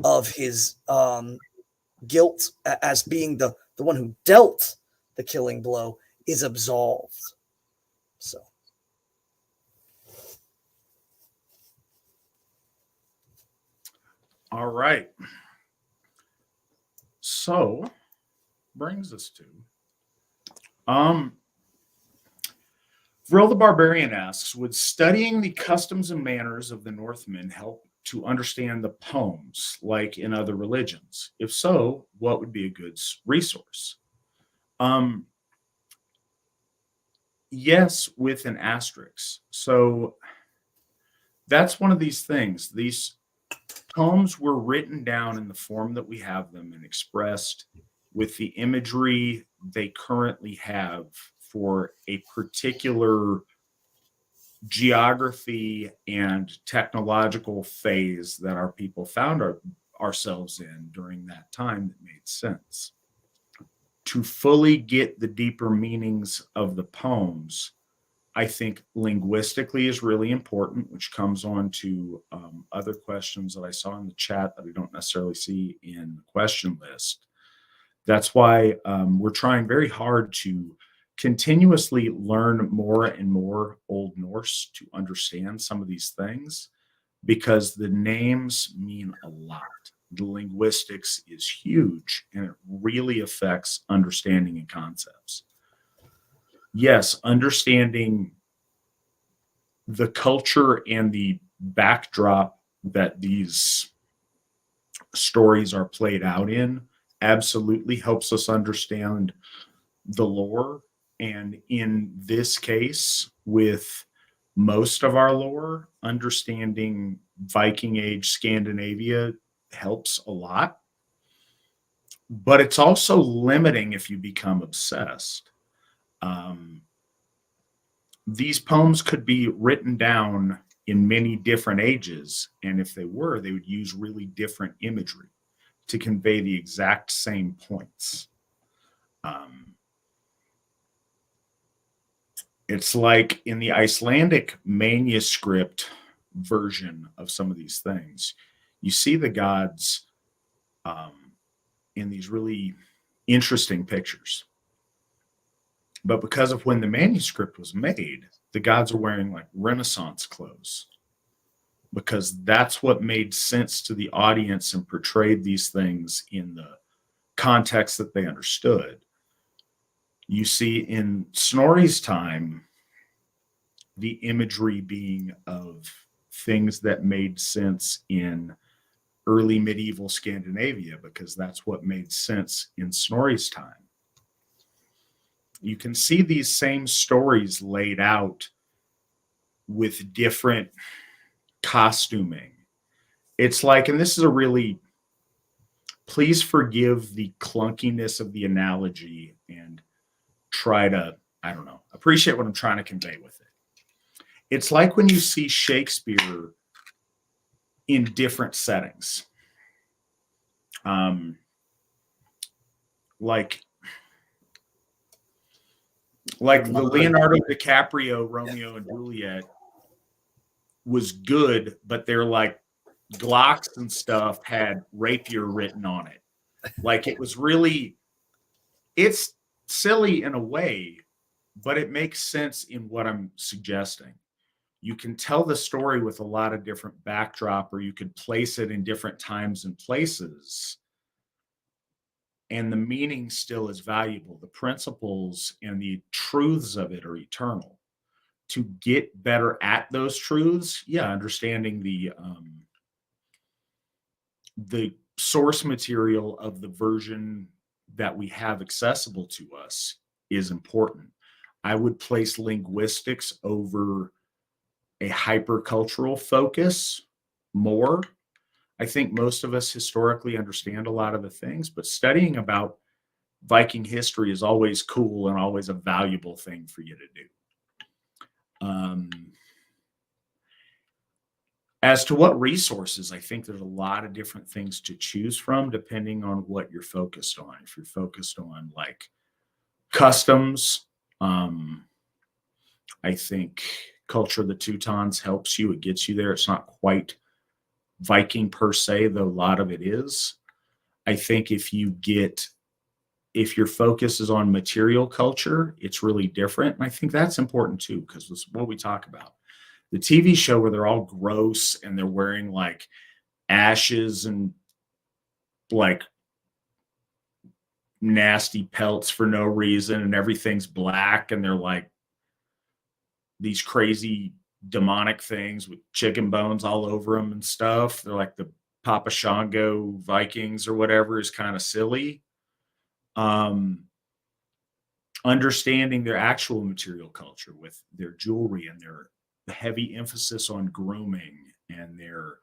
of his guilt as being the one who dealt the killing blow is absolved. So. All right. So brings us to Vril the Barbarian asks, would studying the customs and manners of the Northmen help to understand the poems like in other religions? If so, what would be a good resource? Yes, with an asterisk. So that's one of these things. These poems were written down in the form that we have them and expressed with the imagery they currently have for a particular geography and technological phase that our people found ourselves in during that time that made sense. To fully get the deeper meanings of the poems, I think linguistically is really important, which comes on to other questions that I saw in the chat that I don't necessarily see in the question list. That's why we're trying very hard to continuously learn more and more Old Norse to understand some of these things. because the names mean a lot. The linguistics is huge, and it really affects understanding and concepts. Yes, understanding the culture and the backdrop that these stories are played out in absolutely helps us understand the lore. And in this case, with most of our lore, understanding Viking Age Scandinavia helps a lot. But it's also limiting if you become obsessed. These poems could be written down in many different ages, and if they were, they would use really different imagery to convey the exact same points. It's like in the Icelandic manuscript version of some of these things, you see the gods in these really interesting pictures. But because of when the manuscript was made, the gods are wearing like Renaissance clothes, because that's what made sense to the audience and portrayed these things in the context that they understood. You see in Snorri's time, the imagery being of things that made sense in early medieval Scandinavia, because that's what made sense in Snorri's time. You can see these same stories laid out with different costuming. It's like, and this is a really, please forgive the clunkiness of the analogy and try to, I don't know, appreciate what I'm trying to convey with it. It's like when you see Shakespeare in different settings. Like the Leonardo DiCaprio Romeo and Juliet was good, but they're like Glocks and stuff had rapier written on it. Like it was really, it's silly in a way, but it makes sense in what I'm suggesting. You can tell the story with a lot of different backdrop, or you could place it in different times and places, and the meaning still is valuable. The principles and the truths of it are eternal. To get better at those truths, understanding the source material of the version that we have accessible to us is important. I would place linguistics over a hypercultural focus more. I think most of us historically understand a lot of the things, but studying about Viking history is always cool and always a valuable thing for you to do. As to what resources, I think there's a lot of different things to choose from depending on what you're focused on. If you're focused on like customs, I think Culture of the Teutons helps you. It gets you there. It's not quite Viking per se, though a lot of it is. I think if your focus is on material culture, it's really different. And I think that's important too, because it's what we talk about. The TV show where they're all gross and they're wearing like ashes and like nasty pelts for no reason, and everything's black, and they're like these crazy demonic things with chicken bones all over them and stuff. They're like the Papa Shango Vikings or whatever, is kind of silly. Understanding their actual material culture with their jewelry and their heavy emphasis on grooming and their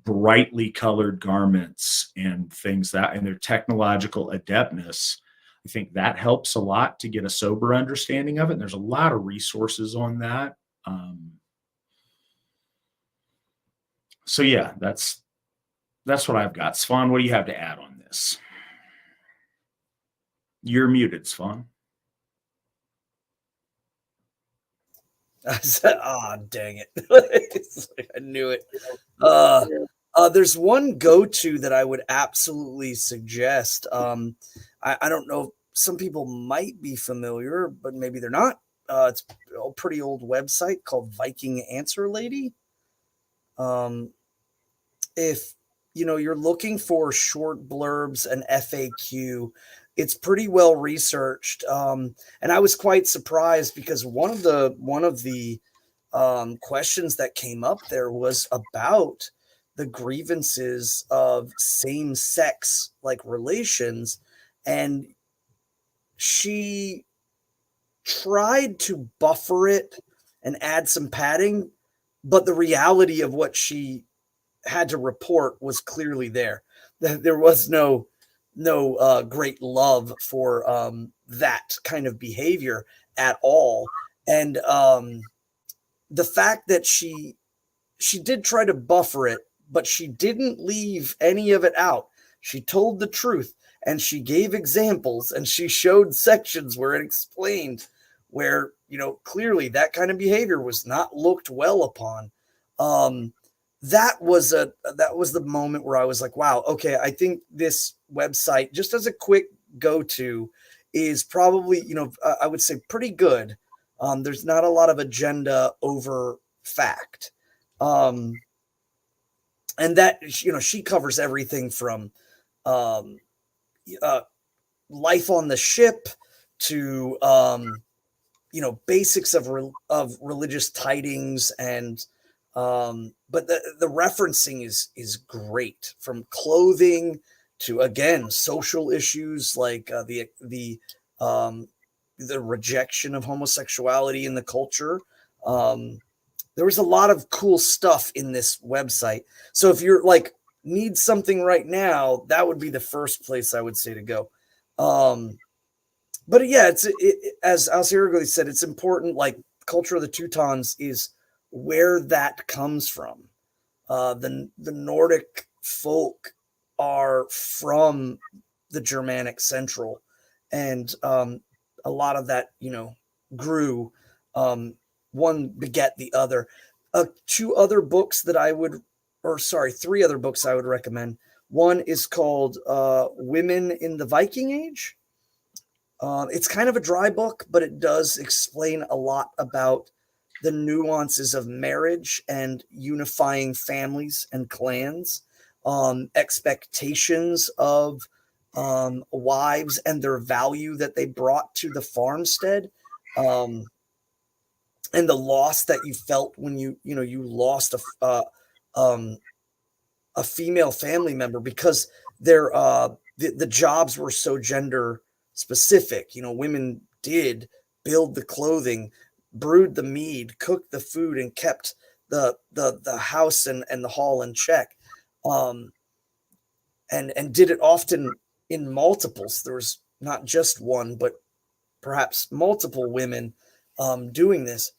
brightly colored garments and things and their technological adeptness, I think that helps a lot to get a sober understanding of it. And there's a lot of resources on that. So yeah, that's what I've got. Svan, what do you have to add on this? You're muted, Svan. I said, dang it. It's like, I knew it. There's one go-to that I would absolutely suggest. I don't know. Some people might be familiar, but maybe they're not. It's a pretty old website called Viking Answer Lady. If you're looking for short blurbs and FAQ, it's pretty well researched. And I was quite surprised because one of the questions that came up there was about the grievances of same-sex like relations, and she tried to buffer it and add some padding, but the reality of what she had to report was clearly there. There was no great love for that kind of behavior at all, and the fact that she did try to buffer it, but she didn't leave any of it out. She told the truth, and she gave examples, and she showed sections where it explained where clearly that kind of behavior was not looked well upon. That was the moment where I was like, wow, okay, I think this website, just as a quick go-to, is probably, I would say pretty good. There's not a lot of agenda over fact. And that, she covers everything from life on the ship to, basics of religious tidings, and but the referencing is great, from clothing to, again, social issues like the rejection of homosexuality in the culture. There was a lot of cool stuff in this website. So if you're like need something right now, that would be the first place I would say to go. But yeah, as Alcirgo said, it's important. Like, culture of the Teutons is where that comes from. The Nordic folk are from the Germanic Central, and a lot of that, grew. One beget the other. Three other books I would recommend. One is called Women in the Viking Age. It's kind of a dry book, but it does explain a lot about the nuances of marriage and unifying families and clans, expectations of wives and their value that they brought to the farmstead, and the loss that you felt when you lost a female family member, because the jobs were so gender specific. Women did build the clothing, brewed the mead, cooked the food, and kept the house and the hall in check, and did it often in multiples. There was not just one, but perhaps multiple women doing this.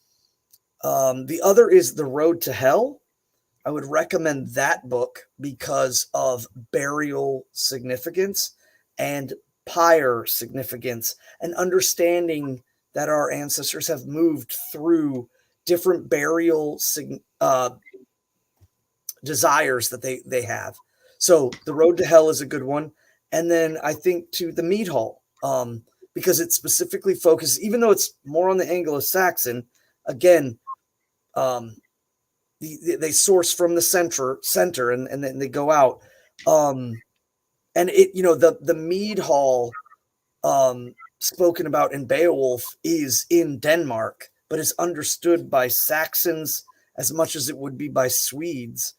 The other is The Road to Hell. I would recommend that book because of burial significance and pyre significance, and understanding that our ancestors have moved through different burial desires that they have. So The Road to Hell is a good one. And then I think to The Mead Hall, because it specifically focuses, even though it's more on the Anglo-Saxon, again, they source from the center and then they go out. And it, the Mead Hall spoken about in Beowulf is in Denmark, but is understood by Saxons as much as it would be by Swedes.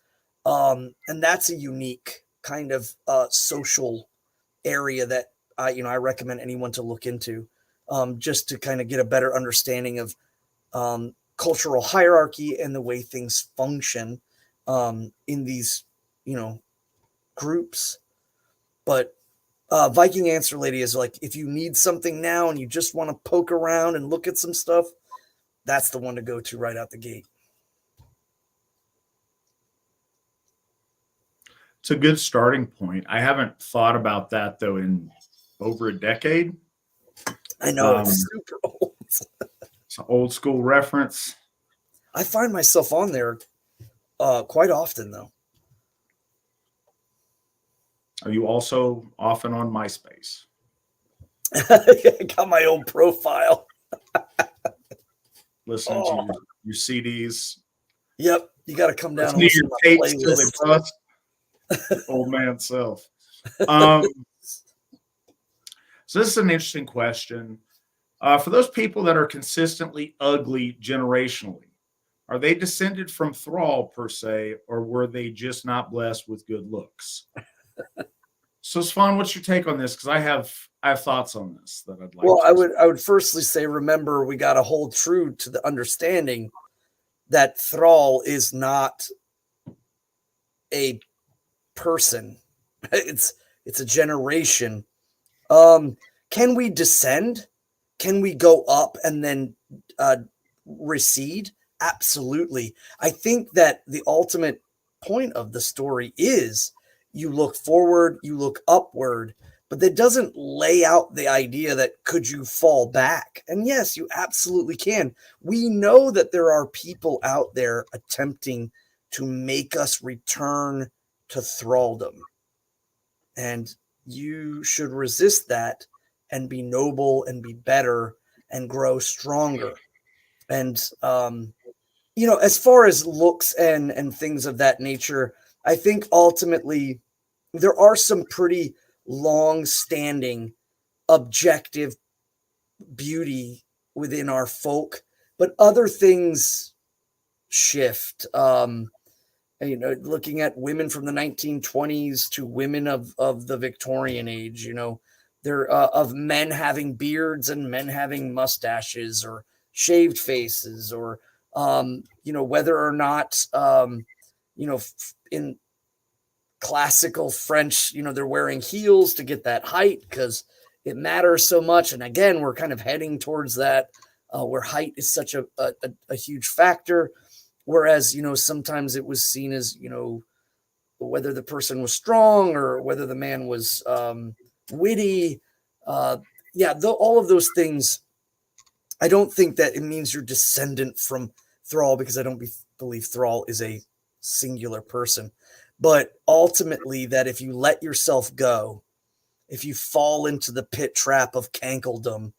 And that's a unique kind of social area that I recommend anyone to look into, just to kind of get a better understanding of cultural hierarchy and the way things function in these, groups. But Viking Answer Lady is like, if you need something now and you just want to poke around and look at some stuff, that's the one to go to right out the gate. It's a good starting point. I haven't thought about that, though, in over a decade. I know, it's super old. It's an old school reference. I find myself on there quite often, though. Are you also often on MySpace? I got my own profile. Listening to your CDs. Yep. You got to come down and Listen to listen your to my tapes till they playlist. bust. Your old man self. So this is an interesting question. For those people that are consistently ugly generationally, are they descended from Thrall per se, or were they just not blessed with good looks? So Svan, what's your take on this? Because I have thoughts on this that I'd like. Well, to I would firstly say, remember, we got to hold true to the understanding that Thrall is not a person. It's a generation. Can we descend? Can we go up and then recede? Absolutely. I think that the ultimate point of the story is you look forward, you look upward, but that doesn't lay out the idea that could you fall back? And yes, you absolutely can. We know that there are people out there attempting to make us return to thraldom. And you should resist that and be noble and be better and grow stronger. And, as far as looks and things of that nature, I think ultimately there are some pretty long-standing objective beauty within our folk, but other things shift. Looking at women from the 1920s to women of the Victorian age, they're of men having beards and men having mustaches or shaved faces, or whether or not in classical French, they're wearing heels to get that height because it matters so much. And again, we're kind of heading towards that where height is such a huge factor. Whereas, sometimes it was seen as, whether the person was strong or whether the man was witty. All of those things. I don't think that it means you're descendant from Thrall, because I don't believe Thrall is a singular person. But ultimately, that if you let yourself go, if you fall into the pit trap of cankledom,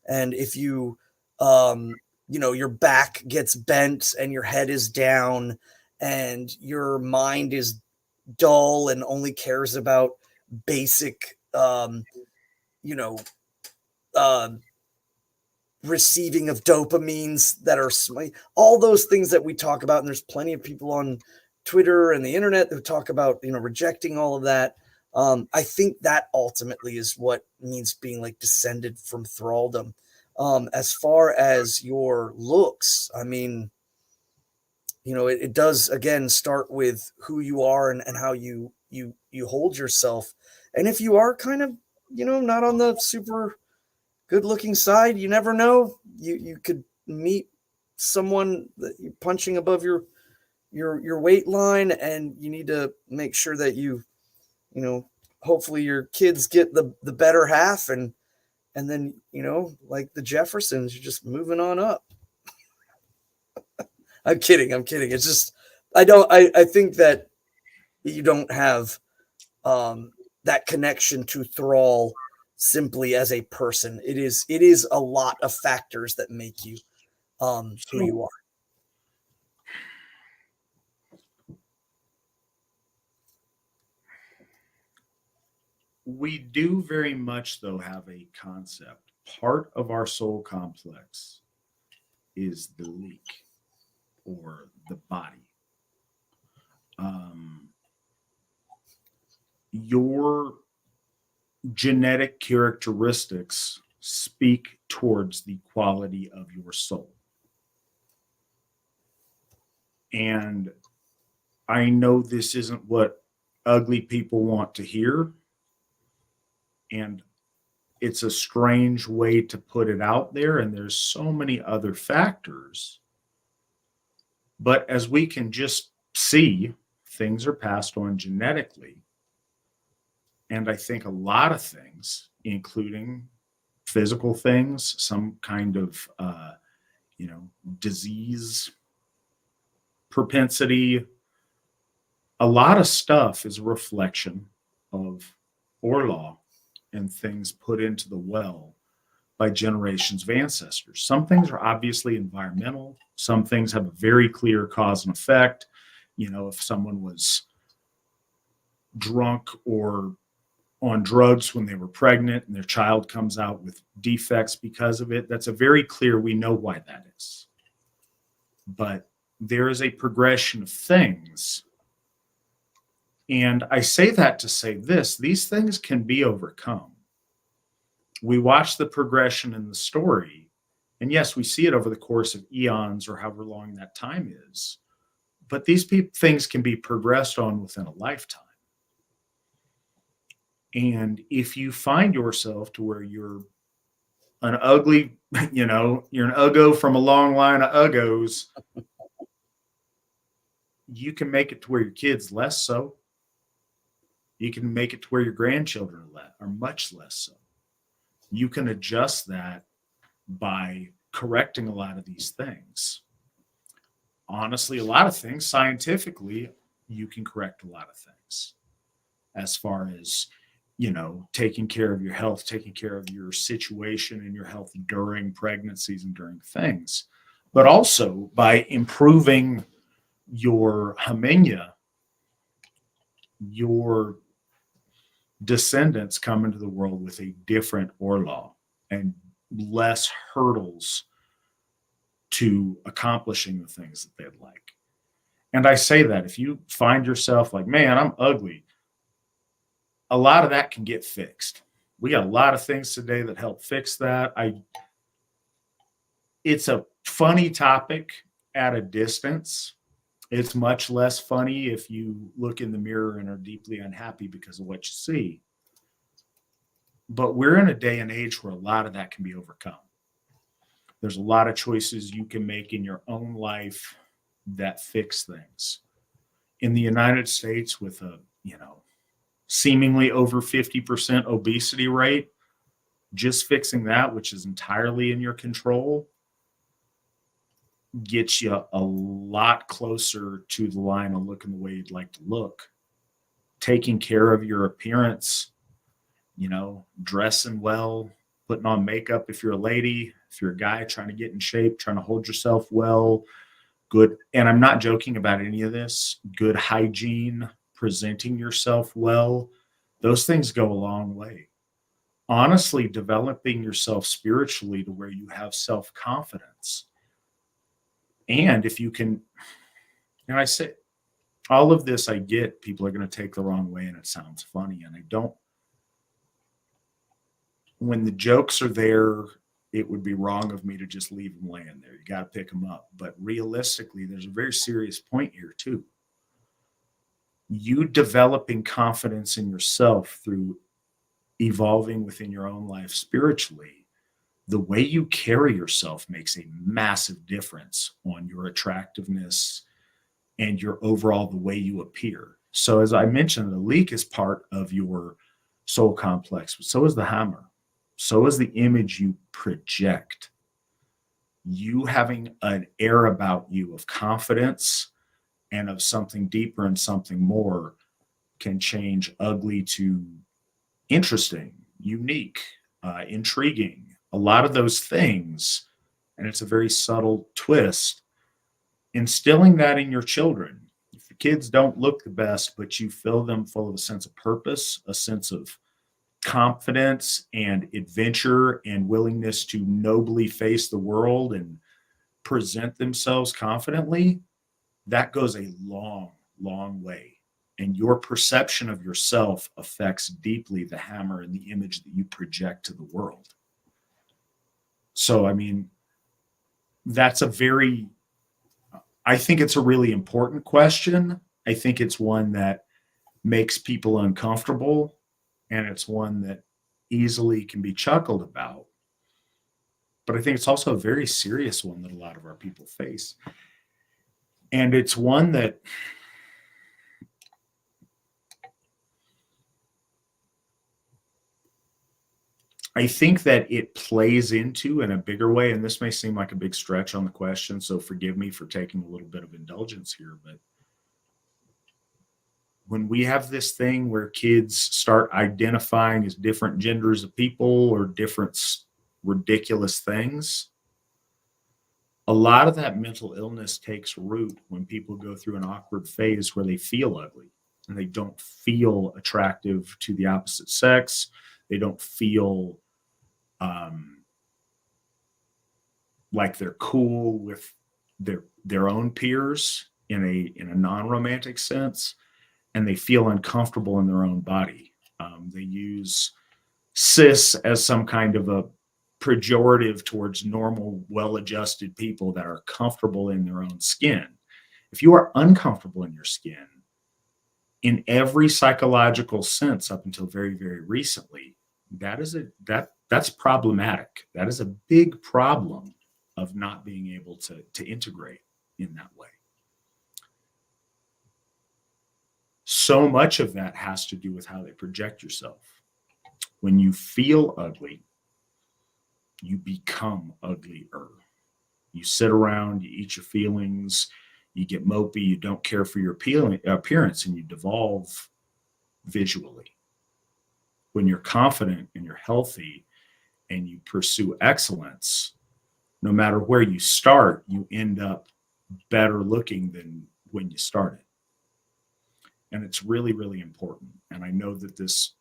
and if you, your back gets bent and your head is down and your mind is dull and only cares about basic, receiving of dopamines that are all those things that we talk about. And there's plenty of people on Twitter and the internet who talk about, rejecting all of that. I think that ultimately is what means being like descended from thraldom. As far as your looks, I mean, it does again start with who you are and how you hold yourself. And if you are kind of, not on the super good looking side, you never know. You could meet someone that you're punching above your weight line, and you need to make sure that hopefully your kids get the better half, and then, like the Jeffersons, you're just moving on up. I'm kidding. It's just, I think that you don't have that connection to Thrall simply as a person. It is a lot of factors that make you who you are. We do very much, though, have a concept. Part of our soul complex is the leak, or the body. Your genetic characteristics speak towards the quality of your soul. And I know this isn't what ugly people want to hear, and it's a strange way to put it out there, and there's so many other factors. But as we can just see, things are passed on genetically. And I think a lot of things, including physical things, some kind of, disease propensity, a lot of stuff is a reflection of Orlaw and things put into the well by generations of ancestors. Some things are obviously environmental. Some things have a very clear cause and effect. if someone was drunk or on drugs when they were pregnant and their child comes out with defects because of it, that's a very clear, we know why that is. But there is a progression of things. And I say that to say this, these things can be overcome. We watch the progression in the story, and yes, we see it over the course of eons or however long that time is. But these things can be progressed on within a lifetime. And if you find yourself to where you're an ugly, you're an uggo from a long line of uggos, you can make it to where your kids less so. You can make it to where your grandchildren are much less so. You can adjust that by correcting a lot of these things. Honestly, a lot of things scientifically, you can correct a lot of things as far as, taking care of your health, taking care of your situation and your health during pregnancies and during things, but also by improving your hamenya, your descendants come into the world with a different orlaw and less hurdles to accomplishing the things that they'd like. And I say that if you find yourself like, man, I'm ugly, a lot of that can get fixed. We got a lot of things today that help fix that. It's a funny topic at a distance. It's much less funny if you look in the mirror and are deeply unhappy because of what you see. But we're in a day and age where a lot of that can be overcome. There's a lot of choices you can make in your own life that fix things. In the United States, with a, seemingly over 50% obesity rate, just fixing that, which is entirely in your control, gets you a lot closer to the line of looking the way you'd like to look. Taking care of your appearance, dressing well, putting on makeup if you're a lady, if you're a guy, trying to get in shape, trying to hold yourself well, good. And I'm not joking about any of this. Good hygiene, presenting yourself well, those things go a long way. Honestly, developing yourself spiritually to where you have self-confidence. And if you can, and I say, all of this I get, people are going to take the wrong way and it sounds funny. And I don't, when the jokes are there, it would be wrong of me to just leave them laying there. You got to pick them up. But realistically, there's a very serious point here too. You developing confidence in yourself through evolving within your own life spiritually, the way you carry yourself makes a massive difference on your attractiveness and your overall, the way you appear. So as I mentioned, the leek is part of your soul complex, but so is the hammer. So is the image you project. You having an air about you of confidence and of something deeper and something more can change ugly to interesting, unique, intriguing, a lot of those things. And it's a very subtle twist. Instilling that in your children. If the kids don't look the best, but you fill them full of a sense of purpose, a sense of confidence and adventure and willingness to nobly face the world and present themselves confidently, that goes a long, long way. And your perception of yourself affects deeply the hammer and the image that you project to the world. So, I mean, that's I think it's a really important question. I think it's one that makes people uncomfortable, and it's one that easily can be chuckled about. But I think it's also a very serious one that a lot of our people face. And it's one that I think that it plays into in a bigger way, and this may seem like a big stretch on the question, so forgive me for taking a little bit of indulgence here, but when we have this thing where kids start identifying as different genders of people or different ridiculous things, a lot of that mental illness takes root when people go through an awkward phase where they feel ugly and they don't feel attractive to the opposite sex. They don't feel like they're cool with their own peers in a non-romantic sense, and they feel uncomfortable in their own body. They use cis as some kind of a pejorative towards normal, well-adjusted people that are comfortable in their own skin. If you are uncomfortable in your skin, in every psychological sense up until very, very recently, that's problematic. That is a big problem of not being able to integrate in that way. So much of that has to do with how they project yourself. When you feel ugly, you become uglier. You sit around, you eat your feelings, you get mopey, you don't care for your appearance, and you devolve visually. When you're confident and you're healthy and you pursue excellence, no matter where you start, you end up better looking than when you started. And it's really, really important. And I know that this,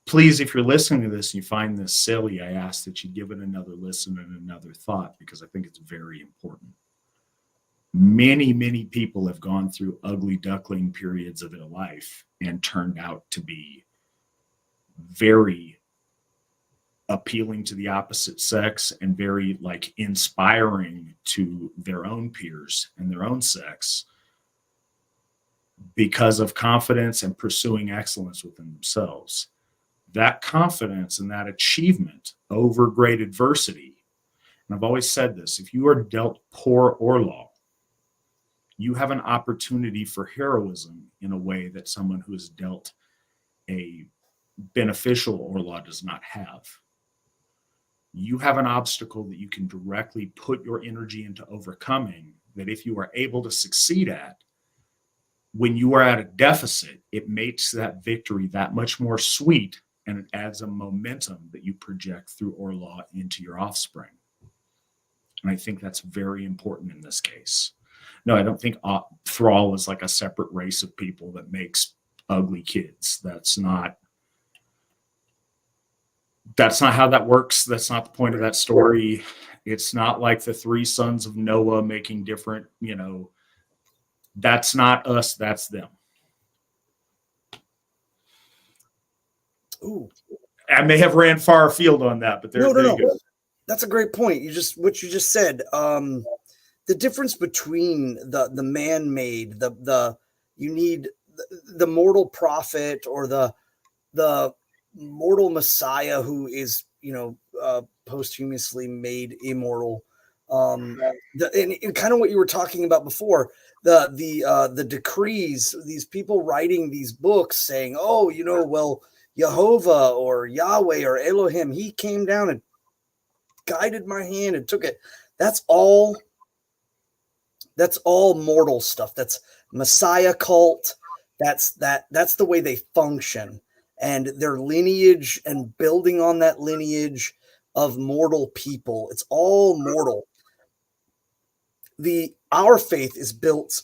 please, if you're listening to this and you find this silly, I ask that you give it another listen and another thought, because I think it's very important. Many, many people have gone through ugly duckling periods of their life and turned out to be very appealing to the opposite sex and very inspiring to their own peers and their own sex, because of confidence and pursuing excellence within themselves. That confidence and that achievement over great adversity. And I've always said this, if you are dealt poor Orlaw, you have an opportunity for heroism in a way that someone who is dealt a beneficial Orlaw does not have. You have an obstacle that you can directly put your energy into overcoming, that if you are able to succeed at, when you are at a deficit, it makes that victory that much more sweet, and it adds a momentum that you project through Orlaw into your offspring. And I think that's very important in this case. No, I don't think Thrall is like a separate race of people that makes ugly kids. That's not how that works. That's not the point of that story. It's not like the three sons of Noah making different, that's not us, that's them. Ooh. I may have ran far afield on that, but there you go. That's a great point. What you just said. The difference between the man-made, you need the mortal prophet or the mortal Messiah who is posthumously made immortal. And kind of what you were talking about before, the decrees, these people writing these books saying, Jehovah or Yahweh or Elohim, he came down and guided my hand and took it. That's all mortal stuff. That's Messiah cult. That's the way they function, and their lineage and building on that lineage of mortal people. It's all mortal. Our faith is built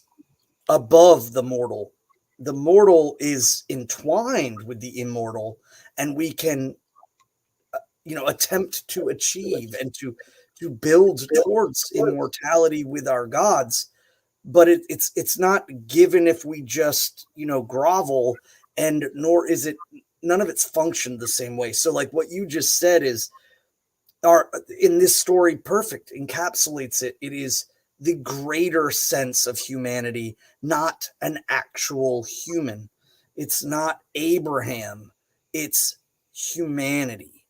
above the mortal. The mortal is entwined with the immortal, and we can attempt to achieve and to build towards immortality with our gods, but it's not given if we just grovel, and nor is it, none of it's functioned the same way. So like what you just said is in this story perfect encapsulates it. It is the greater sense of humanity, not an actual human. It's not Abraham, it's humanity.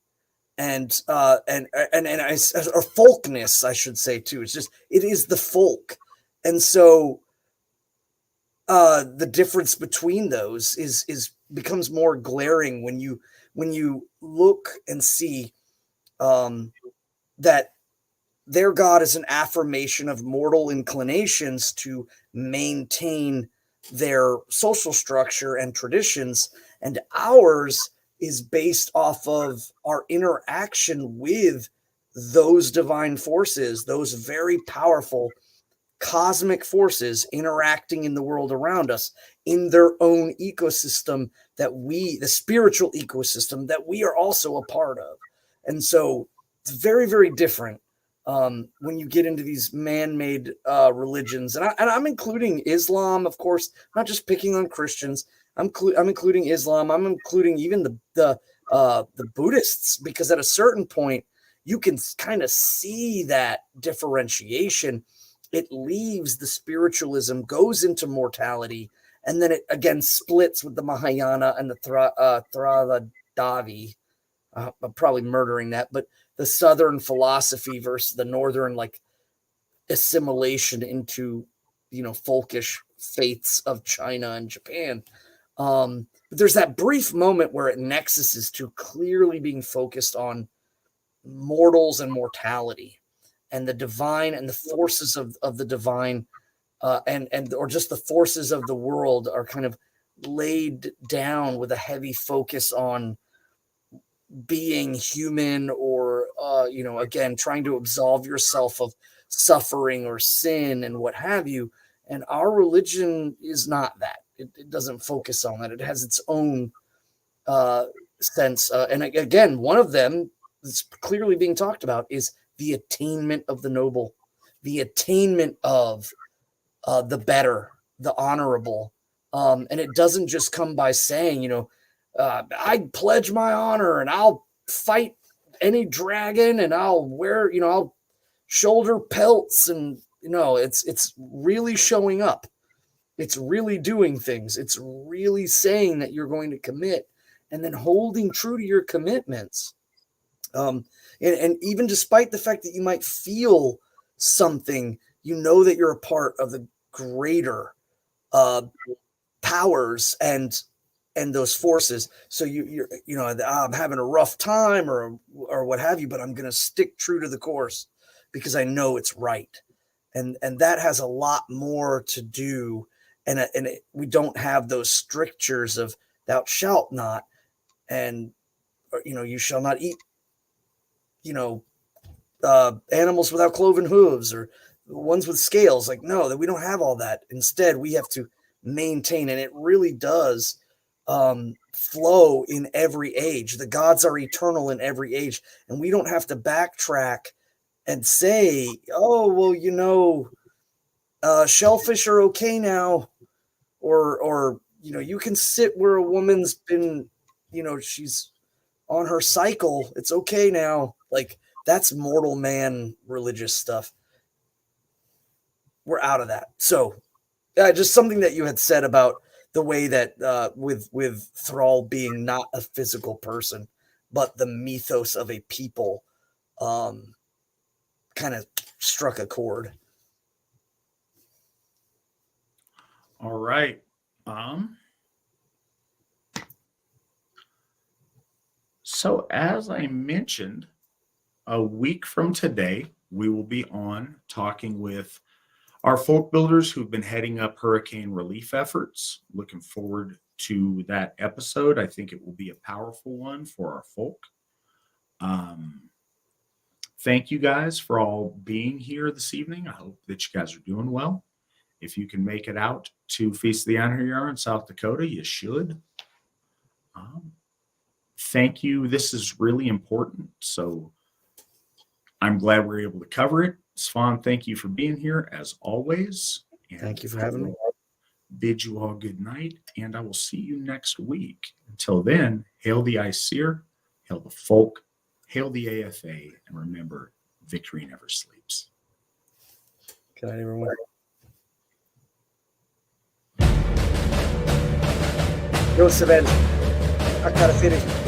And or folkness, I should say too. It's just, it is the folk. And so the difference between those is becomes more glaring when you look and see that their God is an affirmation of mortal inclinations to maintain their social structure and traditions, and ours is based off of our interaction with those divine forces, those very powerful cosmic forces interacting in the world around us in their own ecosystem that the spiritual ecosystem that we are also a part of. And so it's very, very different when you get into these man-made religions. And I'm including Islam, of course, not just picking on Christians. I'm including Islam. I'm including even the Buddhists, because at a certain point, you can kind of see that differentiation. It leaves the spiritualism, goes into mortality, and then it again splits with the Mahayana and the Theravada. I'm probably murdering that, but the Southern philosophy versus the Northern, like, assimilation into, folkish faiths of China and Japan. But there's that brief moment where it nexuses to clearly being focused on mortals and mortality, and the divine and the forces of the divine, or just the forces of the world are kind of laid down with a heavy focus on being human, or again, trying to absolve yourself of suffering or sin and what have you. And our religion is not that. It doesn't focus on that. It has its own sense. And again, one of them that's clearly being talked about is the attainment of the noble, the attainment of the better, the honorable. And it doesn't just come by saying, I pledge my honor and I'll fight any dragon and I'll wear, I'll shoulder pelts, and, it's really showing up. It's really doing things. It's really saying that you're going to commit and then holding true to your commitments. And even despite the fact that you might feel something, that you're a part of the greater powers and those forces. So I'm having a rough time or what have you, but I'm going to stick true to the course because I know it's right. And that has a lot more to do. And we don't have those strictures of thou shalt not, and, you shall not eat, animals without cloven hooves or ones with scales. Like, no, that we don't have all that. Instead, we have to maintain, and it really does flow in every age. The gods are eternal in every age, and we don't have to backtrack and say, oh, well, shellfish are okay now, or you can sit where a woman's been, she's on her cycle, it's okay now. Like, that's mortal man religious stuff. We're out of that. So just something that you had said about the way that with Thrall being not a physical person, but the mythos of a people, kind of struck a chord. All right. So as I mentioned, a week from today, we will be on talking with our folk builders who've been heading up hurricane relief efforts. Looking forward to that episode. I think it will be a powerful one for our folk. Thank you guys for all being here this evening. I hope that you guys are doing well. If you can make it out to Feast of the Anahir in South Dakota, you should. Thank you. This is really important. So I'm glad we're able to cover it. Svan, thank you for being here as always. And thank you for having me. Bid you all good night, and I will see you next week. Until then, hail the Aesir, hail the folk, hail the AFA, and remember, victory never sleeps. Good night, everyone. Joseph, I gotta finish.